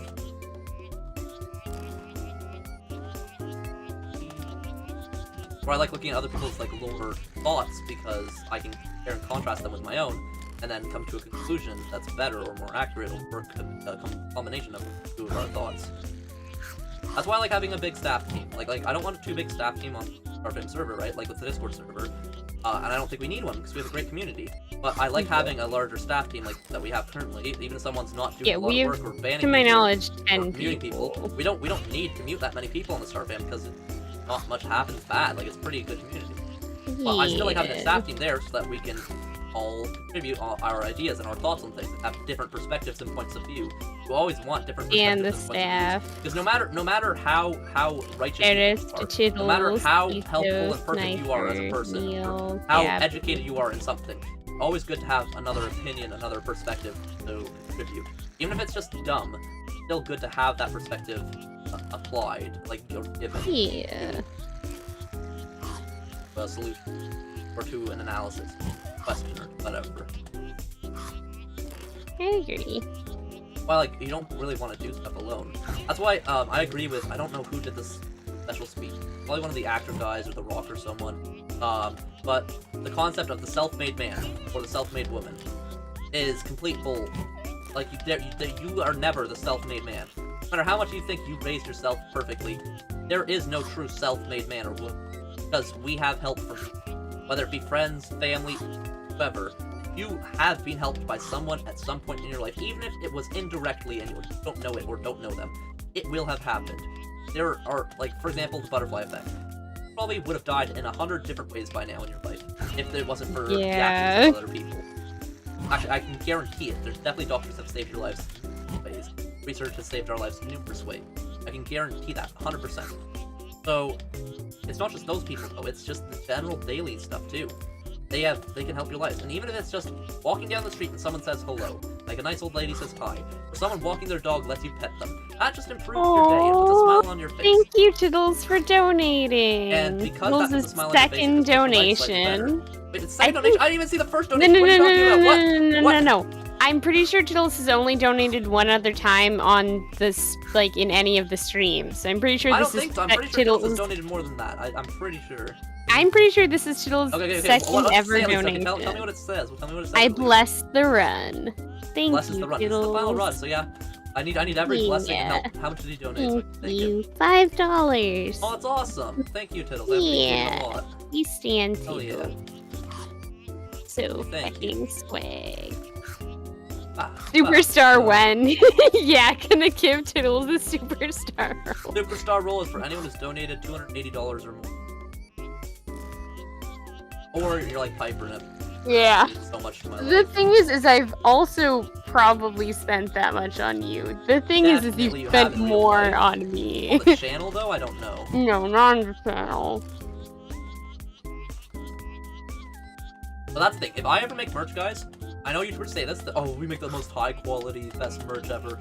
Or I like looking at other people's like lore thoughts because I can compare and contrast them with my own, and then come to a conclusion that's better or more accurate, or a combination of 2 of our thoughts. That's why I like having a big staff team. Like I don't want a too big staff team on our film server, right? Like with the Discord server. And I don't think we need one because we have a great community. But I like having a larger staff team like that we have currently. Even if someone's not doing a lot of work or banning to my knowledge, 10 people. We don't need to mute that many people on the Star Fam because not much happens bad. Like it's a pretty good community. But I still like having a staff team there so that we can all contribute all our ideas and our thoughts on things and have different perspectives and points of view. You always want different perspectives and the staff. Because no matter how righteous you are, no matter how helpful and perfect you are as a person, or how educated you are in something, always good to have another opinion, another perspective to contribute. Even if it's just dumb, it's still good to have that perspective applied, like given. Yeah. A solution or to an analysis, question or whatever. I agree. Well, like, you don't really want to do stuff alone. That's why, I agree with, I don't know who did this special speech. Probably one of the actor guys or The Rock or someone. But the concept of the self-made man or the self-made woman is complete bull. Like, you are never the self-made man. No matter how much you think you raised yourself perfectly, there is no true self-made man or woman. Because we have help from, whether it be friends, family, whoever. You have been helped by someone at some point in your life, even if it was indirectly and you don't know it or don't know them. It will have happened. There are, like, for example, the butterfly effect. You probably would have died in 100 different ways by now in your life, if it wasn't for the actions of other people. Actually, I can guarantee it. There's definitely doctors that have saved your lives in ways. Research has saved our lives in numerous ways. I can guarantee that, 100%. So, it's not just those people, though. It's just the general daily stuff, too. They can help your lives. And even if it's just walking down the street and someone says hello, like a nice old lady says hi, or someone walking their dog lets you pet them, that just improves your day and puts a smile on your face. Thank you, Tiddles, for donating. And because that puts a smile on your face, second donation. Wait, it's second donation? I didn't even see the first donation. What are you talking about? No. I'm pretty sure Tiddles has only donated one other time on this, like, in any of the streams. I'm pretty sure this is I'm pretty sure Tiddles has donated more than that. I'm pretty sure. I'm pretty sure this is Tiddles' second ever donation. Tell me what it says. I bless the run. Thank Blesses you, the run. Tiddles. It's the final run, so yeah. I need every blessing and help. How much did he donate? Thank you. $5. Oh, it's awesome. Thank you, Tiddles. I appreciate it a lot. You stand to. Oh, yeah. So fucking swag. Superstar when? Yeah, gonna give Toodles the superstar role. Superstar role is for anyone who's donated $280 or more. Or you're like Piper and Yeah. so much to my The life. thing is I've also probably spent that much on you. The thing is Definitely you you spent have in real more life. on me. On the channel though, I don't know. No, not on the channel. But that's the thing. If I ever make merch, guys, I know YouTubers say this. Oh, we make the most high quality, best merch ever.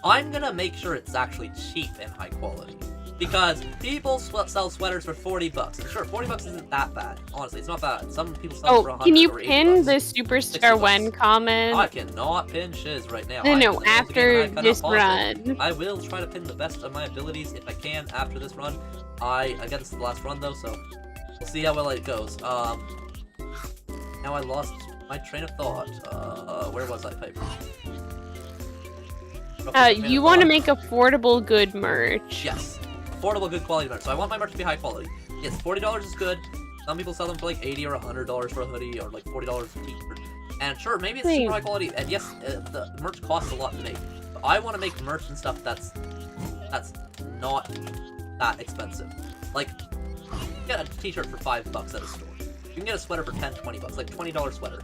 I'm gonna make sure it's actually cheap and high quality. Because people sell sweaters for 40 bucks. And sure, 40 bucks isn't that bad. Honestly, it's not bad. Some people sell it for 100 can you or 80 pin bucks. the superstar when comment? I cannot pin shiz right now. No, after this run. I will try to pin the best of my abilities if I can after this run. Again, this is the last run though, so we'll see how well it goes. Now I lost my train of thought. Where was I, Piper? You want to make affordable good merch. Yes. Affordable, good quality merch. So I want my merch to be high quality. Yes, $40 is good. Some people sell them for like $80 or $100 for a hoodie, or like $40 for a t-shirt. And sure, maybe it's super high quality, and yes, the merch costs a lot to make. But I want to make merch and stuff that's not that expensive. Like, you can get a t-shirt for $5 at a store. You can get a sweater for $10, $20, like $20 sweater.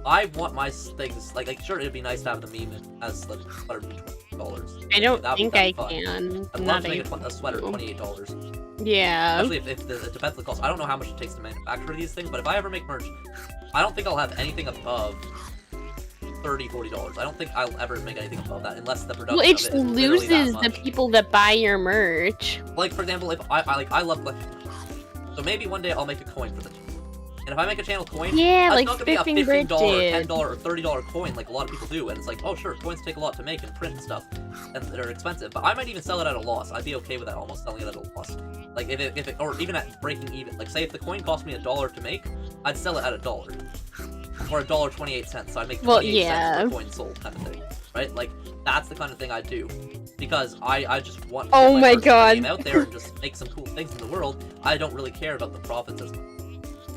I want my things, like sure, it'd be nice to have the meme as the sweater be $20. I don't That'd think be I fun. can. I'd love to make a sweater $28. Yeah. Especially if it depends on the cost. I don't know how much it takes to manufacture these things, but if I ever make merch, I don't think I'll have anything above $30, $40. I don't think I'll ever make anything above that unless the production Well, it of just it is literally that loses the much. people that buy your merch. Like, for example, if I love collecting. So maybe one day I'll make a coin for the channel. And if I make a channel coin, Yeah, it's like not gonna be a Spiffing $15 or Bridget. $10 or $30 coin like a lot of people do. And it's like, oh sure, coins take a lot to make and print and stuff, and they're expensive. But I might even sell it at a loss. I'd be okay with that, almost selling it at a loss. Like if it or even at breaking even. Like say if the coin cost me $1 to make, I'd sell it at $1 or $1.28. So I'd make 28 cents per coin sold, kind of thing, right? Like that's the kind of thing I do. Because I just want to get my personal name out there and just make some cool things in the world. I don't really care about the profits as much.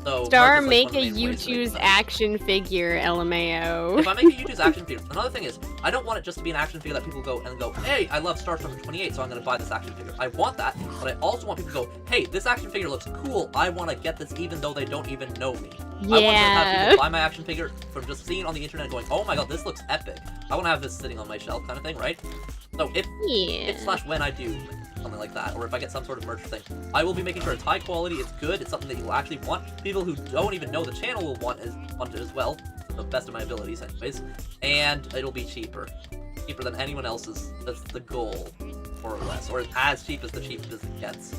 So, Star, like, make a You Choose action figure, LMAO. If I make a You Choose action figure, another thing is, I don't want it just to be an action figure that people go, hey, I love Star Trek 28, so I'm going to buy this action figure. I want that, but I also want people to go, hey, this action figure looks cool, I want to get this even though they don't even know me. Yeah. I want to have people buy my action figure from just seeing it on the internet going, oh my god, this looks epic. I want to have this sitting on my shelf kind of thing, right? So if when I do something like that, or if I get some sort of merch thing, I will be making sure it's high quality, it's good, it's something that you'll actually want. People who don't even know the channel will want it as well, to the best of my abilities anyways, and it'll be cheaper than anyone else's. That's the goal, more or less, or as cheap as the cheapest it gets.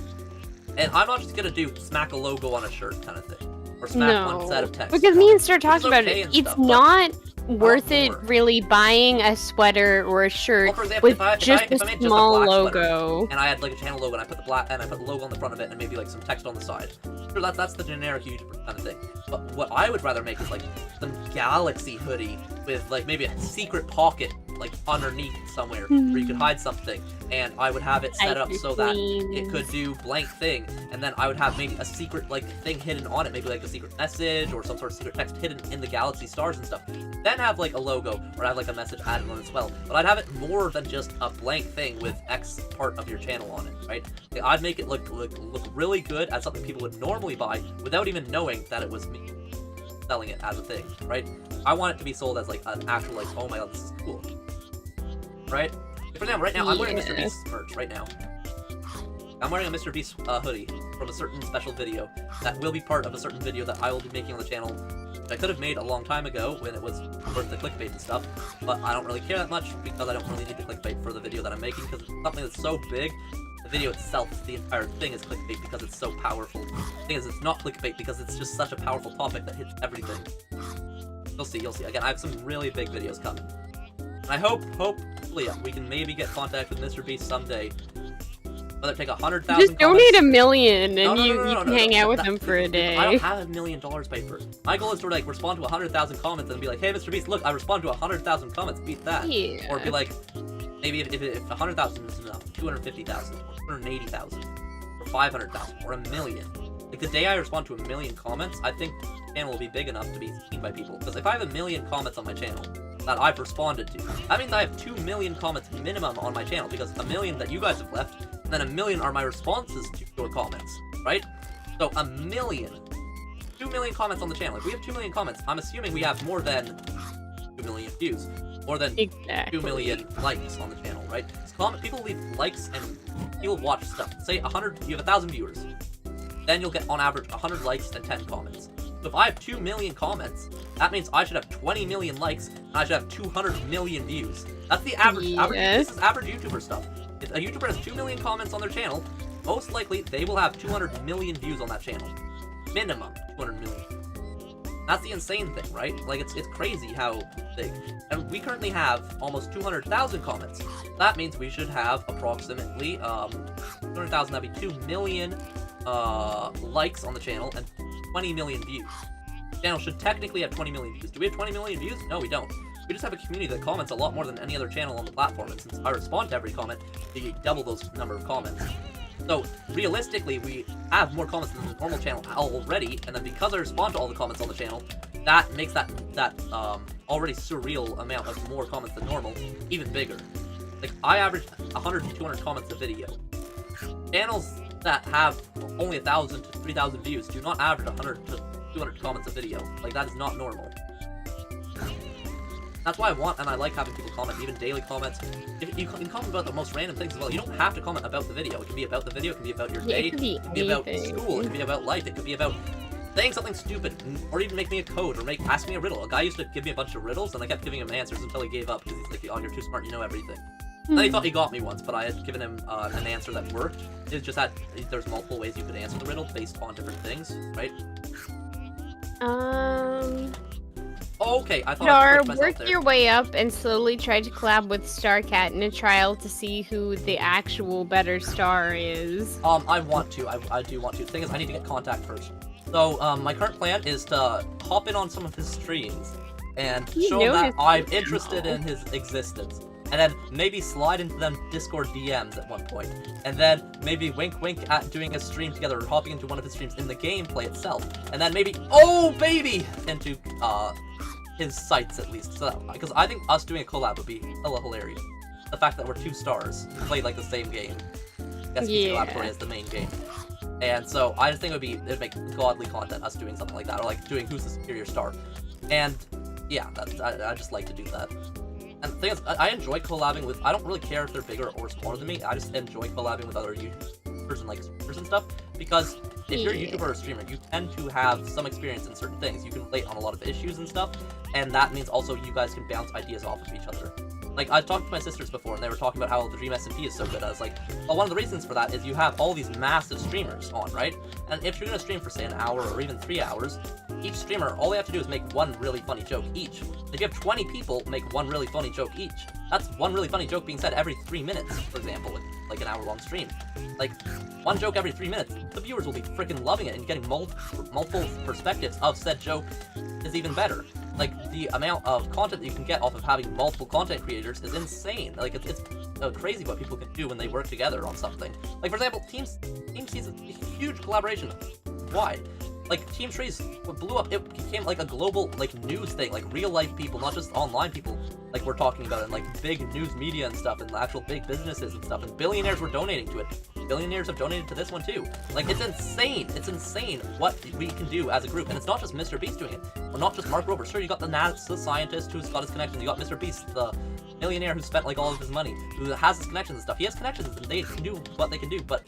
And I'm not just gonna do smack a logo on a shirt kind of thing, or smack one set of text. Because me and Star talked about okay it. and It's stuff, not worth it really buying a sweater or a shirt for example, with just a small logo. And I had like a channel logo, and I put the logo on the front of it, and maybe like some text on the side. Sure, that's the generic YouTuber kind of thing. But what I would rather make is like some Galaxy hoodie with like maybe a secret pocket like underneath somewhere where you could hide something, and I would have it set up so that it could do blank thing, and then I would have maybe a secret like thing hidden on it, maybe like a secret message or some sort of secret text hidden in the Galaxy stars and stuff. Then have like a logo or have like a message added on as well. But I'd have it more than just a blank thing with X part of your channel on it, right? I'd make it look really good as something people would normally buy without even knowing that it was me selling it as a thing, right? I want it to be sold as like an actual like, oh my god, this is cool, right? For example, right now I'm wearing Mr. Beast's merch right now. I'm wearing a Mr. Beast hoodie from a certain special video that will be part of a certain video that I will be making on the channel. I could have made a long time ago when it was worth the clickbait and stuff, but I don't really care that much because I don't really need the clickbait for the video that I'm making, because it's something that's so big. The video itself, the entire thing is clickbait because it's so powerful. The thing is, it's not clickbait because it's just such a powerful topic that hits everything. You'll see. Again, I have some really big videos coming. And I hopefully, we can maybe get contact with Mr. Beast someday. Whether take 100,000 Just donate $1 million and you can hang out with him for a day. I don't have $1 million, Piper. My goal is to like respond to 100,000 comments and be like, hey, Mr. Beast, look, I respond to 100,000 comments, beat that. Yeah. Or be like, maybe if 100,000 is enough, 250,000, or 280,000, or 500,000, or $1 million. Like the day I respond to 1 million comments, I think the channel will be big enough to be seen by people. Because if I have 1 million comments on my channel, that I've responded to. That means I have 2 million comments minimum on my channel, because 1 million that you guys have left, and then 1 million are my responses to your comments, right? So 1 million. 2 million comments on the channel. If we have 2 million comments, I'm assuming we have more than 2 million views. More than 2 million likes on the channel, right? People leave likes and you'll watch stuff. Say 100, you have 1,000 viewers. Then you'll get, on average, 100 likes and 10 comments. So if I have 2 million comments, that means I should have 20 million likes, and I should have 200 million views. That's the average. Yes. This is average YouTuber stuff. If a YouTuber has 2 million comments on their channel, most likely they will have 200 million views on that channel. Minimum 200 million. That's the insane thing, right? Like, it's crazy how big. And we currently have almost 200,000 comments. That means we should have approximately 200,000, that'd be 2 million likes on the channel and 20 million views. The channel should technically have 20 million views. Do we have 20 million views? No, we don't. We just have a community that comments a lot more than any other channel on the platform, and since I respond to every comment, we double those number of comments. So, realistically, we have more comments than the normal channel already, and then because I respond to all the comments on the channel, that makes that already surreal amount of more comments than normal even bigger. Like, I average 100 to 200 comments a video. Channels that have only 1,000 to 3,000 views do not average 100 to 200 comments a video. Like, that is not normal. That's why I want and I like having people comment, even daily comments. You can comment about the most random things as well. You don't have to comment about the video. It can be about the video, it can be about your day, it can be about school, it can be about life, it could be about saying something stupid, or even make me a code, or ask me a riddle. A guy used to give me a bunch of riddles, and I kept giving him answers until he gave up, because he's like, oh, you're too smart, you know everything. Then he thought he got me once, but I had given him an answer that worked. It just had, there's multiple ways you could answer the riddle based on different things, right? Okay, I thought Star, work your way up and slowly try to collab with Starcat in a trial to see who the actual better star is. I want to. I do want to. The thing is, I need to get contact first. So, my current plan is to hop in on some of his streams and show him that I'm interested in his existence. And then maybe slide into them Discord DMs at one point. And then maybe wink wink at doing a stream together, or hopping into one of his streams in the gameplay itself. And then maybe, oh baby, into his sites at least. So, because I think us doing a collab would be hella hilarious. The fact that we're 2 stars who played like the same game. SPC Laboratory is the main game. And so I just think it'd make godly content, us doing something like that, or like doing who's the superior star. And yeah, I just like to do that. And the thing is, I enjoy collabing with, I don't really care if they're bigger or smaller than me, I just enjoy collabing with other YouTubers and like streamers and stuff, because if you're a YouTuber or a streamer, you tend to have some experience in certain things, you can relate on a lot of issues and stuff, and that means also you guys can bounce ideas off of each other. Like, I talked to my sisters before, and they were talking about how the Dream SMP is so good. I was like, well, one of the reasons for that is you have all these massive streamers on, right? And if you're gonna stream for, say, an hour or even 3 hours, each streamer, all they have to do is make one really funny joke each. If you have 20 people make one really funny joke each, that's one really funny joke being said every 3 minutes, for example, like an hour-long stream. Like, one joke every 3 minutes, the viewers will be freaking loving it, and getting multiple perspectives of said joke is even better. Like, the amount of content that you can get off of having multiple content creators is insane. Like, it's crazy what people can do when they work together on something. Like, for example, Team Season, a huge collaboration. Why? Like, Team Trees blew up, it became like a global, like, news thing, like real life people, not just online people, like we're talking about, and like big news media and stuff, and actual big businesses and stuff, and billionaires were donating to it. Billionaires have donated to this one too. Like, it's insane what we can do as a group, and it's not just Mr. Beast doing it, or not just Mark Rober. Sure, you got the NASA scientist who's got his connections, you got Mr. Beast, the millionaire who spent like all of his money, who has his connections and stuff. He has connections, and they can do what they can do, but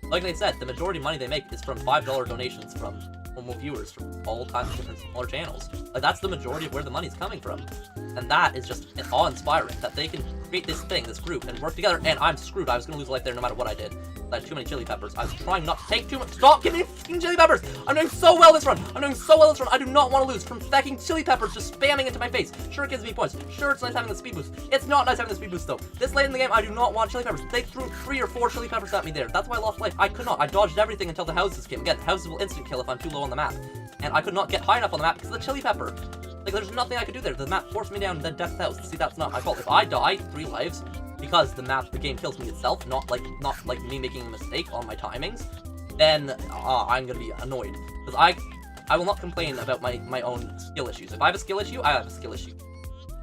like I said, the majority of money they make is from $5 donations from normal viewers from all kinds of different smaller channels. Like, that's the majority of where the money's coming from. And that is just awe-inspiring, that they can create this thing, this group, and work together. And I'm screwed. I was gonna lose life there no matter what I did. I had too many chili peppers. I was trying not to take too much. Stop giving me fucking chili peppers! I'm doing so well this run! I do not want to lose from stacking chili peppers just spamming into my face. Sure, it gives me points. Sure, it's nice having the speed boost. It's not nice having the speed boost, though. This late in the game, I do not want chili peppers. They threw 3 or 4 chili peppers at me there. That's why I lost life. I could not. I dodged everything until the houses came. Again, houses will instant kill if I'm too low on the map. And I could not get high enough on the map because of the chili pepper. Like, there's nothing I could do there. The map forced me down the death house. See, that's not my fault. If I die 3 lives because the game kills me itself, not like me making a mistake on my timings, then I'm gonna be annoyed. Because I will not complain about my own skill issues. If I have a skill issue, I have a skill issue.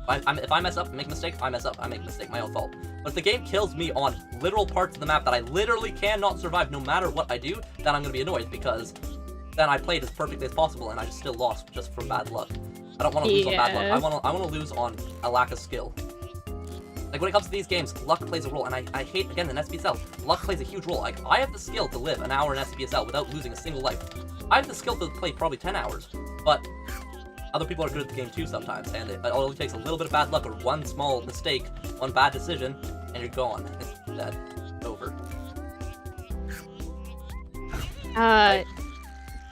If I mess up, make a mistake, I mess up, I make a mistake, my own fault. But if the game kills me on literal parts of the map that I literally cannot survive no matter what I do, then I'm gonna be annoyed because then I played as perfectly as possible and I just still lost just from bad luck. I don't want to lose on bad luck. I want to lose on a lack of skill. Like, when it comes to these games, luck plays a role, and I hate, again, in SPSL, luck plays a huge role. Like, I have the skill to live an hour in SPSL without losing a single life. I have the skill to play probably 10 hours, but other people are good at the game too sometimes, and it only takes a little bit of bad luck or one small mistake, one bad decision, and you're gone. It's dead. It's over.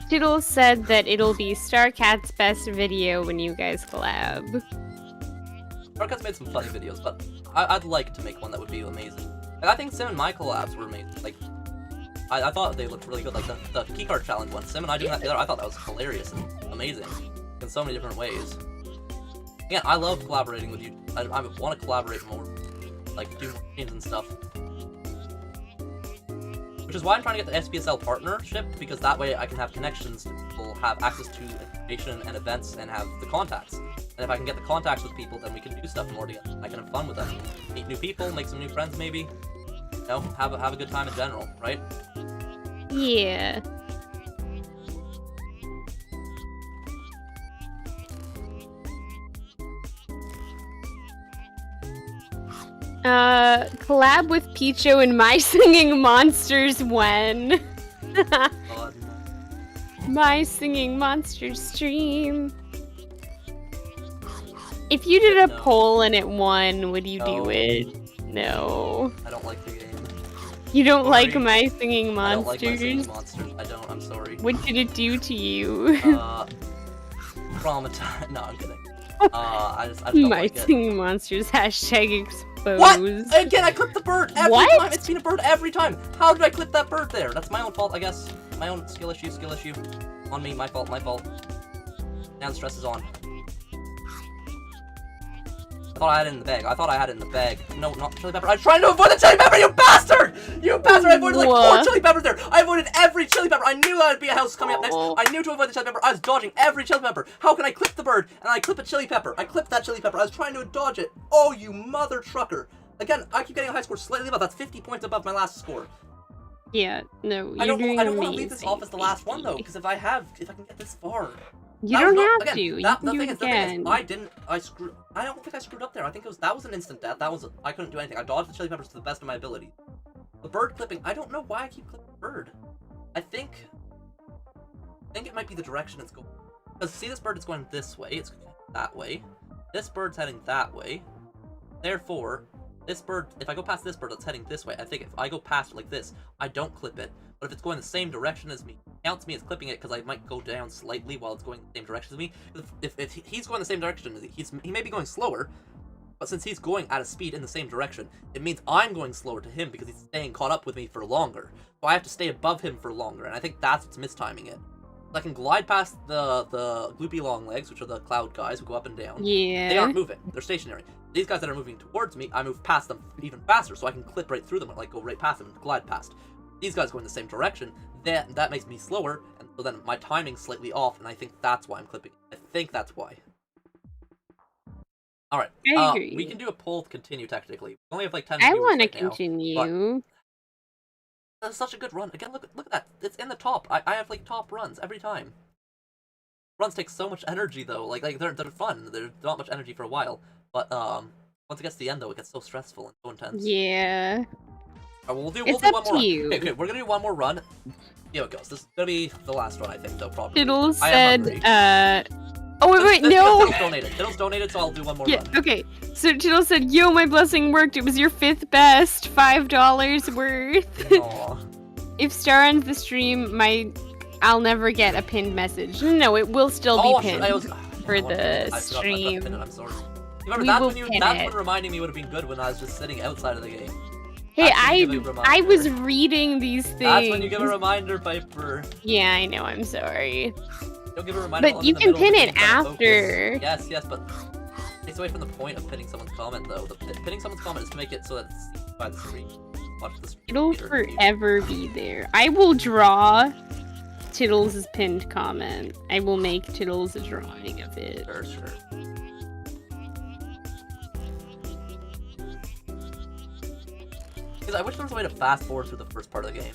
Tittle said that it'll be StarCat's best video when you guys collab. StarCat's made some funny videos, but I'd like to make one that would be amazing. Like, I think Sim and my collabs were amazing. Like, I thought they looked really good. Like, the keycard challenge one. Sim and I doing that together, I thought that was hilarious and amazing in so many different ways. Again, I love collaborating with you. I want to collaborate more. Like, do more games and stuff. Which is why I'm trying to get the SPSL partnership, because that way I can have connections to people, have access to information and events, and have the contacts. And if I can get the contacts with people, then we can do stuff more together. I can have fun with them. Meet new people, make some new friends maybe. You know, have a good time in general, right? Yeah. Collab with Picho and My Singing Monsters when? God. My Singing Monsters stream. If you did a poll and it won, would you do it? No. I don't like the game. You don't like My Singing Monsters? I don't like My Singing Monsters. I don't, I'm sorry. What did it do to you? Traumatized. No, I'm kidding. I just don't My like it. Singing Monsters, hashtag exposed. What? Again, I clipped the bird every time! It's been a bird every time! How did I clip that bird there? That's my own fault, I guess. My own skill issue. On me, my fault. Now the stress is on. I thought I had it in the bag. No, not chili pepper. I was trying to avoid the chili pepper, you bastard! You bastard! I avoided like 4 chili peppers there! I avoided every chili pepper! I knew that would be a house coming up next. I knew to avoid the chili pepper. I was dodging every chili pepper. How can I clip the bird and I clip a chili pepper? I clipped that chili pepper. I was trying to dodge it. Oh, you mother trucker. Again, I keep getting a high score slightly above. That's 50 points above my last score. Yeah, no, I don't want to leave this off as the last one though, because if I can get this far. You don't have to. The thing is, I don't think I screwed up there. I think that was an instant death. I couldn't do anything. I dodged the chili peppers to the best of my ability. The bird clipping, I don't know why I keep clipping the bird. I think it might be the direction it's going. Because see, this bird is going this way. It's going that way. This bird's heading that way. Therefore, this bird, if I go past this bird that's heading this way, I think if I go past it like this, I don't clip it. But if it's going the same direction as me, it counts me as clipping it because I might go down slightly while it's going the same direction as me. If he's going the same direction as me, he may be going slower, but since he's going at a speed in the same direction, it means I'm going slower to him because he's staying caught up with me for longer. So I have to stay above him for longer, and I think that's what's mistiming it. I can glide past the gloopy long legs, which are the cloud guys who go up and down. Yeah. They aren't moving. They're stationary. These guys that are moving towards me, I move past them even faster, so I can clip right through them, like go right past them and glide past. These guys go in the same direction. That makes me slower, and so then my timing's slightly off, and I think that's why I'm clipping. I think that's why. Alright. I agree. We can do a poll to continue, technically. We only have like 10 I viewers want to right now, continue. that's such a good run. Again, look at that. It's in the top. I have like top runs every time. Runs take so much energy though. Like they're fun. They're not much energy for a while, but once it gets to the end though, it gets so stressful and so intense. Yeah. Alright, we'll do It's one up more. to you. Okay, we're gonna do one more run. See how it goes. This is gonna be the last one, I think, though, probably. Tittle I am said, hungry. oh wait, no! Tittle's donated, so I'll do one more Yeah, run. okay. So Tittle said, yo, my blessing worked. It was your 5th best. $5 worth. Aw. If Star ends the stream, I'll never get a pinned message. No, it will still be pinned for the stream. I'm sorry. Remember, that's when reminding me would have been good when I was just sitting outside of the game. Hey, I was reading these things. That's when you give a reminder, Piper. Yeah, I know, I'm sorry. Don't give a reminder. But you can pin it after. Yes, but it takes away from the point of pinning someone's comment, though. Pinning someone's comment is to make it so that it's seen by the screen. Watch the screen. It'll forever be there. I will draw Tittles' pinned comment. I will make Tittles a drawing of it. Sure. Because I wish there was a way to fast forward through the first part of the game.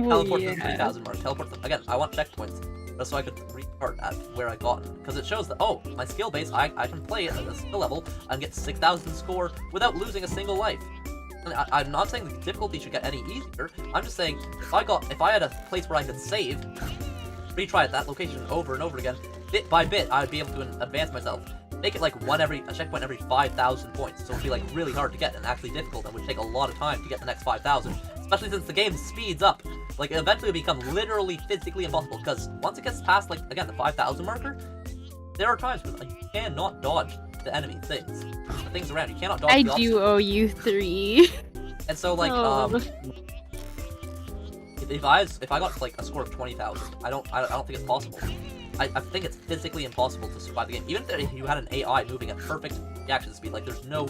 Teleport to the 3,000 mark. Teleport to, again, I want checkpoints. Just so I could restart at where I got. Because it shows that, oh, my skill base, I can play it at a skill level and get 6,000 score without losing a single life. And I'm not saying the difficulty should get any easier. I'm just saying, if I had a place where I could save, retry at that location over and over again, bit by bit, I'd be able to advance myself. Make it like a checkpoint every 5,000 points, so it'd be like really hard to get and actually difficult and would take a lot of time to get the next 5,000. Especially since the game speeds up. Like, eventually it'll become literally physically impossible, because once it gets past, like, again, the 5,000 marker, there are times when you cannot dodge the enemy things. The things around, you cannot dodge the I do owe you 3. And so, like, if I got, like, a score of 20,000, I don't think it's possible. I think it's physically impossible to survive the game. Even if you had an AI moving at perfect reaction speed, like, there's no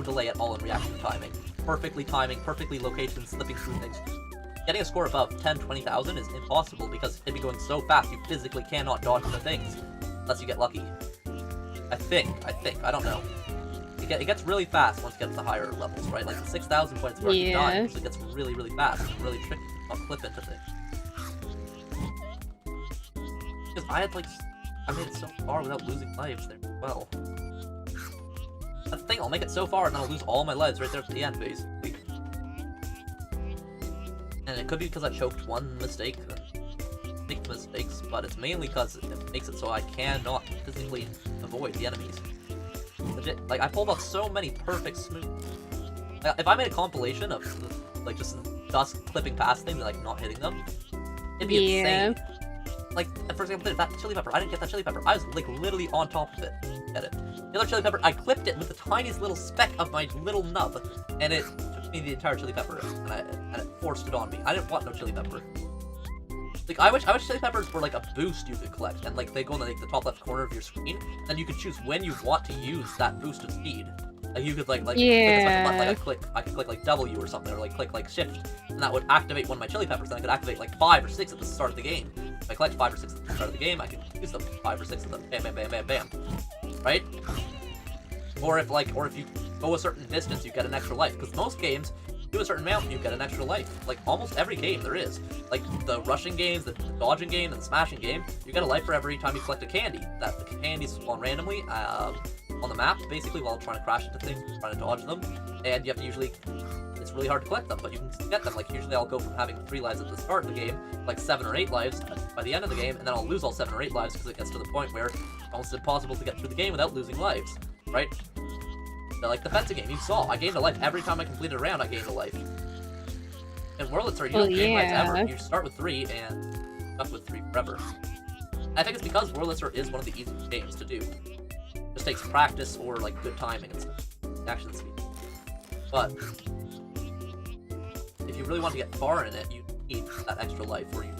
delay at all in reaction timing. Perfectly timing, perfectly location, slipping through things. Getting a score above 10, 20,000 is impossible because it'd be going so fast you physically cannot dodge the things. Unless you get lucky. I think. I don't know. It gets really fast once you get to higher levels, right? Like, the 6,000 points where you die, because it gets really, really fast and really tricky to not clip into things. Because I made it so far without losing lives there as well. That's the thing, I'll make it so far and then I'll lose all my lives right there at the end, basically. And it could be because I choked one mistake and make mistakes, but it's mainly because it makes it so I cannot physically avoid the enemies. Legit, like, I pulled off so many perfect smooth. Like, if I made a compilation of, like, just dust clipping past things and, like, not hitting them, it'd be insane. Like, for example, that chili pepper, I didn't get that chili pepper. I was, like, literally on top of it. Get it. The other chili pepper, I clipped it with the tiniest little speck of my little nub, and it took me the entire chili pepper, and it forced it on me. I didn't want no chili pepper. Like, I wish chili peppers were, like, a boost you could collect, and, like, they go in, like, the top left corner of your screen, and you could choose when you want to use that boosted speed. Like, you could, like click a special button, like, I could click, like, W or something, or, like, click, like, Shift, and that would activate one of my chili peppers, and I could activate, like, 5 or 6 at the start of the game. If I collect 5 or 6 at the start of the game, I can use them 5 or 6 of them. Bam, bam, bam, bam, bam. Right? Or if you go a certain distance, you get an extra life, because most games, do a certain amount, you get an extra life. Like, almost every game there is. Like, the rushing games, the dodging game, and the smashing game, you get a life for every time you collect a candy. The candies spawn randomly, on the map, basically, while trying to crash into things, trying to dodge them, and you have to usually, it's really hard to collect them, but you can get them. Like, usually I'll go from having 3 lives at the start of the game, like 7 or 8 lives by the end of the game, and then I'll lose all 7 or 8 lives because it gets to the point where it's almost impossible to get through the game without losing lives, right? So, like, the fencing game, you saw, I gained a life every time I completed a round, I gained a life. In Whirlitzer, you don't gain lives ever, you start with 3, and stuck with 3 forever. I think it's because Whirlitzer is one of the easiest games to do. It just takes practice or, like, good timing and stuff. Action speed. But if you really want to get far in it, you need that extra life, or you need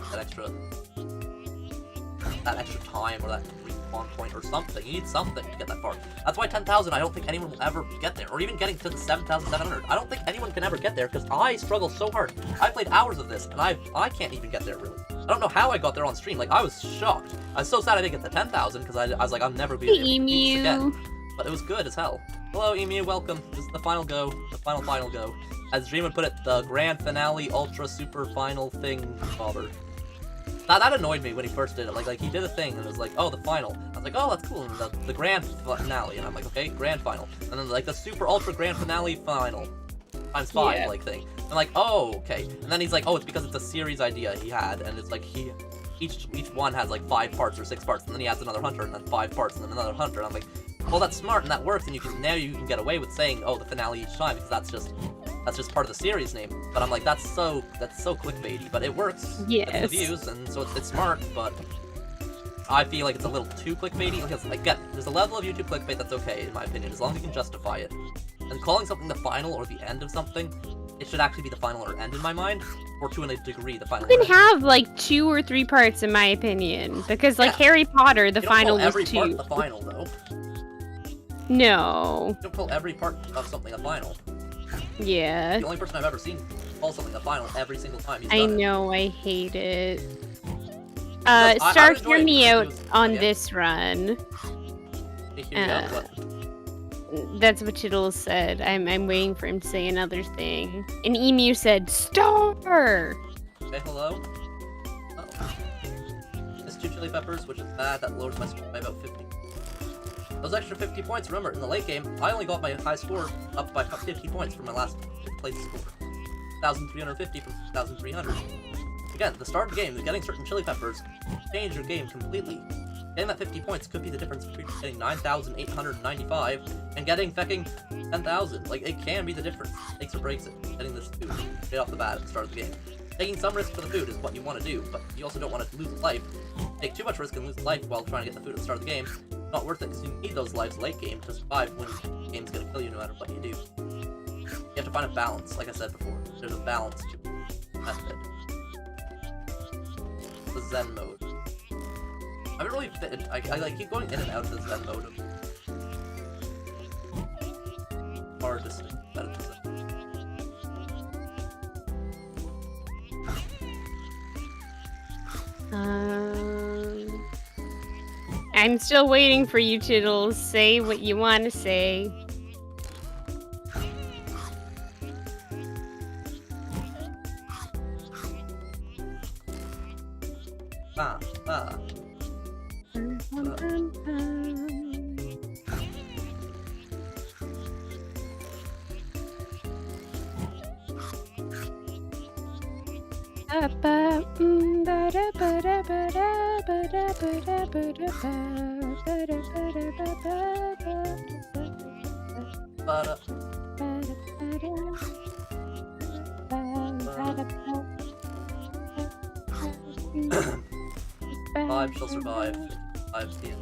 that extra time, or that respawn point, or something. You need something to get that far. That's why 10,000, I don't think anyone will ever get there, or even getting to the 7,700. I don't think anyone can ever get there, because I struggle so hard. I played hours of this, and I can't even get there, really. I don't know how I got there on stream. Like, I was shocked. I was so sad I didn't get the 10,000, because I was like, I'm never going to be able to beat this again. But it was good as hell. Hello, Emu, welcome. This is the final go. The final go. As Dream would put it, the grand finale, ultra super final thing, bobber. That annoyed me when he first did it. Like he did a thing and it was like, oh, the final. I was like, oh, that's cool. And the grand finale. And I'm like, okay, grand final. And then like the super ultra grand finale final. Times 5, like thing. I'm like, oh, okay. And then he's like, oh, it's because it's a series idea he had. And it's like, each one has like 5 parts or 6 parts. And then he adds another hunter and then 5 parts and then another hunter. And I'm like, well, that's smart and that works. And now you can get away with saying, oh, the finale each time, because that's just part of the series name. But I'm like, that's so clickbaity, but it works. Yes. The views, and so it's smart, but I feel like it's a little too clickbaity, because there's a level of YouTube clickbait that's okay, in my opinion, as long as you can justify it. And calling something the final or the end of something, it should actually be the final or end in my mind, or to a degree the final. You can have like 2 or 3 parts, in my opinion, because like Harry Potter, the final was 2. Every part the final, though. No. You don't call every part of something a final. Yeah. The only person I've ever seen call something a final every single time he's done I know, I hate it. Star, hear me out on this run. Hear me out, what? That's what Chittles said. I'm waiting for him to say another thing. An emu said, "Star!" Okay, hello? Oh. It's 2 chili peppers, which is bad. That lowers my score by about 50. Those extra 50 points, remember, in the late game, I only got my high score up by 50 points from my last place score. 1,350 from 1,300. Again, the start of the game, getting certain chili peppers change your game completely. Getting that 50 points could be the difference between getting 9,895 and getting fecking 10,000. Like, it can be the difference. Makes or breaks it. Getting this food right off the bat at the start of the game. Taking some risk for the food is what you want to do, but you also don't want to lose life. Take too much risk and lose life while trying to get the food at the start of the game. Not worth it, because you need those lives late game to survive when the game's gonna kill you no matter what you do. You have to find a balance, like I said before. There's a balance to the method. The Zen mode. I haven't really fit. I like keep going in and out of the Zen mode. Hard to say that it's Zen. I'm still waiting for you, Chittles. Say what you want to say. Five shall survive. 5's the end.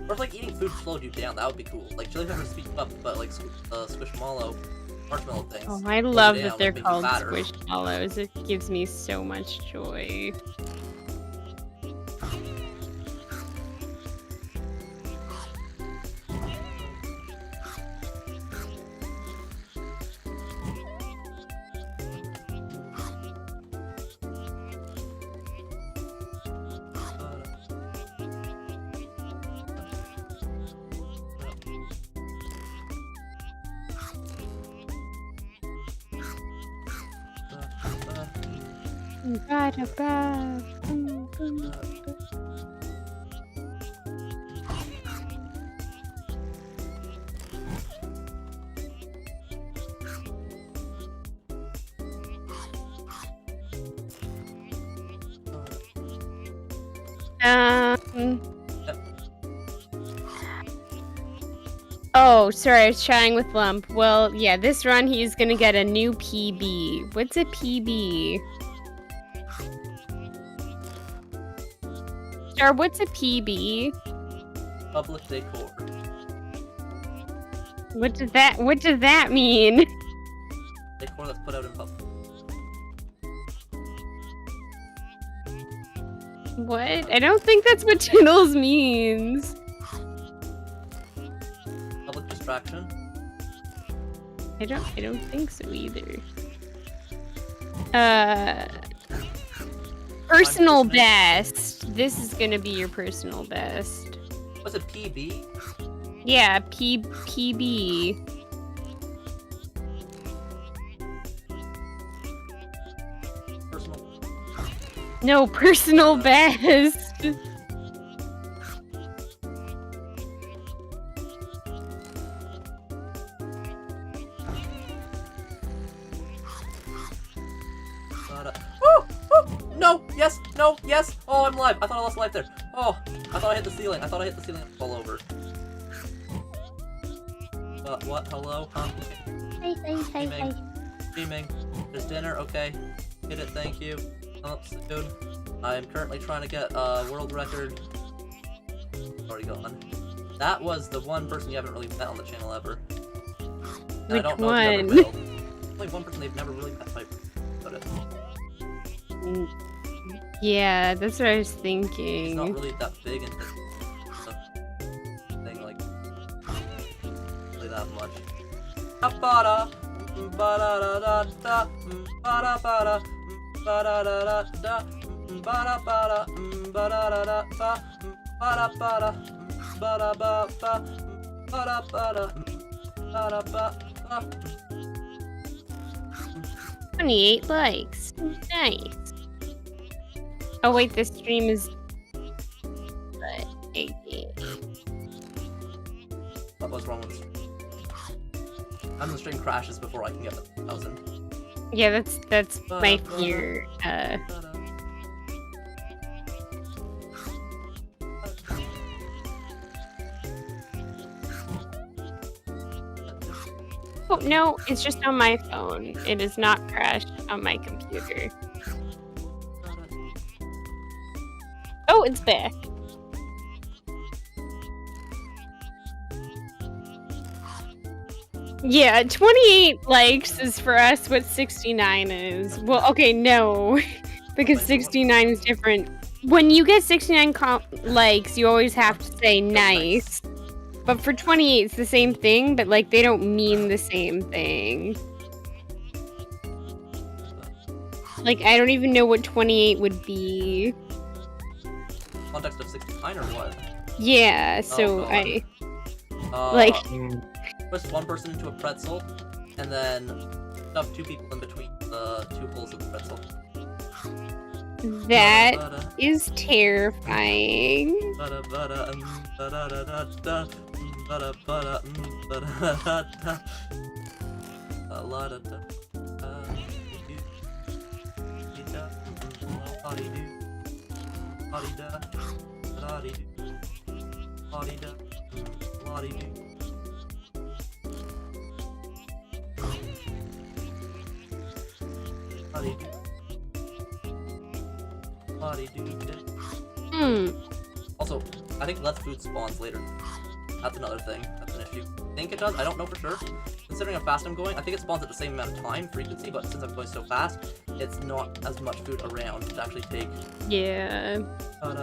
Or if like eating food slowed you down, that would be cool. Like chili peppers speed you up, but like squishmallow, marshmallow things. Oh, I love that they're called squishmallows. It gives me so much joy. Oh, sorry, I was chatting with Lump. Well, yeah, this run he's gonna get a new PB. What's a PB? Star, what's a PB? Public decor. What does that mean? Decor that's put out in public. What? I don't think that's what Chittles means. Public distraction. I don't think so either. Personal best. This is gonna be your personal best. What's a PB? Yeah, PB. Personal. No, personal best. No! Yes! No! Yes! Oh, I'm live! I thought I lost life there. Oh! I thought I hit the ceiling. I thought I hit the ceiling and fall over. What? Hello? Huh? Hi. Streaming. There's dinner. Okay. Hit it. Thank you. Oh, soon. I'm currently trying to get a world record. Already gone. That was the one person you haven't really met on the channel ever. And Which I don't know one? if you ever will. Only one person they've never really met. But it. Yeah, that's what I was He's thinking. not really that big into thing like really that much. Kapara! ba da da da da, ba da ba da, ba da da da da, ba da ba da, ba da da da ba, ba da ba da, ba da ba ba, ba da ba da, ba da ba ba. 28 likes. Nice. Oh wait, this stream is 18. What was wrong with the stream? And the stream crashes before I can get the 1,000. Yeah, that's my fear. Oh no, it's just on my phone. It is not crashed on my computer. Oh, it's back. Yeah, 28 likes is for us what 69 is. Well, okay, no, because 69 is different. When you get 69 likes, you always have to say nice. But for 28, it's the same thing, but like they don't mean the same thing. Like, I don't even know what 28 would be. Context of 69 or what? Yeah, so like... Twist one person into a pretzel, and then stuff two people in between the two holes of the pretzel. That is terrifying. Also, I think less food spawns later. That's another thing. That's an issue. I think it does. I don't know for sure. Considering how fast I'm going, I think it spawns at the same amount of time, frequency, but since I'm going so fast, it's not as much food around to actually take. Yeah. Sounds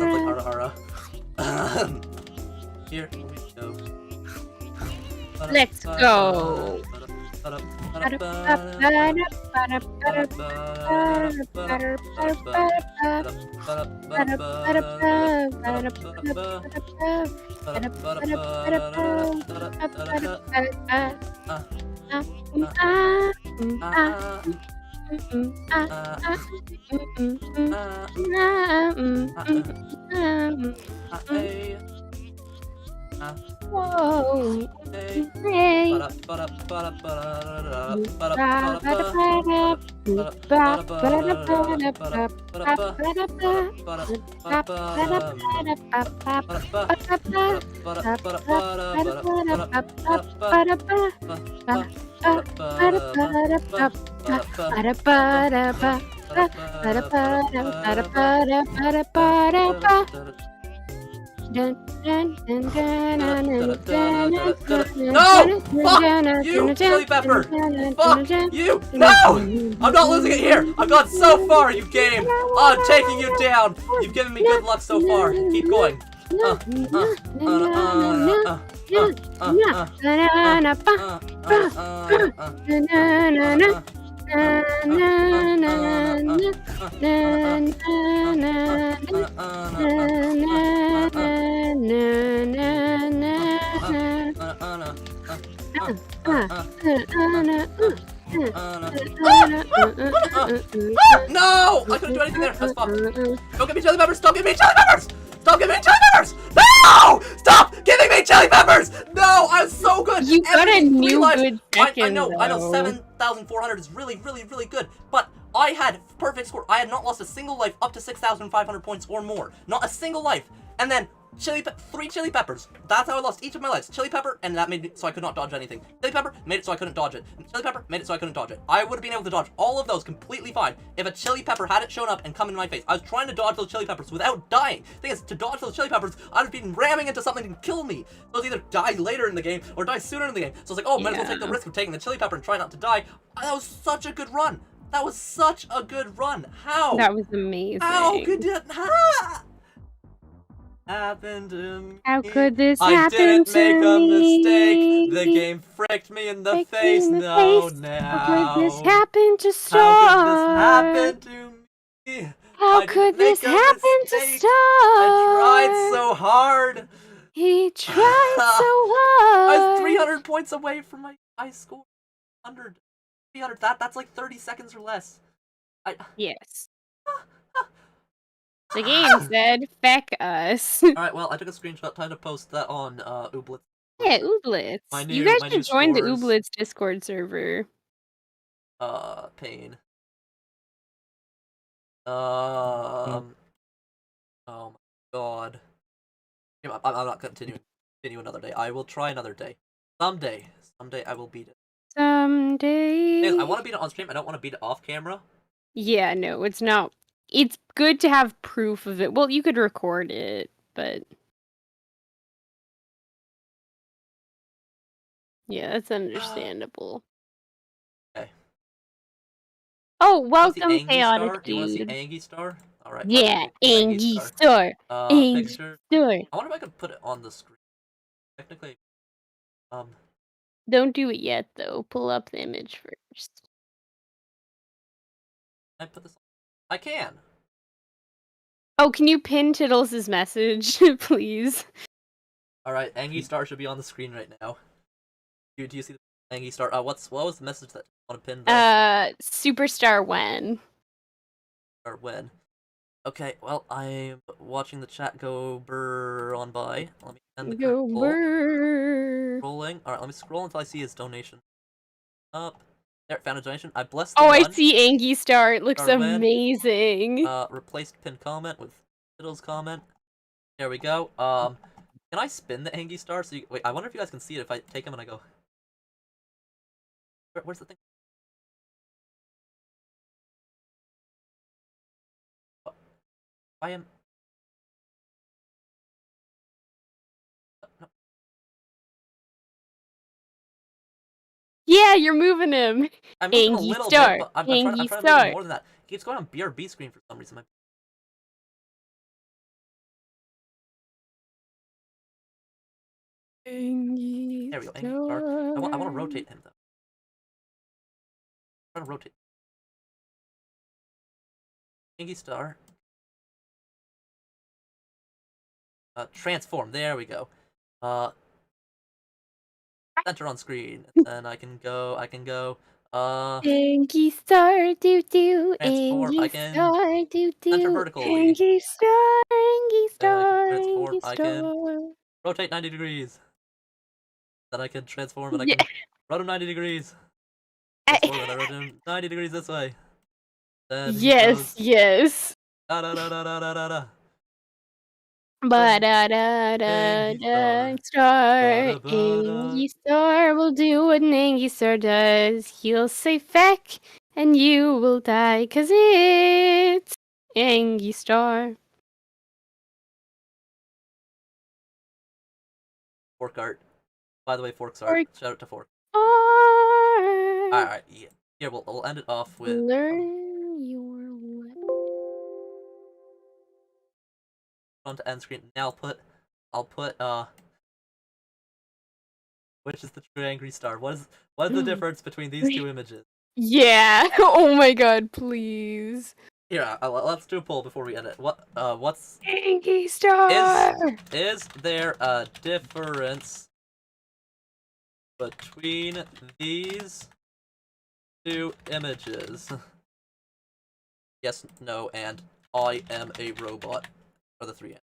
like hara hara. Here we go. Let's go. Whoa. Hey. No! Fuck you, Chili Pepper! Fuck you! No! I'm not losing it here! I've gone so far, you game! I'm taking you down! You've given me good luck so far. Keep going. No! I couldn't do anything there. That's fucked. Don't give me chili peppers! Don't give me chili peppers! Stop giving me chili peppers! No! Stop giving me chili peppers! No! I was so good! You got a Everything, 3 new lives. good I second, know, though. 7,400 is really, really, really good. But I had perfect score. I had not lost a single life up to 6,500 points or more. Not a single life. And then 3 chili peppers. That's how I lost each of my lives. Chili pepper, and that made it so I could not dodge anything. Chili pepper made it so I couldn't dodge it. Chili pepper made it so I couldn't dodge it. I would have been able to dodge all of those completely fine if a chili pepper hadn't shown up and come into my face. I was trying to dodge those chili peppers without dying. The thing is, to dodge those chili peppers, I'd have been ramming into something and kill me. So I was either die later in the game or die sooner in the game. So I was like, oh, might as well take the risk of taking the chili pepper and try not to die. That was such a good run. That was such a good run. How? That was amazing. How could it happen to me? How could this I happen didn't to make a me? mistake. The game fricked me in the face. No, now. How could this happen to Star? How could this happen to me? How could this happen to Star? I tried so hard. He tried so I hard. was 300 points away from my high score. 100. 300. That's like 30 seconds or less. Yes. The game said, feck us. Alright, well, I took a screenshot, time to post that on Ooblets. Yeah, Ooblets. You guys should join the Ooblets Discord server. Pain. Oh my god. I'm not continuing. Continue another day. I will try another day. Someday I will beat it. Someday. I want to beat it on stream. I don't want to beat it off camera. Yeah, no, it's not. It's good to have proof of it. Well, you could record it, but yeah, that's understandable. Okay. Oh, welcome, Chaotic Chaotic Dude. You want to see Dude. Angy Star? Alright. Yeah, Angy Star. Angy Picture. Star. I wonder if I could put it on the screen. Technically, Don't do it yet, though. Pull up the image first. Can I put this on? I can. Oh, can you pin Tiddles' message, please? Alright, Angy Star should be on the screen right now. Do you see the Angy Star? What was the message that you want to pin? Superstar when? Or when? Okay, well, I'm watching the chat go burr on by. Let me end the Go burr. Scrolling. Alright, let me scroll until I see his donation. Up. There, found a donation. I blessed the Oh, one. I see Angy Star. It looks amazing. Replaced pinned comment with Fiddle's comment. There we go. Can I spin the Angy Star? So wait, I wonder if you guys can see it if I take him and I go. Where's the thing? I am. No. Yeah, you're moving him. I'm moving a little bit, but I'm trying to move more than that. He keeps going on BRB screen for some reason. There we go. Angy Star. I want to rotate him though. I'm trying to rotate. Angy Star. Transform. There we go. Center on screen. And then I can go. Angy Star, do do. Transform. Angy I can Star, do do. center vertically. Angy Star, Angy Star, Transform. Angy I Star. can rotate 90 degrees. Then I can transform and I can rotate him 90 degrees. Transform and I rotate him 90 degrees this way. Then yes, yes. Da da da da da da da da. Ba da da da da star. Angy Star will do what an Angy Star does. He'll say feck, and you will die, 'cause it's Angy Star. Fork art. By the way, Fork's art. Shout out to Fork. Alright, yeah. Here, we'll end it off with. Learn your way. On to end screen. Now I'll put which is the true Angry Star? What is What's the difference between these two images? Yeah. Oh my god, please. Here, let's do a poll before we end it. What's Angy Star. is there a difference between these two images? Yes, no, and I am a robot. Are the three answers.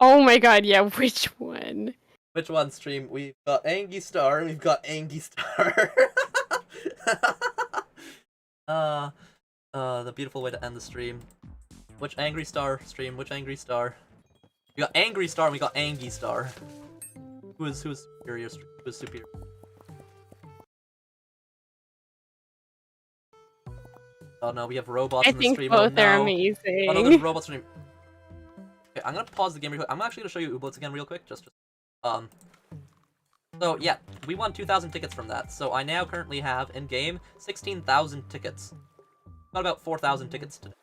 Oh my god, yeah, which one? Which one, stream? We've got Angy Star and we've got Angy Star. The beautiful way to end the stream. Which Angry Star, stream? Which Angry Star? We got Angry Star and we got Angy Star. Who is superior? Who is superior? Oh no, we have robots in the stream. I think both are Oh amazing. no, there's robots stream. Okay, I'm gonna pause the game real quick. I'm actually gonna show you Ooblets again real quick. So yeah, we won 2,000 tickets from that. So I now currently have in game 16,000 tickets. Got about 4,000 tickets today,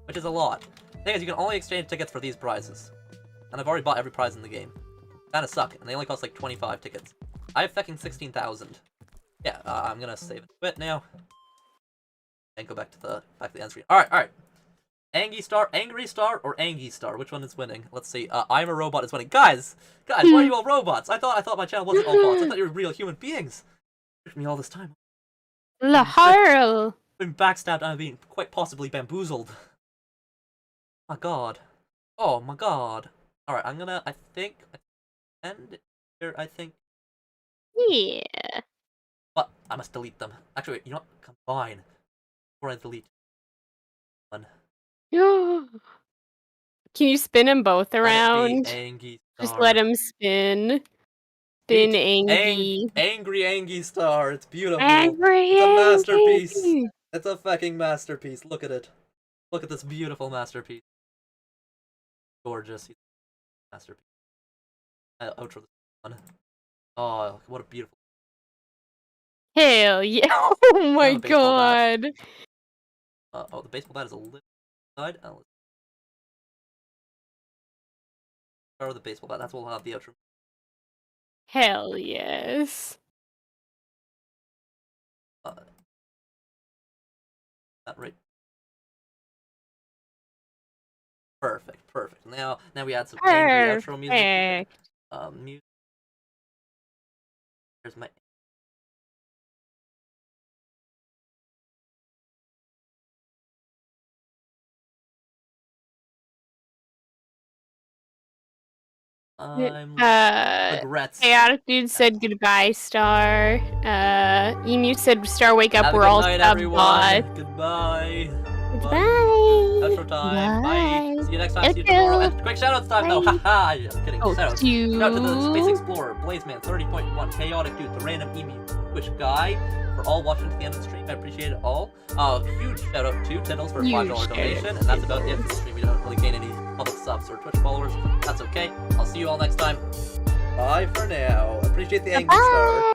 which is a lot. The thing is, you can only exchange tickets for these prizes, and I've already bought every prize in the game. Kinda suck, and they only cost like 25 tickets. I have fucking 16,000. Yeah, I'm gonna save it a bit now, and go back to the end screen. All right. Angry Star, or Angy Star? Which one is winning? Let's see. I'm a robot is winning. Guys, why are you all robots? I thought my channel wasn't all bots. I thought you were real human beings. It took me all this time. Laharl. I've been backstabbed and I've been quite possibly bamboozled. My god. Oh my god. Alright, I'm gonna, I think, end it here, I think. Yeah. But I must delete them. Actually, wait, you know what? Combine. Before I delete one. Can you spin them both Let it around? be Angy Just Star. let them spin. Spin Angy. Angry Angy Star. It's beautiful. Angry It's a masterpiece. Angy. It's a fucking masterpiece. Look at it. Look at this beautiful masterpiece. Gorgeous. Masterpiece. Outro this one. Oh, what a beautiful. Hell yeah. Oh my god. Oh, the baseball bat is a little side. Let's start with the baseball bat. That's what we'll have the outro. Hell yes. That right. Perfect. Now we add some angry outro music. Music. There's my. Regrets. Chaotic Dude said goodbye, Star. Emu said Star wake up, Have we're all night, sub-bots. Goodbye. Goodbye. Outro time. Bye. See you next time. Bye. See you tomorrow. And quick shoutouts time though. Haha. Just kidding. Oh, Shoutouts. Shout out to the Space Explorer, Blazeman 30.1, Chaotic Dude, the Random Emu, Wish Guy, for all watching to the end of the stream. I appreciate it all. Huge shout out to Tiddles for a $5 donation, and that's about it for the stream. We don't really gain any public subs or Twitch followers. That's okay. I'll see you all next time. Bye for now. Appreciate the Angry Star.